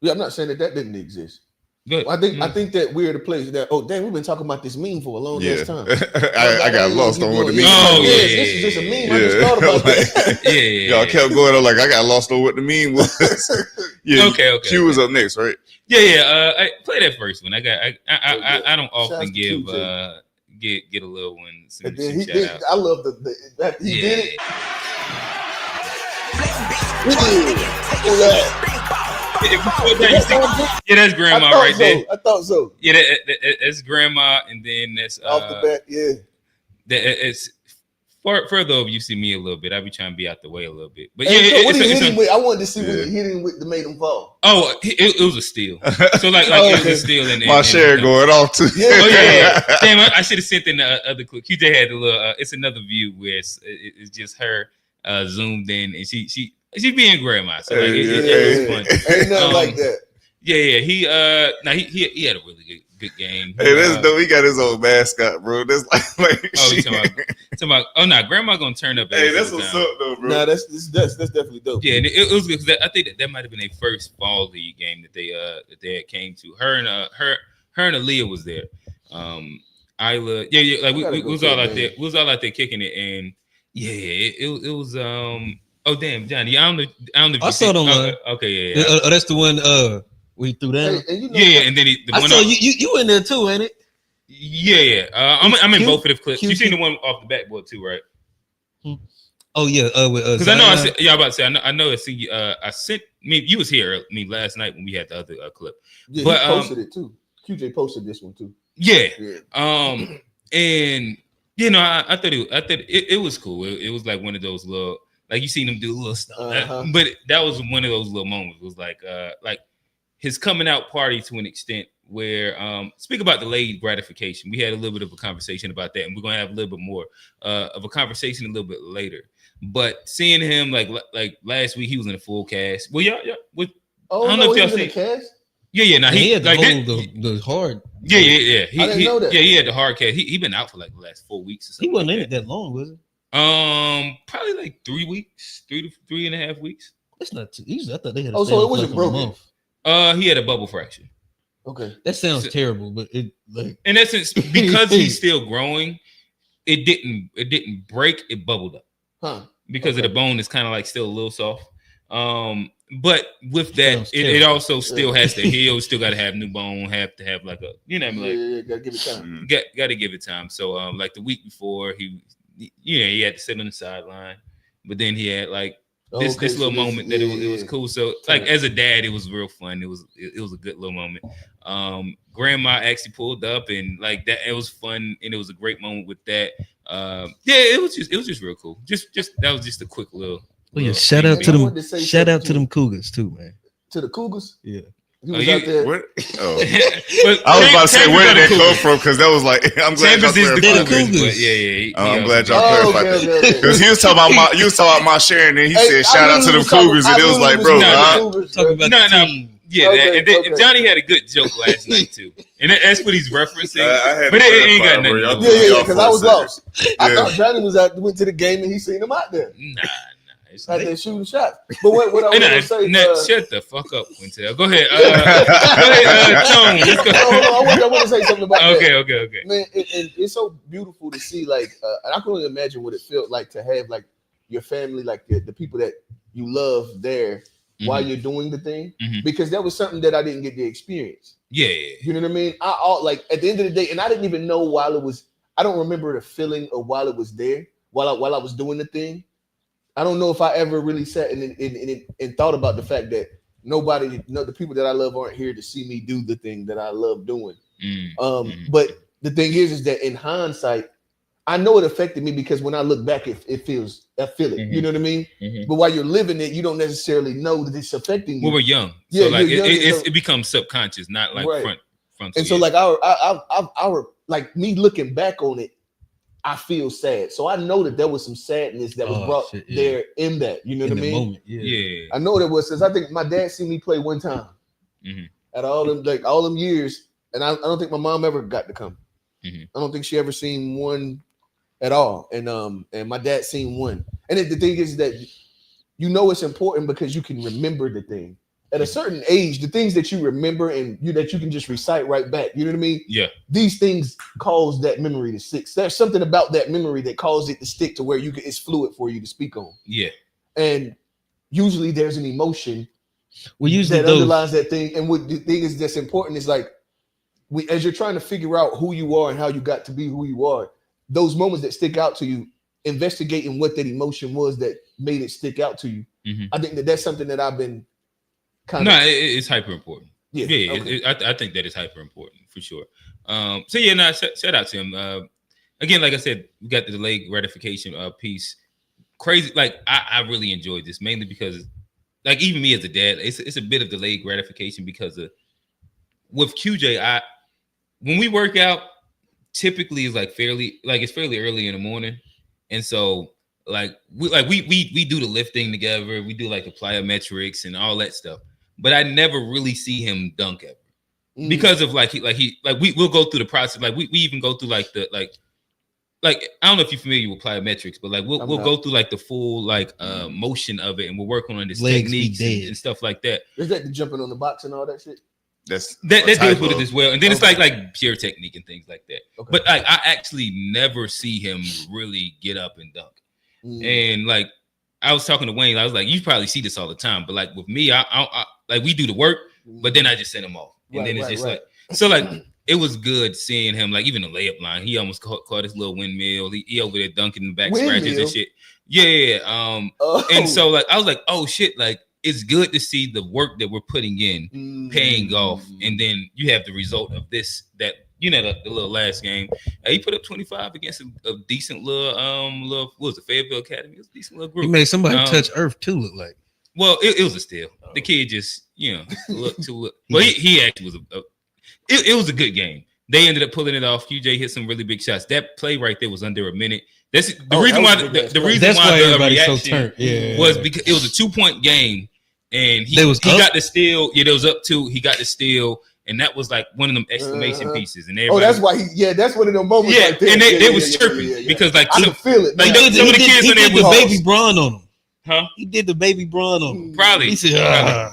Yeah, I'm not saying that didn't exist. Good. I think that we're the place that we've been talking about this meme for a long ass time. I got lost on what the meme Oh, was. yeah. This is just a meme. I just thought about that. Yeah. Y'all kept going on like I got lost on what the meme was. Yeah. Okay. Q was up next, right? Yeah. I play that first one. I don't Shouts often to give Q, get a little one. Some, And then some he shout did. out. I love that he did it. He did. Yeah, that's grandma right there. I thought so. Yeah, that's grandma, and then that's Off the bat, yeah. it's further over, you see me a little bit. I be trying to be out the way a little bit. But Hey, yeah, so what it's he a- hit him with? I wanted to see what Yeah. he hit him with that made him fall. oh, it was a steal. So like Oh, it was okay. a steal. And My share going off too. Yeah. Oh yeah. Damn, I should have sent in the other clip. QJ had a little. It's another view where it's just her zoomed in, and she being grandma. So like it was fun. Ain't nothing like that. Yeah. He had a really good game. Hey, that's dope. He got his own mascot, bro. That's like Oh, you shit. talking about? Oh no, grandma gonna turn up. Hey, every that's single what's time. up though, bro. Nah, that's definitely dope. Yeah, and it was good because I think that might have been their first fall league game that they had came to. Her and Aaliyah was there. Isla, yeah, like I we gotta go was to all the out game. there. We was all out there kicking it, and yeah, it was. Oh damn, Johnny, I don't know. If I you saw it online. Okay, yeah. Oh, that's the one we threw down. Hey, and you know, Yeah, and then the I one saw off, you in there too, ain't it? yeah. I'm in Q- both of the clips. Q- You seen the one off the backboard too, right? Oh yeah, with Because I know I Zion. said, yeah, I'm about to say I know I see. I sent me. You was here last night when we had the other clip. yeah, but, he posted it too. QJ posted this one too. Yeah. Yeah. And you know, I thought it was cool. It was like one of those little, like you seen him do little stuff. Uh-huh. But that was one of those little moments. It was like his coming out party to an extent where speak about delayed gratification. We had a little bit of a conversation about that, and we're gonna have a little bit more of a conversation a little bit later. But seeing him like last week, he was in a full cast. Well, yeah. I Oh don't know no, if he y'all was in the seen- cast. Yeah. Now he had the like whole that- the hard. Yeah. I didn't know that. Yeah, he had the hard cast. He been out for like the last 4 weeks or He something. wasn't like in it that long, was it? that. Probably like 3 weeks, 3.5 weeks. That's not too easy. I thought they had. Oh, so it wasn't broken. He had a bubble fracture. Okay. That sounds So- terrible, but it like In essence, because he's still growing, it didn't break, it bubbled up Huh. because of Okay. the bone is kind of like still a little soft. But with that, Sounds it terrible. also still has to heal, still got to have new bone, have to have like a, you know, like Yeah, gotta give it time. got to give it time. So like the week before, he had to sit on the sideline, but then he had like this Okay, little so moment that it was yeah. cool. So like as a dad, it was real fun. It was a good little moment. Grandma actually pulled up and like that. It was fun and it was a great moment with that. It was just real cool. Just that was just a quick little. oh yeah. little Shout thing out we- to I them. wanted to say Shout out something to them Cougars too, man. To the Cougars. Yeah. He Oh, was you- out there. Where, oh. But I was about to say, Chambers where are did that the come Cougars. from? Because that was like, I'm glad y'all Chambers is the clarified They're the that. Cougars, Cougars. but yeah. I'm glad y'all Oh, clarified okay, that. okay. Because he was talking about you was talking about my sharing, and he Hey, said, I "Shout out to literally them was talking- Cougars," I and it was literally like, bro, talking about nah. the Cougars, Talking bro. about No, the no. team. Yeah, Okay, and then okay. Johnny had a good joke last night too, and that's what he's referencing. I had but to it ain't got clarify, bro. nothing. Y'all to do Yeah, with yeah, it. because I was lost. I Yeah. thought Johnny went to the game and he seen him out there. Nah. It's Out there shooting shots. But what I was gonna say, shut the fuck up, Quintel. Go ahead. Tone. Let's go. hold on, I want to say something about that. Okay. Man, it's so beautiful to see, like, and I can only imagine what it felt like to have like your family, like the people that you love there while you're doing the thing, Mhm. because that was something that I didn't get to experience. Yeah. You know what I mean? Like at the end of the day, and I didn't even know while it was. I don't remember the feeling of while it was there, while I was doing the thing. I don't know if I ever really sat and thought about the fact that the people that I love aren't here to see me do the thing that I love doing. But the thing is that in hindsight, I know it affected me because when I look back, I feel it. You know what I mean? But while you're living it, you don't necessarily know that it's affecting you. Well, we're young, Yeah, so like you're young, so- it becomes subconscious, not like Right. front. And so, like our like me looking back on it, I feel sad. So I know that there was some sadness that was Oh, brought shit, yeah. there in that. You know In what I the mean? moment, yeah. yeah. I know there was, since I think my dad seen me play one time Mhm. out of all them years, and I don't think my mom ever got to come. Mhm. I don't think she ever seen one at all, and my dad seen one. And the thing is that you know it's important because you can remember the thing. At a certain age, the things that you remember and that you can just recite right back. You know what I mean? Yeah. These things cause that memory to stick. There's something about that memory that causes it to stick to where it's fluid for you to speak on. Yeah. And usually there's an emotion Well, usually that those. underlies that thing. And what the thing is that's important is like as you're trying to figure out who you are and how you got to be who you are, those moments that stick out to you, investigating what that emotion was that made it stick out to you. Mhm. I think that's something that I've been kind No, of it's hyper important. Yeah, okay. I think that is hyper important for sure. So yeah, no, shout out to him. again, like I said, we got the delayed gratification piece. Crazy, like I really enjoyed this mainly because, like, even me as a dad, it's a bit of delayed gratification because of with QJ. When we work out, typically it's fairly early in the morning, and so we do the lifting together. We do like the plyometrics and all that stuff. But I never really see him dunk ever because of we'll go through the process. Like we even go through like I don't know if you're familiar with plyometrics, but like we'll go through like the full motion of it, and we're working on this techniques and stuff like that. Is that the jumping on the box and all that shit? That deals with it as well, and then it's like pure technique and things like that. Okay. But like I actually never see him really get up and dunk. And like I was talking to Wayne, I was like, you probably see this all the time, but like with me, I like we do the work, but then I just send him off, and then it's like so like it was good seeing him like even the layup line. He almost caught his little windmill. He over there dunking the back scratches and shit. Yeah. And so like I was like, oh shit, like. It's good to see the work that we're putting in paying off, and then you have the result of this. That the little last game, he put up 25 against a decent little what was it, Fayetteville Academy? It was a decent little group. He made somebody touch earth too. Look like. Well, it was a steal. The kid just looked too. Well, he actually was it was a good game. They ended up pulling it off. QJ hit some really big shots. That play right there was under a minute. That's the reason why the reaction was because it was a 2-point game. And he got the steal. Yeah, there was up 2. He got the steal, and that was like one of them exclamation pieces. And that's why that's one of them moments. Yeah, right there. And they was chirping because like I can feel it. Like some of the kids in there was baby Braun on him. Huh? He did the baby Braun on him. Probably. He said,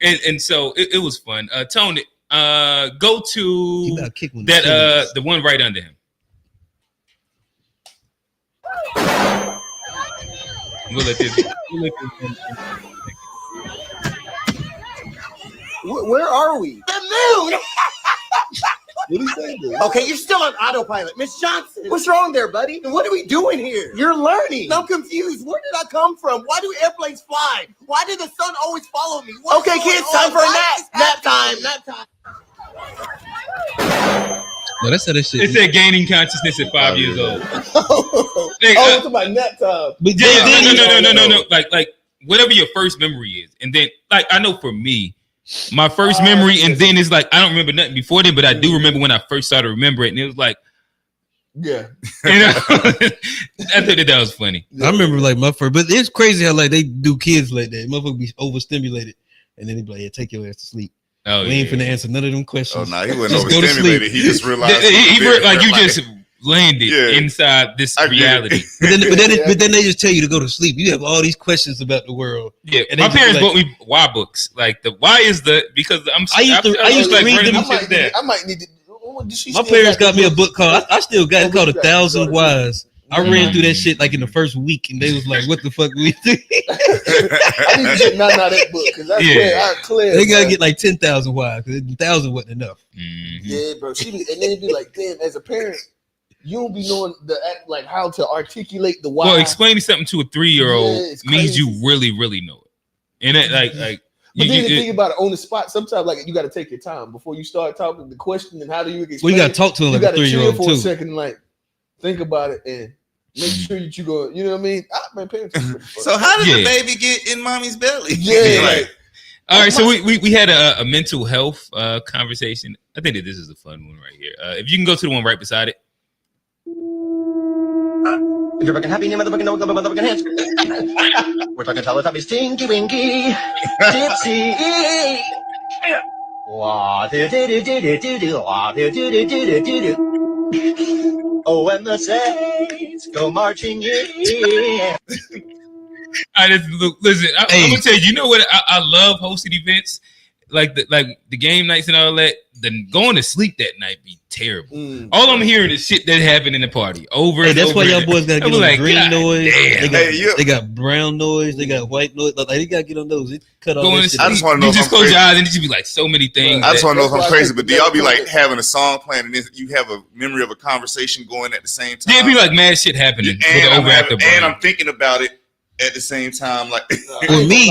and so it was fun. Tony, go to that the one right under him. We'll let this. Where are we? The moon. What are you saying? Okay, you're still on autopilot, Miss Johnson. What's wrong there, buddy? And what are we doing here? You're learning. I'm confused. Where did I come from? Why do airplanes fly? Why did the sun always follow me? Okay, kids, time for a nap. Nap time. Nap time. No, that's how that shit. It said gaining consciousness at 5 years old. It's about nap time. No. Like whatever your first memory is, and then like I know for me, my first memory, and then it's like I don't remember nothing before then, but I do remember when I first started to remember it, and it was like, yeah, I thought that was funny. I remember like my first, but it's crazy how like they do kids like that. Motherfucker be overstimulated, and then they be like, "Yeah, take your ass to sleep." Oh, we ain't finna answer none of them questions. Oh, no, he wasn't overstimulated. He just realized you just landed inside this reality. But then they just tell you to go to sleep. You have all these questions about the world. Yeah, and my parents bought me why books. Like the why is because I used to read them. I might need to. My parents got me a book called. I still got it called 1,000 Whys. I ran through that shit like in the first week, and they was like, "What the fuck we do?" I need to get none of that book because that's clear. They gotta get like 10,000 why because 1,000 wasn't enough. Mm-hmm. Yeah, bro. And then it'd be like, damn, as a parent, you don't be knowing like how to articulate the why. Well, explaining something to a 3-year-old means you really, really know it, and it like. But then you think about it on the spot. Sometimes, like you got to take your time before you start talking the question and how do you explain. Well, you got to talk to them like a 3-year-old for too. A second, like think about it and make sure that you go. You know what I mean? My parents. So how did the baby get in mommy's belly? Yeah. Like, all right. So we had a mental health conversation. I think that this is a fun one right here. If you can go to the one right beside it. If you're fucking happy, motherfucking no, motherfucking hands. We're talking Teletubbies, Stinky Winky, Tipsy. Oh, and the saints go marching in. Listen, I'm gonna tell you. You know what? I love hosting events like the game nights and all that. Then going to sleep that night be terrible. All I'm hearing is shit that happened in the party over. Hey, that's why y'all boys gotta get on like, green noise. Damn. They got brown noise. They got white noise. Like they gotta get on those. It cut off. I just want to know. You just close your eyes and it should be like so many things. I just want to know if I'm crazy, but do y'all be like having a song playing and then you have a memory of a conversation going at the same time? Yeah, it'd be like mad shit happening. And I'm thinking about it at the same time, like well, me,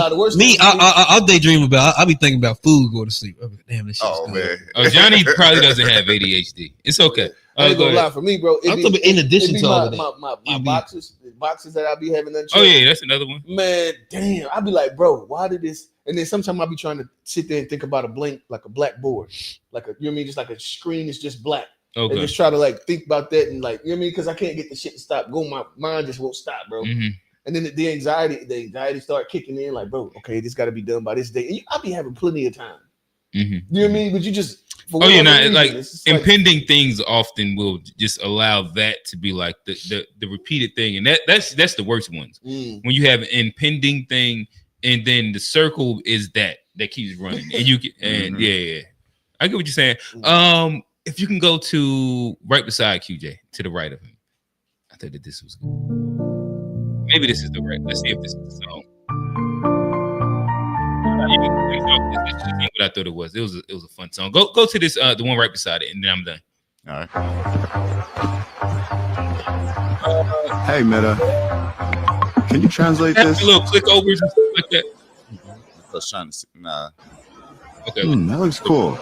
I'll daydream about. I'll be thinking about food. Go to sleep. Damn, this shit's good. Man. Oh, Johnny probably doesn't have ADHD. It's okay. I ain't go gonna ahead. lie for me, bro. I'm talking in addition to all of that. my It'd be- boxes that I be having unchecked. Oh yeah, that's another one. Man, damn. I'd be like, bro, why did this? And then sometimes I'll be trying to sit there and think about a blank, like a black board, like a, you know what I mean? Just like a screen is just black. And Okay. just try to like think about that and like, you know what I mean? Because I can't get the shit to stop going. My mind just won't stop, bro. Mhm. And then the anxiety start kicking in, like, bro, okay, this got to be done by this day. And I'll be having plenty of time. Mhm. You know what I mean? But you just, for Oh yeah, whatever nah, reason, like it's just like, impending things often will just allow that to be like the repeated thing, and that's the worst ones. When you have an impending thing, and then the circle is that keeps running, and you get and yeah, I get what you're saying. If you can go to right beside QJ, to the right of him, I thought that this was good. Maybe this is the right. Let's see if this is the song. This is what I thought it was. It was a fun song. Go to this the one right beside it, and then I'm done. All right. Hey, Meta. Can you translate Have this? a little click overs and stuff like that. I was trying to see. Nah. Okay. That looks cool.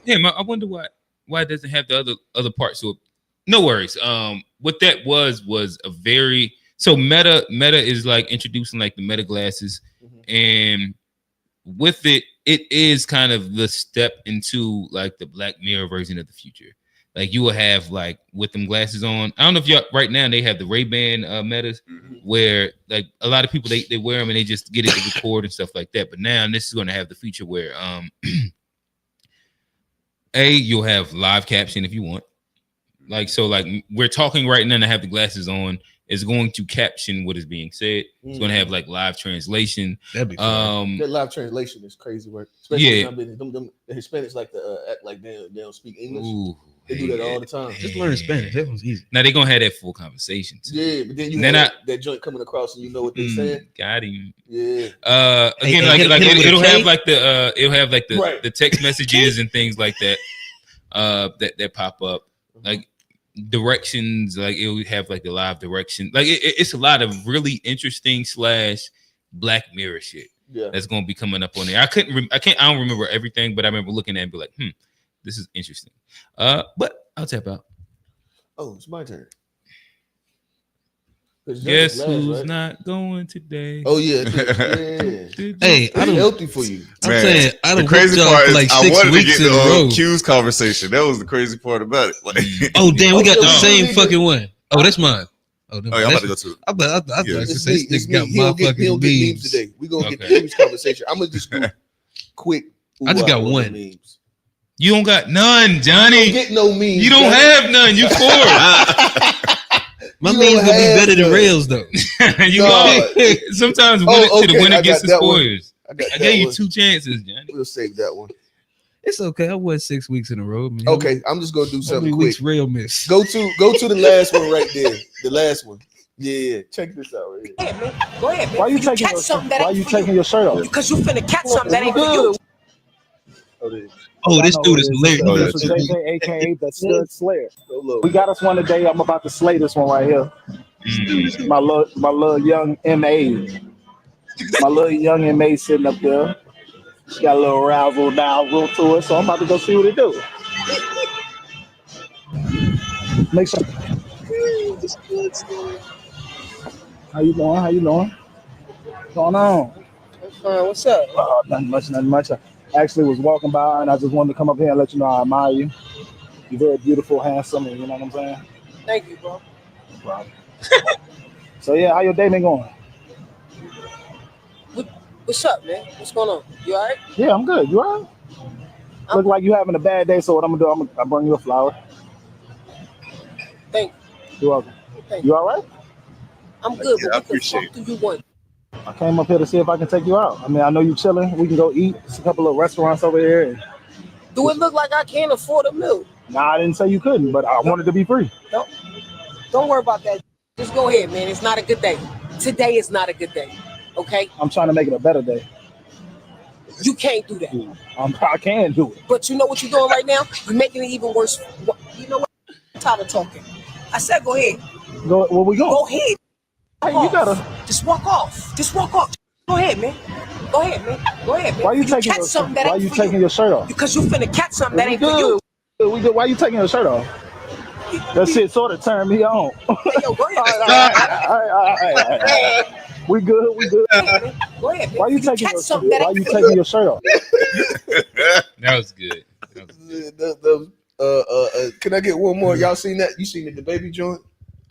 Damn, I wonder why it doesn't have the other parts. So no worries. What that was a very so Meta is like introducing like the Meta glasses, and with it is kind of the step into like the Black Mirror version of the future. Like you will have like with them glasses on. I don't know if y'all right now they have the Ray-Ban Metas where like a lot of people they wear them and they just get it to record and stuff like that. But now this is going to have the feature where you'll have live caption if you want. Like so like we're talking right now and I have the glasses on. It's going to caption what is being said. It's going to have like live translation. That'd be fun. that live translation is crazy work. Especially Yeah. them Hispanics like to act like they don't speak English. Ooh, They do that all the time. Just learn Spanish. That was easy. now they're gonna have that full conversation too. Yeah, but then you Then have that joint coming across and you know what they're saying. Got him. Yeah. Again, Hey, like hit it with a it'll K? have like the Right. the text messages and things like that. That pop up like directions. Like it'll have like the live direction. Like it's a lot of really interesting / Black Mirror shit. Yeah. That's gonna be coming up on there. I don't remember everything, but I remember looking at it and be like, this is interesting. But I'll tap out. Oh, it's my turn. Guess who's not going today? Oh yeah. Yeah. Hey, I It's don't. healthy for you. I'm Man, saying I The don't crazy y'all part for is like I 6 wanted to weeks get in a the row. Q's conversation. That was the crazy part about it. Like, Oh damn, we got the Okay, same we need fucking one. Oh, that's mine. Oh, no, oh, yeah, I'm about that's, to go to it. I thought Yeah. I was It's say me. this It's nigga got me. He'll get motherfucking memes memes. today. We're gonna get Okay. the memes conversation. I'm gonna just do quick. I just got ooh-ah on one. the memes. You don't got none, I don't Johnny. get no memes. You don't Johnny. have none. You poor. My You memes don't gonna be have better than none. Rails though. you No. lost. Sometimes Oh, to the okay, winner I gets got the that one. spoilers. I got I that gave you one. 2 chances, Johnny. We'll save that one. It's okay. I won 6 weeks in a row. Man. Okay, I'm just gonna do How many something quick. weeks Rail missed? Go to the last one right there. The last one. Yeah, check this out right here. Go ahead, man. Why you taking catch your, something that why ain't you for taking you? your shirt off? Because you finna catch something that ain't for you. Oh, this I know dude who is it hilarious. This is JJ, aka the Stud Slayer. Go low. We got us one today. I'm about to slay this one right here. My little young MA. My little young MA sitting up there. She got a little razzle dazzle to it, so I'm about to go see what it do. Make sure. How you doing? How you doing? What's going on? What's up? Nothing much. I actually was walking by and I just wanted to come up here and let you know I admire you. You're very beautiful, handsome, and you know what I'm saying? Thank you, bro. No problem. So yeah, how your day been going? What's up, man? What's going on? You all right? Yeah, I'm good. You all right? Look like you having a bad day, so what I'm gonna do, I'll bring you a flower. Thank You're welcome. Thank You all right? I'm good, Yeah, I but what the fuck appreciate do you want? I came up here to see if I can take you out. I mean, I know you chilling. We can go eat. There's a couple of restaurants over here. And, Do it look like I can't afford a meal? nah, I didn't say you couldn't, but I wanted to be free. Don't worry about that. Just go ahead, man. It's not a good day. Today is not a good day. Okay? I'm trying to make it a better day. You can't do that. I can do it. But you know what you're doing right now? You're making it even worse. You know what? I'm tired of talking. I said go ahead. Go. Where we going? Go ahead. Hey, you gotta. Just walk off. Just walk off. Go ahead, man. Go ahead, man. Go ahead, man. Why you taking catch something that Why ain't you for taking your shirt off? Because you finna catch something that We ain't for you. good. We good. Why you taking your shirt off? That shit sort of turned me on. Hey, yo, go ahead. All right. We good. Go ahead, man. Go ahead, man. Why you taking your shirt? Why you taking your shirt off? That was good. Can I get one more? Y'all seen that? You seen the baby joint?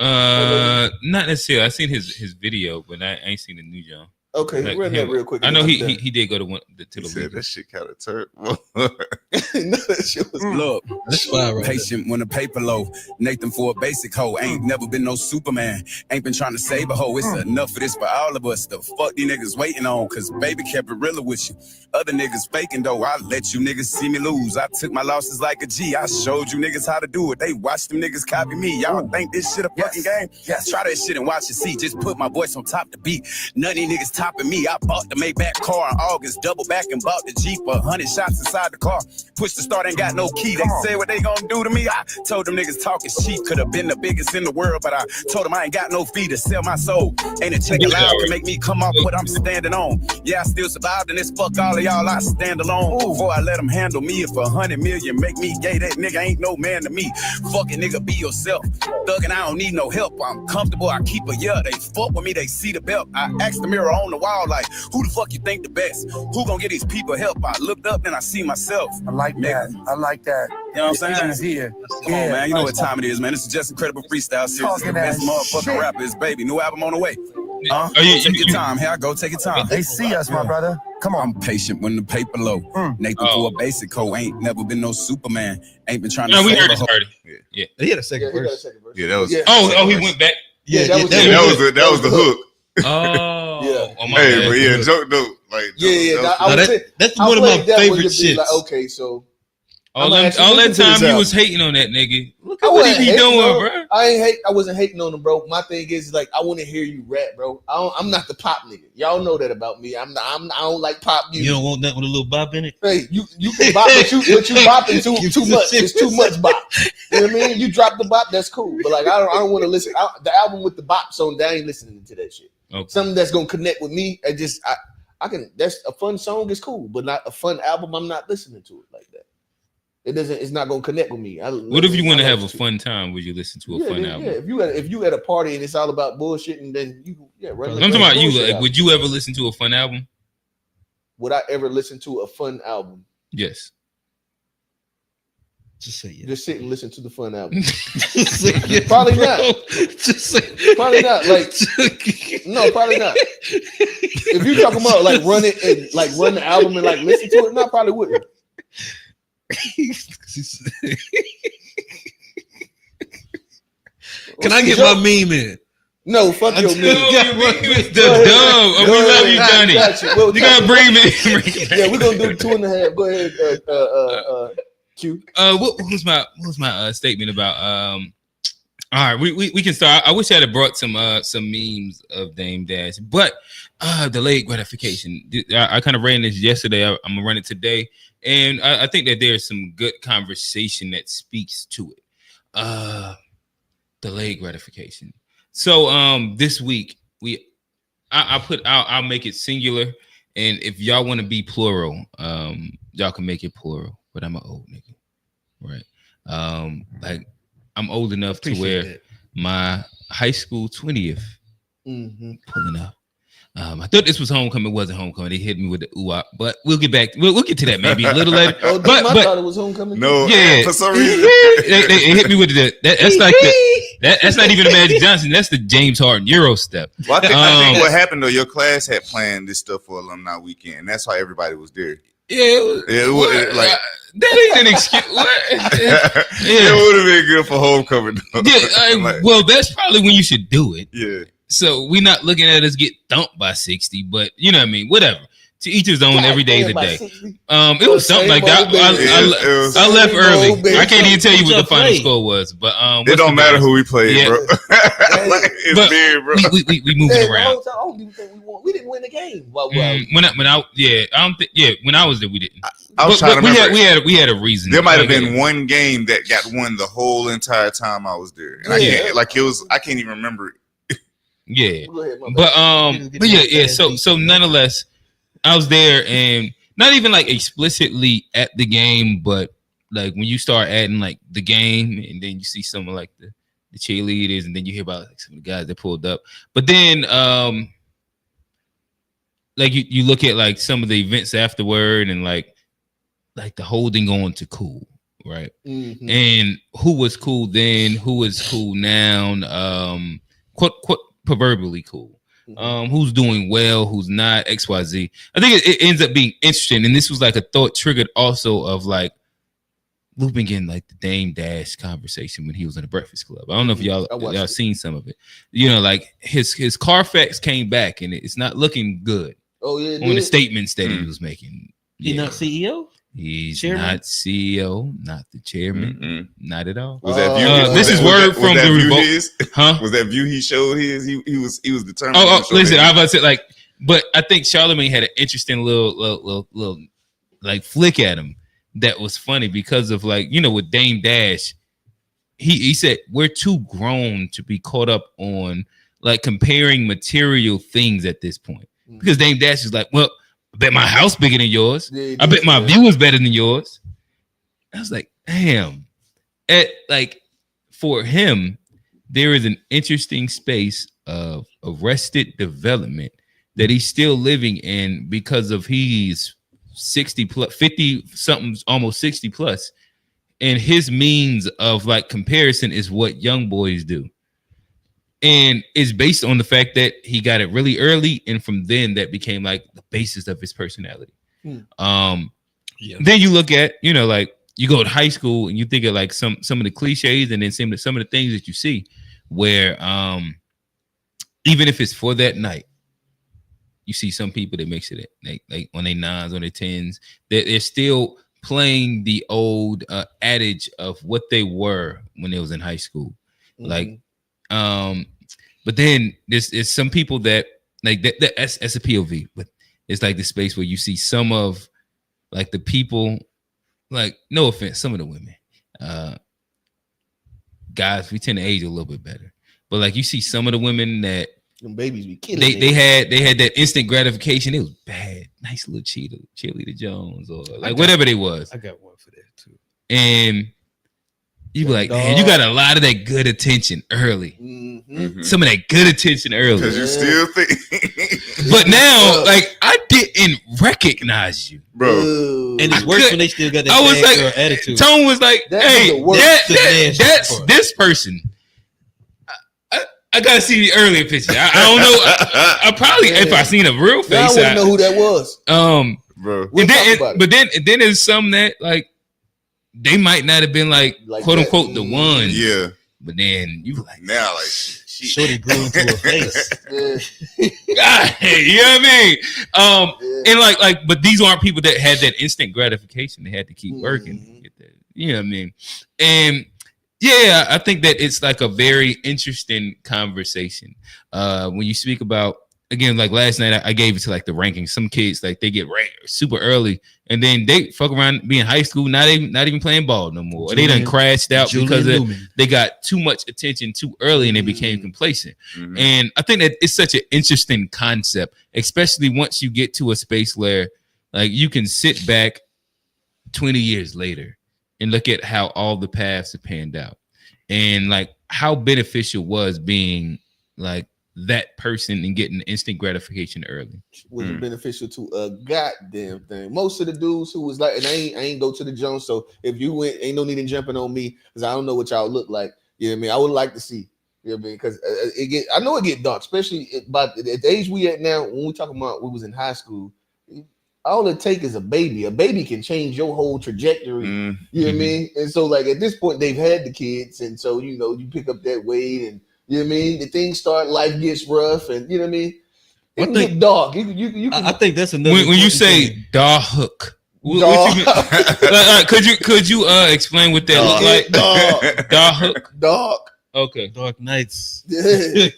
Not necessarily. I seen his video, but I ain't seen the new John. Okay, Like, run that real quick. I know he did go to the Said that shit kind of turned. No, that shit was Look, That's fine, right? patient when the paper low. Nathan for a basic hoe. Ain't never been no Superman. Ain't been trying to save a hoe. It's enough of this for all of us. The fuck these niggas waiting on? Cause baby kept it realer with you. Other niggas faking though. I let you niggas see me lose. I took my losses like a G. I showed you niggas how to do it. They watched them niggas copy me. Y'all think this shit a fucking game? Yes. Try that shit and watch and see. Just put my voice on top the beat. None of these niggas topping me. I bought the Maybach car in August. Double back and bought the Jeep. 100 shots inside the car. Push the start, ain't got no key. They say what they gonna do to me. I told them niggas talking cheap. Could have been the biggest in the world, but I told them I ain't got no fee to sell my soul. Ain't a check allowed can make me come off what I'm standing on. Yeah, I still survived and it's fuck all of y'all. I stand alone. Before I let them handle me, if 100 million make me gay, that nigga ain't no man to me. Fucking nigga, be yourself. Thuggin', I don't need no help. I'm comfortable, I keep a yeah. They fuck with me, they see the belt. I asked the mirror on the wall, like, who the fuck you think the best? Who gonna get these people help? I looked up and I see myself. I like that. I like that. You know what I'm saying? Here. Come on, man. You know what time it is, man. This is just Incredible Freestyle Series. Talking The best that motherfucking shit. rapper is Baby. New album on the way. Oh, yeah, Take your time. Here I go. Take your time. They see us, my brother. Come on. I'm patient when the paper low. Nathan for a basic hoe. Ain't never been no Superman. Ain't been trying to No, we save heard a this hoe. already. He had a second he got a verse. second verse. Yeah, that was. Yeah. Oh, he went back. Yeah, that was That was the hook. Oh, Yeah. Oh, my Hey, bad. but yeah, joke though. Like, That's one of my favorite shits. Like, okay, so All I'ma that actually listen to time this you album. was hating on that nigga. Look I at what wasn't he be hating doing, on- bro. I wasn't hating on him, bro. My thing is like I want to hear you rap, bro. I'm not the pop nigga. Y'all know that about me. I don't like pop music. You don't want nothing with a little bop in it? Hey, you can bop, but you bopping too much. It's too much bop. You know what I mean? You drop the bop, that's cool. But like I don't want to listen. The album with the bop song, I ain't listening to that shit. Okay. Something that's gonna connect with me. I can. That's a fun song. It's cool, but not a fun album. I'm not listening to it like that. It doesn't. It's not gonna connect with me. What if you want to have a fun time? Would you listen to a fun album? Yeah, if you at a party and it's all about bullshit, and then run. I'm talking about you. Like, would you ever listen to a fun album? Would I ever listen to a fun album? Yes. Just say yeah. Just sit and listen to the fun album. Just say yeah, Probably bro. not. Just say Probably not. Like no, probably not. If you talking about like run it and like run the album and like listen to it, no, I probably wouldn't. Can I get my meme in? No, fuck your No, name. it's the dog. We love you, Johnny. You gotta bring me. Yeah, we're gonna do 2.5. Go ahead, Q. What was my statement about? All right, we can start. I wish I had brought some memes of Dame Dash, but delayed gratification. I kind of ran this yesterday. I'm gonna run it today, and I think that there's some good conversation that speaks to it. Delayed gratification. So this week I'll make it singular, and if y'all want to be plural, y'all can make it plural. But I'm an old nigga, right? Like I'm old enough to where my high school 20th pulling up. I thought this was homecoming. It wasn't homecoming. They hit me with the ooh-ah, but we'll get back. We'll get to that maybe a little later. Oh, but I thought it was homecoming. No, yeah, for some reason they hit me with that's like that's not even a Magic Johnson. That's the James Harden Euro step. Well, I think what happened though, your class had planned this stuff for alumni weekend, and that's why everybody was there. Yeah, It was like that ain't an excuse. What? it would have been good for homecoming. Though. Yeah, Like, well, that's probably when you should do it. yeah. So we're not looking at us get thumped by 60, but you know what I mean. Whatever. To each his own. Every day is a day. It was something like that. I left early. I can't even tell you what the final score was, but it don't matter who we played, bro. Like, it's but big, bro. We moving around. I don't even think we won. We didn't win the game. Well, When I was there, we didn't. I was trying to remember. We had a reason. There might have been one game that got won the whole entire time I was there, and I can't even remember it. Yeah, Go ahead, my but yeah. So nonetheless, I was there, and not even like explicitly at the game, but like when you start adding like the game, and then you see some of like the cheerleaders, and then you hear about like some of the guys that pulled up. But then like you look at like some of the events afterward, and like the holding on to cool, right? Mhm. And who was cool then, who is cool now, quote proverbially cool. Who's doing well, who's not, XYZ. I think it ends up being interesting, and this was like a thought triggered also of like looping in like the Dame Dash conversation when he was in the Breakfast Club. I don't know if y'all seen some of it. You know, like his Carfax came back, and it's not looking good. Oh yeah, on the statements that he was making. He's not CEO. He's Chairman? not CEO, not the chairman, not at all. Was that view? This is word from the revolt. Huh? Was that view he showed his? He was determined. Oh, listen, I was about to say like, but I think Charlamagne had an interesting little like flick at him that was funny because of like, you know, with Dame Dash, he said we're too grown to be caught up on like comparing material things at this point, because Dame Dash is like, well, I bet my house bigger than yours. Yeah, I bet my view is better than yours. I was like, damn. Like for him, there is an interesting space of arrested development that he's still living in because of he's 60 plus, 50 something, almost 60 plus. And his means of like comparison is what young boys do. And it's based on the fact that he got it really early, and from then that became like the basis of his personality. Then you look at, you know, like you go to high school and you think of like some of the cliches, and then some of the things that you see where even if it's for that night, you see some people that makes it like on their 9s, on their 10s, they're still playing the old adage of what they were when they was in high school. Like but then there's some people that like that's a POV, but it's like the space where you see some of like the people, like, no offense, some of the women, guys, we tend to age a little bit better, but like you see some of the women that them babies be killing. They had that instant gratification. It was bad, nice little cheerleader Jones, or like whatever they was. I got one for that too. And you be like, man, you got a lot of that good attention early. Some of that good attention early. Because you still think. But now, like, I didn't recognize you, bro. And it's worse when they still got that I was like, attitude. Tone was like, hey, that's this person. I gotta see the earlier picture. I don't know. I probably, if I seen a real face, I wouldn't know who that was. Bro. But then there's some that like they might not have been like quote unquote the one. Yeah. But then you like now like shorty grew into a face. God, you know what I mean? And like, but these aren't people that had that instant gratification. They had to keep working to get that. You know what I mean? And yeah, I think that it's like a very interesting conversation. When you speak about, again, like last night, I gave it to like the rankings. Some kids, like they get ranked super early, and then they fuck around being high school, not even playing ball no more. Or they done crashed out because they got too much attention too early, and they became complacent. And I think that it's such an interesting concept, especially once you get to a space where like you can sit back 20 years later and look at how all the paths have panned out, and like how beneficial was being like that person and getting instant gratification early. Was beneficial to a goddamn thing. Most of the dudes who was like, and I ain't go to the Jones, so if you went, ain't no need in jumping on me because I don't know what y'all look like. You know what I mean? I would like to see. You know what I mean? Because I know it get dark, especially at the age we at now. When we talking about we was in high school, all it take is a baby. A baby can change your whole trajectory. You know what I mean? And so, like at this point, they've had the kids, and so you know, you pick up that weight, and you know what I mean. The things start, life gets rough, and you know what I mean. It can get dark. You can, I think that's another. When you say dog hook, what you mean? Could you explain what that look like? Dog hook. Dog. Okay. Dark nights. Yeah.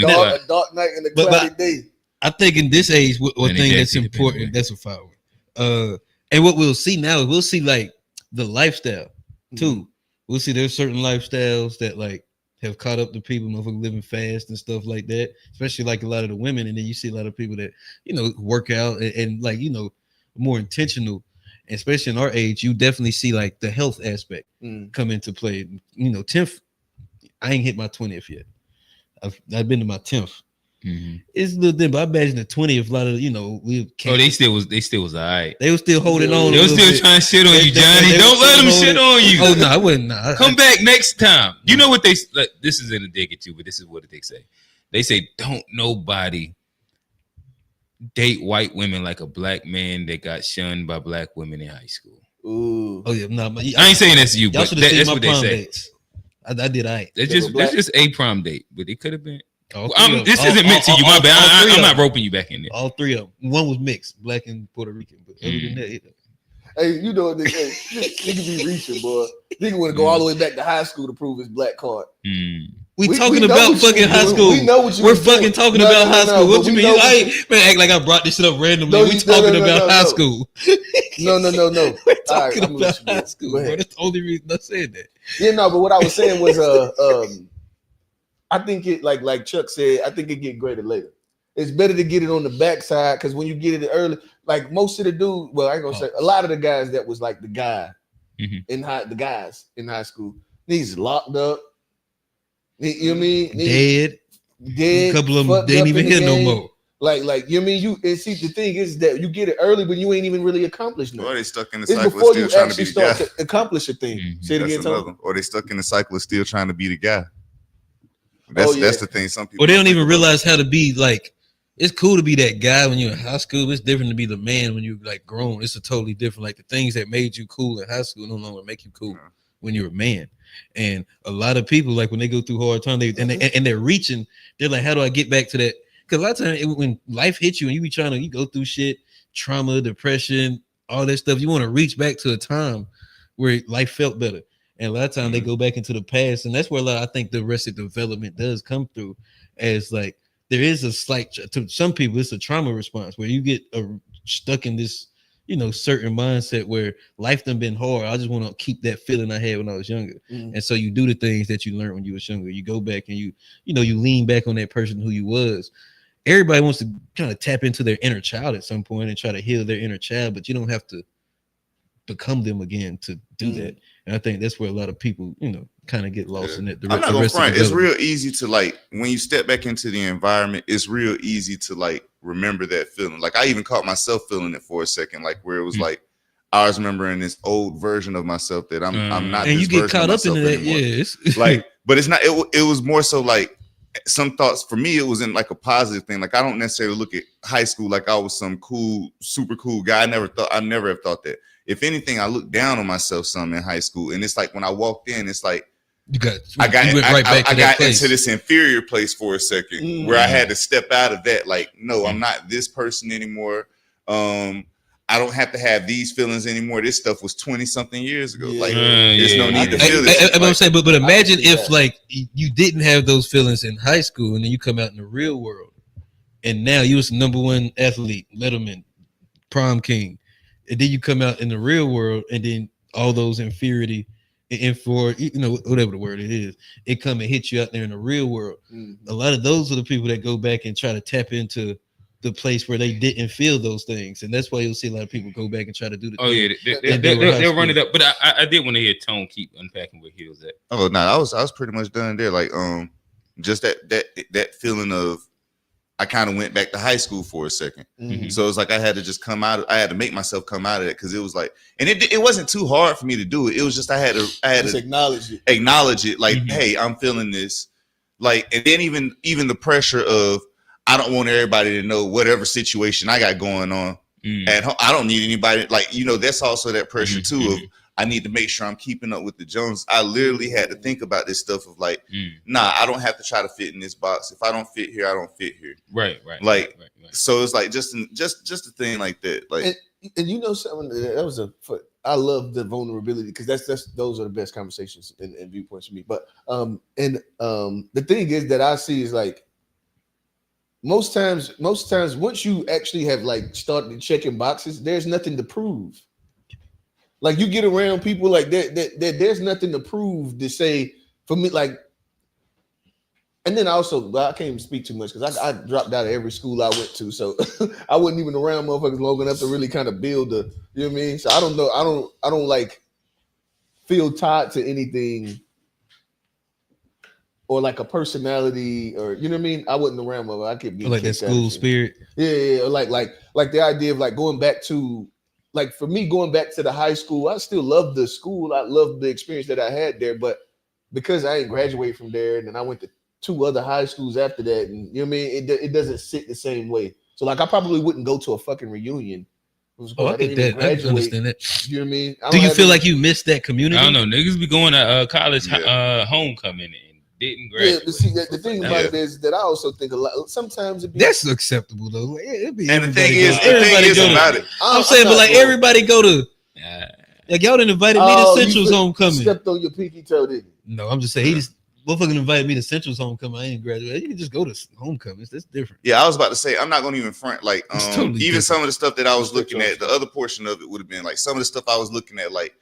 Dark night in the cloudy day. I think in this age, one thing that's important, that's a fire. And what we'll see now is we'll see like the lifestyle too. We'll see there's certain lifestyles that like have caught up to people, motherfuckers living fast and stuff like that, especially like a lot of the women. And then you see a lot of people that, you know, work out and like, you know, more intentional, especially in our age. You definitely see like the health aspect come into play. You know, 10th, I ain't hit my 20th yet. I've been to my 10th. It's a little thing, but I imagine the 20th, a lot of, you know, they still was all right. They were still holding on. They were still trying to shit on you, Johnny. Don't let them shit on you. Oh no, I wouldn't. Nah, Come back next time. You know what they like, this is in a dig at you, but this is what they say. They say, don't nobody date white women like a black man that got shunned by black women in high school. Ooh. Oh yeah, no, I ain't saying that's you, y'all but that's what they say. Dates. I did. That's just a prom date, but it could have been. This isn't meant to you, my bad. I'm not roping you back in there. All three of them. One was mixed, black and Puerto Rican, but other than that, hey, you know, nigga be reaching, boy. Nigga want to go all the way back to high school to prove his black card. We talking about fucking high school. We know what you We're fucking talking about high school. What you mean? I ain't man act like I brought this shit up randomly. We talking about high school. No. We're talking about high school, bro. That's the only reason I said that. Yeah, no, but what I was saying was I think it like Chuck said, I think it get graded later. It's better to get it on the backside because when you get it early, like most of the dudes, well, I ain't gonna say a lot of the guys that was like the guy the guys in high school, he's locked up. You know what I mean? Dead. A couple of them didn't even hit no more. Like you know what I mean? And see, the thing is that you get it early, but you ain't even really accomplished nothing. Or they stuck in the it's cycle before still you trying actually to be the guy. start to accomplish a thing. Say it again, Tom. Or they stuck in the cycle of still trying to be the guy. That's the thing. Some people. Or they don't even realize how to be like. It's cool to be that guy when you're in high school. It's different to be the man when you're like grown. It's a totally different. Like the things that made you cool in high school no longer make you cool when you're a man. And a lot of people, like when they go through hard times, they're reaching. They're like, how do I get back to that? Because a lot of times when life hits you and you go through shit, trauma, depression, all that stuff, you want to reach back to a time where life felt better. And a lot of times they go back into the past, and that's where I think the Arrested Development does come through, as like there is a slight to some people it's a trauma response where you get stuck in this certain mindset where life done been hard. I just want to keep that feeling I had when I was younger, and so you do the things that you learned when you was younger. You go back and you lean back on that person who you was. Everybody wants to kind of tap into their inner child at some point and try to heal their inner child, but you don't have to become them again to do that. And I think that's where a lot of people, kind of get lost in it. I'm not gonna front. It's real easy to like when you step back into the environment. It's real easy to like remember that feeling. Like I even caught myself feeling it for a second, like where it was like I was remembering this old version of myself that I'm not. And this you get version caught of up in that, yeah. Like, but it's not. It was more so like some thoughts for me. It was in like a positive thing. Like I don't necessarily look at high school like I was some cool, super cool guy. I never have thought that. If anything, I looked down on myself some in high school, and it's like when I walked in, it's like I got into this inferior place for a second where I had to step out of that. Like, no, I'm not this person anymore. I don't have to have these feelings anymore. This stuff was 20-something years ago. Like, there's no need to feel this. I'm saying, but imagine if like you didn't have those feelings in high school, and then you come out in the real world, and now you was the #1 athlete, Letterman, prom king. And then you come out in the real world, and then all those inferiority and for whatever the word it is, it come and hit you out there in the real world. A lot of those are the people that go back and try to tap into the place where they didn't feel those things, and that's why you'll see a lot of people go back and try to do the. Oh yeah, they'll run it up. But I did want to hear Tone keep unpacking where he was at. Oh no, I was pretty much done there. Like just that feeling of. I kind of went back to high school for a second. So it's like I had to just come out. I had to make myself come out of it because it was like, and it wasn't too hard for me to do it. It was just I had to acknowledge it. Like, hey, I'm feeling this. Like, and then even the pressure of I don't want everybody to know whatever situation I got going on at home. I don't need anybody. Like, that's also that pressure too of I need to make sure I'm keeping up with the Joneses. I literally had to think about this stuff of like, nah, I don't have to try to fit in this box. If I don't fit here, I don't fit here. Right. Like, so it's like just a thing like that. Like, and something that was I love the vulnerability because those are the best conversations and viewpoints for me. But the thing is that I see is like most times once you actually have like started checking boxes, there's nothing to prove. Like you get around people like that there's nothing to prove to say for me. Like And then also, I can't even speak too much because I dropped out of every school I went to, so I wasn't even around motherfuckers long enough to really kind of build the, you know what I mean? So I don't know, I don't like feel tied to anything or like a personality or you know what I mean. I wasn't around motherfuckers. I could be like that school spirit. Yeah, or like the idea of like going back to like for me going back to the high school. I still love the school. I love the experience that I had there, but because I didn't graduate from there, and then I went to 2 other high schools after that, and you know what I mean, it doesn't sit the same way. So like I probably wouldn't go to a fucking reunion. I get that. I understand that. You know what I mean? Do you feel like you missed that community? I don't know. Niggas be going to college homecoming and didn't graduate. Yeah, but see, the thing about it is that I also think a lot. Sometimes that's acceptable though. And the thing is about it. I'm saying, but like everybody go to. Like y'all done invited me to Central's homecoming. Stepped on your pinky toe, didn't you? No, I'm just saying he just motherfucking invited me to Central's homecoming. I ain't graduated. You can just go to homecomings. That's different. Yeah, I was about to say I'm not going to even front like totally even different. some of the stuff that I was looking at. The other portion of it would have been like some of the stuff I was looking at. Like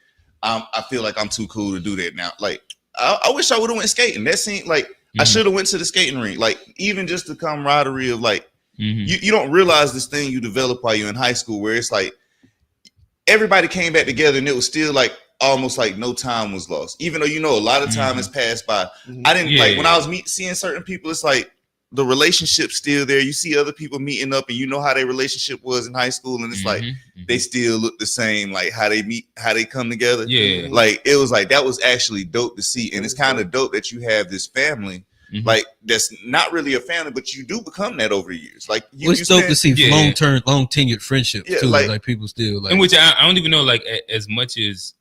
I feel like I'm too cool to do that now. Like I wish I would have went skating. That seemed like I should have went to the skating rink. Like even just the camaraderie of like you don't realize this thing you develop while you're in high school where it's like everybody came back together and it was still like almost like no time was lost, even though you know a lot of time has passed by. I didn't like when I was seeing certain people, it's like the relationship's still there. You see other people meeting up and you know how their relationship was in high school, and it's like they still look the same, like how they meet, how they come together. Like it was like that was actually dope to see, and it's kind of dope that you have this family like that's not really a family, but you do become that over the years. Like it's dope to see long tenured friendships too. Like people still like, in which I don't even know like as much as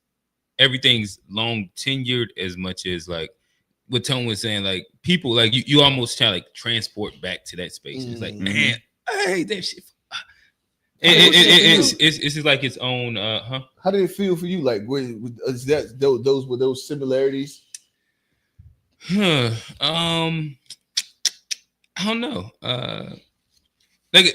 everything's long tenured, as much as like what Tone was saying, like people like you almost try to like transport back to that space. It's like, man, I hate that shit. It's just like its own How did it feel for you? Like is that those similarities? I don't know. Like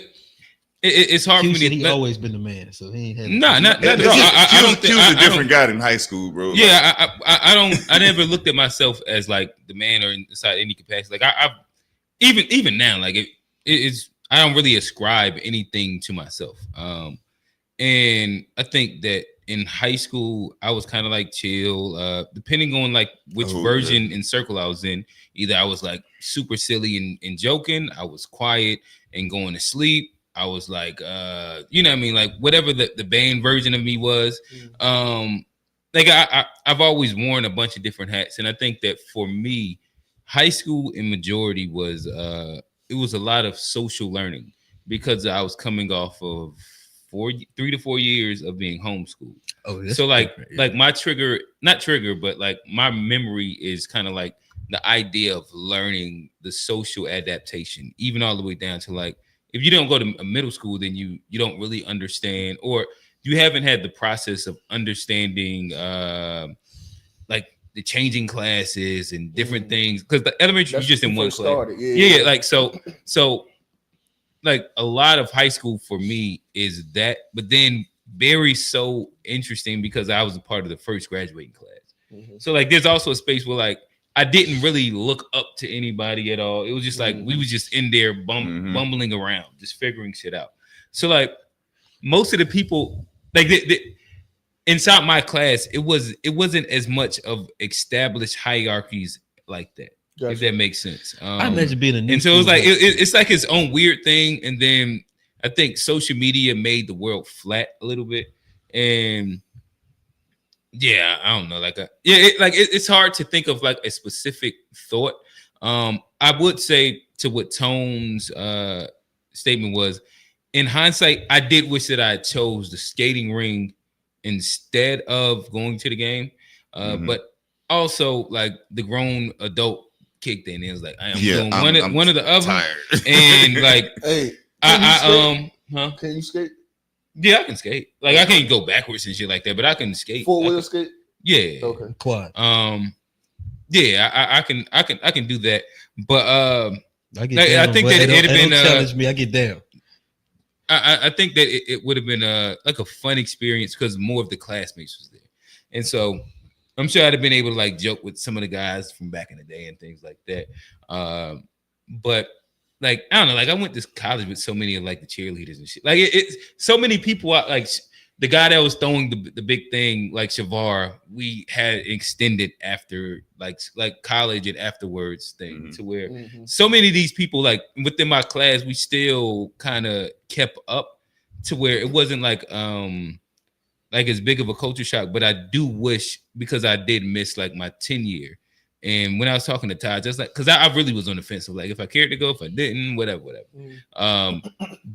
it's hard for me to. He always been the man, so he ain't had. Not at all. I don't think he was a different guy in high school, bro. Yeah, I don't. I never looked at myself as like the man or inside any capacity. Like I've even now, like it's. I don't really ascribe anything to myself. And I think that in high school, I was kind of like chill, depending on like which version and circle I was in. Either I was like super silly and joking. I was quiet and going to sleep. I was like, you know what I mean? Like whatever the band version of me was. Like I've always worn a bunch of different hats. And I think that for me, high school in majority was, it was a lot of social learning because I was coming off of 3 to 4 years of being homeschooled. So like my not trigger, but like my memory is kind of like the idea of learning the social adaptation, even all the way down to like, if you don't go to a middle school, then you don't really understand, or you haven't had the process of understanding like the changing classes and different things. Because the elementary, you just in one class. Yeah, like so like a lot of high school for me is that, but then very so interesting because I was a part of the first graduating class. So like there's also a space where like I didn't really look up to anybody at all. It was just like we was just in there bumbling around, just figuring shit out. So like most of the people like inside my class, it wasn't as much of established hierarchies like that. If that makes sense. I imagine being a new and so it was like it's like its own weird thing. And then I think social media made the world flat a little bit. And yeah, I don't know. Like it's hard to think of like a specific thought. I would say to what Tone's statement was, in hindsight, I did wish that I chose the skating ring instead of going to the game. But also like the grown adult kicked in. It was like I am doing one of the other. Tired. And like hey, can you skate? Yeah, I can skate. Like I can't go backwards and shit like that, but I can skate. 4-wheel skate? Yeah. Okay. Quad. Yeah, I can do that. But I think that it'd have been challenge me. I get down. I think that it would have been like a fun experience because more of the classmates was there. And so I'm sure I'd have been able to like joke with some of the guys from back in the day and things like that. But like I don't know, like I went to college with so many of like the cheerleaders and shit. Like it's so many people like the guy that was throwing the big thing, like Shavar, we had extended after like college and afterwards thing to where so many of these people, like within my class, we still kind of kept up to where it wasn't like as big of a culture shock. But I do wish, because I did miss like my 10 year. And when I was talking to Todd, just like, because I really was on the fence of like, if I cared to go, if I didn't, whatever.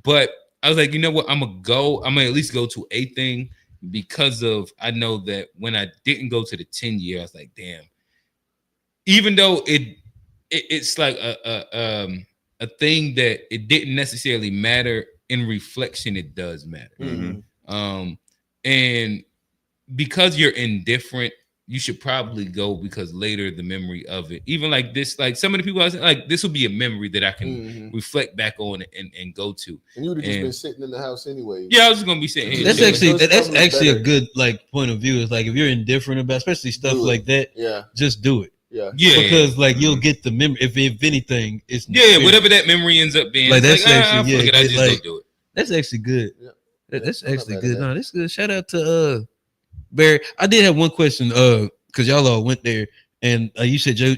But I was like, you know what? I'm gonna at least go to a thing, because of I know that when I didn't go to the 10 year, I was like, damn. Even though it's like a thing that it didn't necessarily matter in reflection, it does matter. And because you're indifferent, you should probably go, because later the memory of it, even like this, like some of the people I was like, this will be a memory that I can reflect back on and go to. And you would have just been sitting in the house anyway. Yeah, I was just gonna be sitting here. That's actually a good like point of view. Is like if you're indifferent about, especially stuff like that, just do it. Yeah, because like you'll get the memory. If anything, it's whatever that memory ends up being. Like that's like, actually I just don't do it. That's actually good. That's actually good. No, that's good. Shout out to Barry. I did have one question, because y'all all went there, and you said Joe,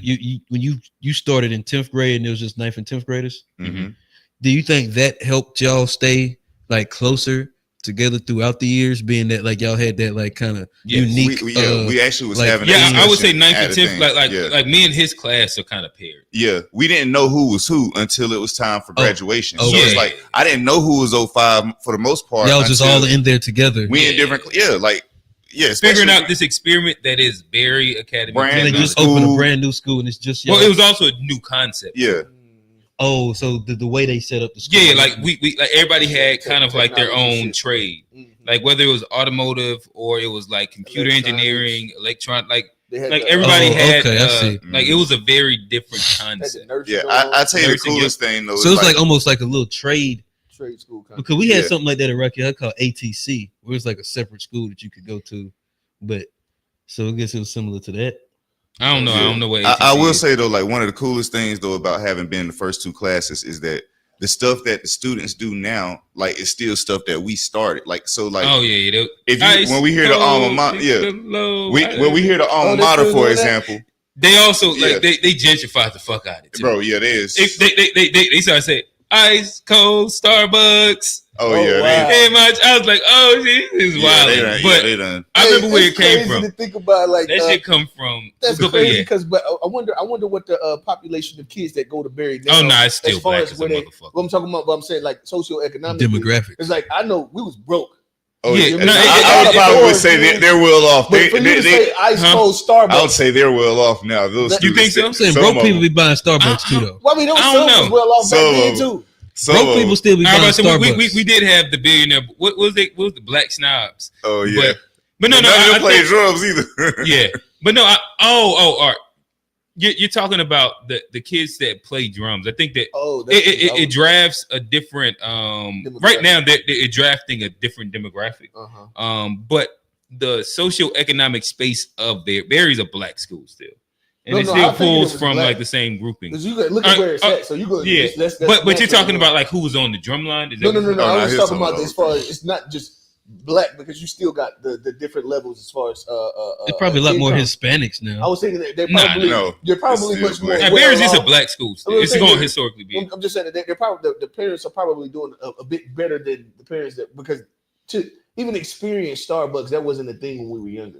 when you started in 10th grade and it was just 9th and 10th graders. Do you think that helped y'all stay like closer together throughout the years, being that like y'all had that like kind of unique? We actually was like, having. I would say 9th and 10th, like me and his class are kind of paired. Yeah, we didn't know who was who until it was time for graduation. So it's like I didn't know who was 05 for the most part. Y'all just all in there together. We in different. Figuring out this experiment that is Barry Academy. They just opened a brand new school, and it's just it was also a new concept. Yeah. Oh, so the way they set up the school. Yeah, like we like everybody had kind of like their own trade. Like whether it was automotive or it was like computer engineering, electronic, like everybody had like it was a very different concept. Yeah, I tell you the coolest thing though. So it's like almost like a little trade school concept. Because we had something like that at Rocky Hill called ATC, where it's like a separate school that you could go to. But so I guess it was similar to that. I don't know. I don't know what ATC I will is. say though, like one of the coolest things though about having been in the first two classes is that the stuff that the students do now, like it's still stuff that we started. Like so, like when we hear the alma mater, when we hear the alma mater, for example, they also like they gentrified the fuck out of it, too. Bro. Yeah, it is. They started saying ice cold Starbucks. Oh yeah, wow. I was like, oh, this is wild. But I remember where it came from. To think about like that shit come from. That's crazy because, but I wonder what the population of kids that go to Berry now. Oh no, it's still black as a motherfucker. What I'm talking about, I'm saying like socioeconomic demographic. It's like I know we was broke. Oh yeah, I would probably say they're well off. But for you to say ice cold Starbucks, I would say they're well off now. Those you think so? I'm saying broke people be buying Starbucks too, though. Well, I mean, those was well off back then too. Broke people still be buying Starbucks. We did have the billionaire. What was it? What was the black snobs? Oh yeah, but no, I didn't play drums either. Yeah, but no, Art. You're talking about the kids that play drums. I think that it drafts a different right now they're drafting a different demographic. But the socioeconomic space of Berry's a black school still. And it still pulls from like the same grouping. You look at where it's at. So you go. Yeah, but you're talking about like who was on the drum line. No. I was talking about as far as it's not just black because you still got the different levels as far as there's probably a lot more Hispanics now. I was thinking that they're probably much more. Berry's is a black school. It's going to historically be. I'm just saying that they're probably the parents are probably doing a bit better than the parents that because to even experience Starbucks that wasn't a thing when we were younger.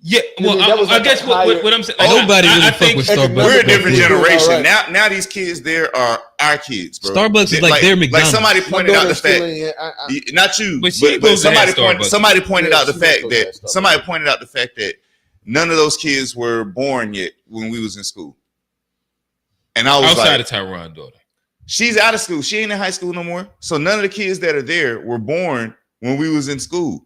Yeah, well, I guess what I'm saying, like, nobody really fuck with Starbucks. We're a different generation now. These kids there are our kids, bro. Starbucks is like their McDonald's. Like somebody pointed out the fact, not you, but somebody pointed out the fact that none of those kids were born yet when we was in school. And I was outside of Tyron's daughter. She's out of school. She ain't in high school no more. So none of the kids that are there were born when we was in school.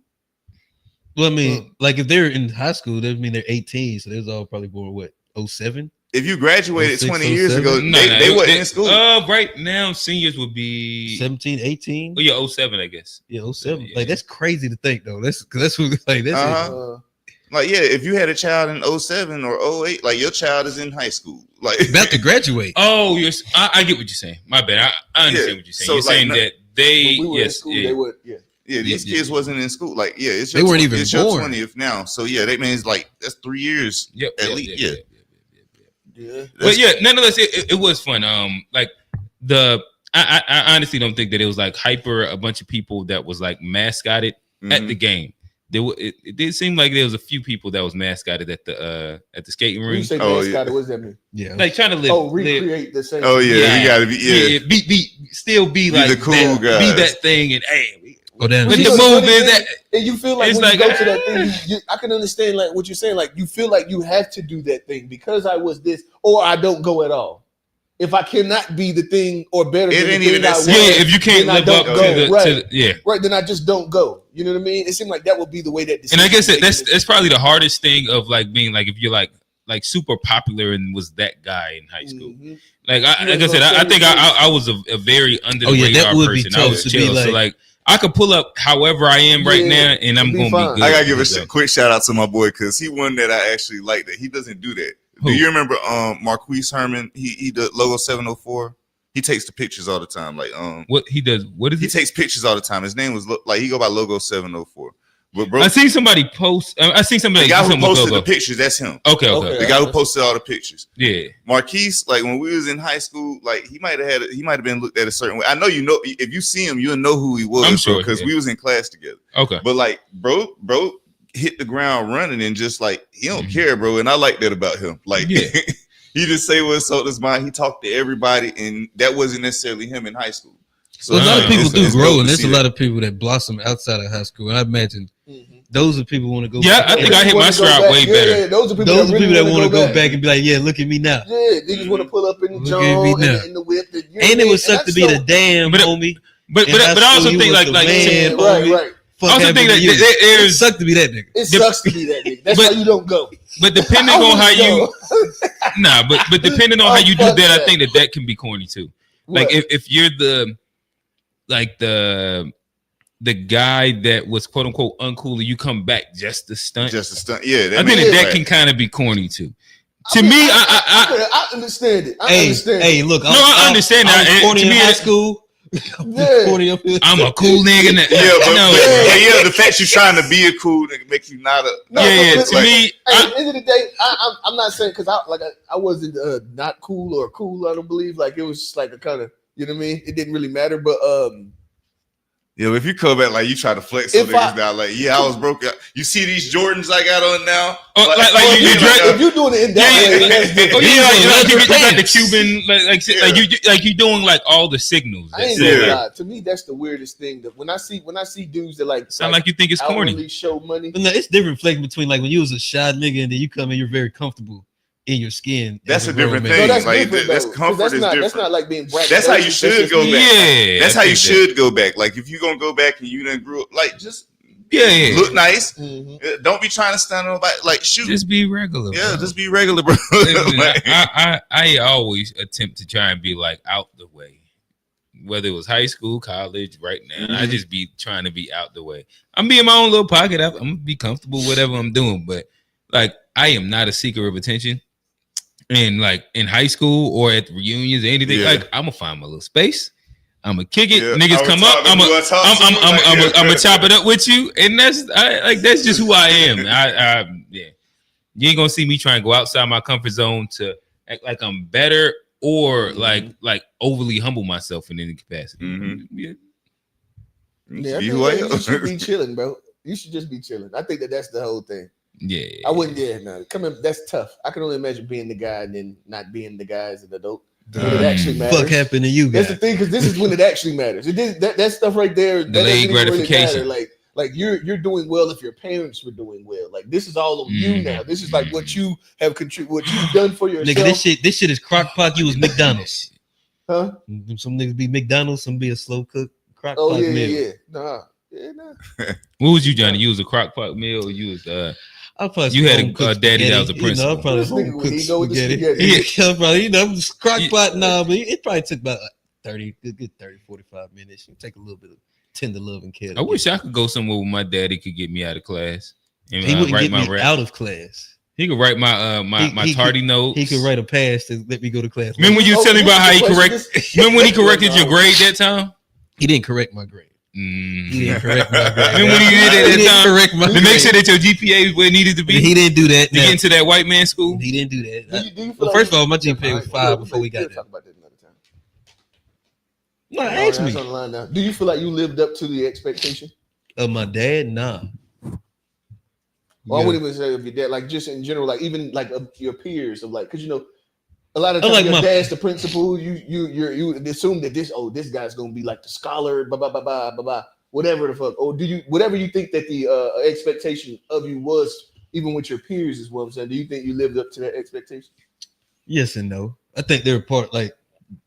Well, I mean, like if they're in high school, that mean they're 18, so they're all probably born what 07? If you graduated 20 years ago, they weren't in school. Right now, seniors would be 17, 18. Oh yeah, 07, I guess. Yeah, 07. Yeah. Like that's crazy to think though. That's what like that's Like, yeah, if you had a child in 07 or 08, like your child is in high school, like About to graduate. Oh, I get what you're saying. My bad. I understand what you're saying. So, You're saying like, that they When we were in school, they would, these kids wasn't in school. Like, yeah, it's They your weren't even it's your born. 20th now. So yeah, that means like that's 3 years at least. Yeah. But yeah, nonetheless, it was fun. Like I honestly don't think that it was like hyper a bunch of people that was like mascotted at the game. It did seem like there was a few people that was mascotted at the skating When ring. you say Oh, mascot, yeah. what does that mean? Yeah. Like trying to live. Oh, recreate the same. Oh yeah, you gotta be still be like the cool that, guys. be that thing, and hey, Go down. But You the know, move funny is thing, that and you feel like it's when like, you go to that thing, I can understand like what you're saying. Like you feel like you have to do that thing because I was this, or I don't go at all. If I cannot be the thing or better, It than ain't the even thing I that was, yeah, if you can't then I live don't up go. to the, Right. to the yeah. right, then I just don't go. You know what I mean? It seemed like that would be the way that. And I guess decision making that's probably the hardest thing of like being like if you're like super popular and was that guy in high school. Mhm. Like You I was said, gonna I say think you I was a very under the Oh, yeah, that radar would be person. I tough was to be chill. So like- like I could pull up however I am right Yeah, now, and I'm it'd be gonna fine. be good. I gotta give a So, quick shout out to my boy because he one that I actually like that he doesn't do that. Who? Do you remember Marquise Herman? He did logo 704. He takes the pictures all the time. Like what he does? What is he it? takes pictures all the time. His name was like he go by logo 704. But bro, I seen somebody post. I seen somebody. the guy do who something with posted the logo. pictures, that's him. Okay. Okay. The guy who posted all the pictures. Yeah. Marquise, like when we was in high school, like he might have been looked at a certain way. I know if you see him, you'll know who he was. I'm sure, because yeah. we was in class together. Okay. But like, bro hit the ground running and just like he don't Mhm. care, bro. And I like that about him. Like, Yeah. he just say what's on his mind. He talked to everybody, and that wasn't necessarily him in high school. So Well, a lot of people do it's grow, dope and to there's a see lot that. of people that blossom outside of high school. And I imagine Mhm. those are people who want to go. Yeah, back. I think I hit my Wanna go stride back. way Yeah, better. yeah, those are people Those are that people that really want to wanna go back and be like, "Yeah, look at me now." Yeah, they just want to pull up in the Look at me John now. in the whip. You know what I And it mean? would suck And to be the damn But- homie. But In high but I also school, you think was like the man, right, homie. right. Fuck I also happened think to that you. It there's sucked to be that nigga. It sucks to be that nigga. That's But- why you don't go. but depending I on how wouldn't you go. but depending on how you do Fuck that, I that. think that can be corny too. Like What? if you're the guy that was quote unquote uncool and you come back just to stunt, Just a stunt. Yeah, I think makes that it can right. kind of be corny too. To mean, me, I understand it. I Hey, understand. hey, look. I understand I that. was corny To in me, high it- school. Yeah. Corny up here. I'm a cool nigga. That, Yeah, but, no, yeah, the fact you're trying to be a cool nigga make you not a. No, yeah. but To me, Hey, at the end of the day, I'm not saying because I wasn't not cool or cool. I don't believe like it was just like a kind of, you know what I mean. It didn't really matter, but Yeah, but if you come back like you try to flex If on niggas now, like I was broke. You see these Jordans I got on now? Oh, like if, you you, dress- if you're doing it in that Yeah, way, yeah, that's yeah. Oh different. yeah, like you got the pants. Cuban, like you doing like all the signals. I ain't Yeah. gonna lie. To me, that's the weirdest thing. That when I see dudes that like Sound like you think it's corny. outwardly show money. But no, it's different flex between like when you was a shy nigga and then you come in, you're very comfortable in your skin. That's as a different grown thing. man. No, that's Like, different. that's though, 'cause comfort that's is not, That's different. not like being braggadocious. That's how you should just go me. back. Yeah, That's I how you think that- should go back. Like if you gonna go back and you done grew up, like just Yeah, look nice. Mhm. Don't be trying to stand on nobody. Like shoot, just be regular. yeah, bro. just be regular, bro. Listen, Like, I always attempt to try and be like out the way, whether it was high school, college, right now. I just be trying to be out the way. I'm be in my own little pocket. I'm gonna be comfortable whatever I'm doing, but like I am not a seeker of attention. And like in high school or at reunions or anything, Yeah. like I'm gonna find my little space. I'm gonna kick it. Yeah, Niggas I come was up. talking to you, I talked to you, like, I'm yeah. gonna chop it up with you, and that's just who I am. Yeah. You ain't gonna see me trying to go outside my comfort zone to act like I'm better or like overly humble myself in any capacity. Mhm. Yeah. Yeah, I Be think who I that you should am. be chilling, bro. You should just be chilling. I think that's the whole thing. Yeah. I wouldn't. Yeah, no. That's tough. I can only imagine being the guy and then not being the guy as an adult. When it actually matters. Fuck happened to you That's guys. the thing, because this is when it actually matters. It did, that stuff right there. That Delayed doesn't even really gratification. matter. Like you're doing well if your parents were doing well. Like this is all on you now. This is like what you have what you've done for yourself. Nigga, this shit is crock pot. You was McDonald's. Huh? Some niggas be McDonald's, some be a slow cook crock Oh pot yeah, meal. yeah, nah. What was you, Johnny? You was a crock pot meal or you was I'll probably You had home a cook daddy that was a spaghetti. You know, I'll principal. probably This nigga, home when cook he go with the spaghetti. spaghetti. Yeah, probably, you know, crock Yeah. pot, nah, but it probably took about 30, good 30, 45 minutes. You take a little bit of tender love and care. I wish I could go somewhere where my daddy could get me out of class. and He wouldn't write get my me rap. out of class. He could write my He tardy could- notes. He could write a pass to let me go to class. Remember when you was Oh, telling me about how he this is the correct? question. Remember when he corrected your grade that time? He didn't correct my grade. Mm. He didn't correct my grade. Remember when he did that He didn't time? correct my To make grade. sure that your GPA was where it needed to be. He didn't do that. to get into that white man school. He didn't do that. Do you feel Well, like first you- of all, my GPA was All 5 right, before we got we'll there. talk about that another time. No, All right, ask that's me. on the line now. Do you feel like you lived up to the expectation? Of my dad, nah. Well, I Yeah. wouldn't even say of your dad, like just in general, like even like of your peers, of like, because you know, a lot of I times like your my- dad's the principal. You assume that this guy's gonna be like the scholar, blah blah blah blah blah blah, whatever the fuck. Or do you whatever you think that the expectation of you was, even with your peers, is what I'm saying. Do you think you lived up to that expectation? Yes and no. I think they're part like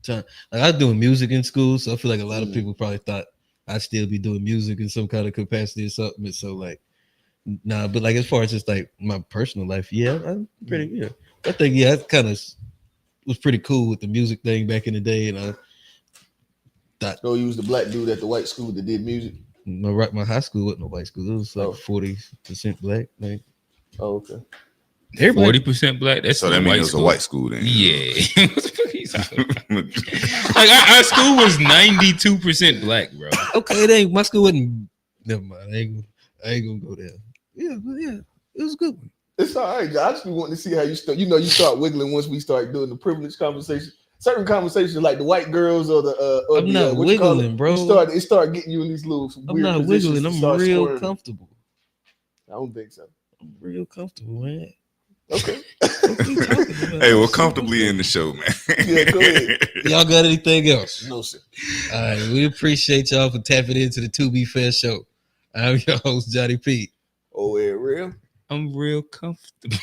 I was doing music in school, so I feel like a lot of people probably thought I'd still be doing music in some kind of capacity or something. And so like, nah, but like as far as just like my personal life, yeah, I'm pretty yeah. I think I kind of was pretty cool with the music thing back in the day, and I thought So you was the black dude at the white school that did music. my high school wasn't a white school; it was like 40% black. Like, oh, okay. Everybody 40% black. That's So that means it was a white school then. Yeah. What the fuck are you talking about? Like our school was 92% black, bro. Okay, it ain't my school wasn't. Never mind. I ain't gonna go there. Yeah, but yeah, it was a good one. It's all right. I just be wanting to see how you start. You know, you start wiggling once we start doing the privilege conversation. Certain conversations, like the white girls or the. Or I'm the, not what you call wiggling, it, bro. It start getting you in these little. I'm weird not positions wiggling. to I'm start real squirming. comfortable. I don't think so. I'm real comfortable, man. Okay. Hey, we're comfortably in the show, man. Yeah, go ahead. Y'all got anything else? No, sir. All right, we appreciate y'all for tapping into the To Be Fair show. I'm your host, Johnny P. Oh, yeah, real. I'm real comfortable.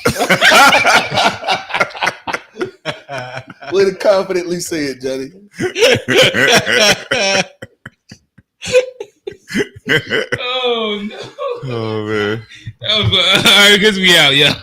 Way to confidently say it, Johnny. Oh no. Oh man. That was all right, I guess we out, yeah.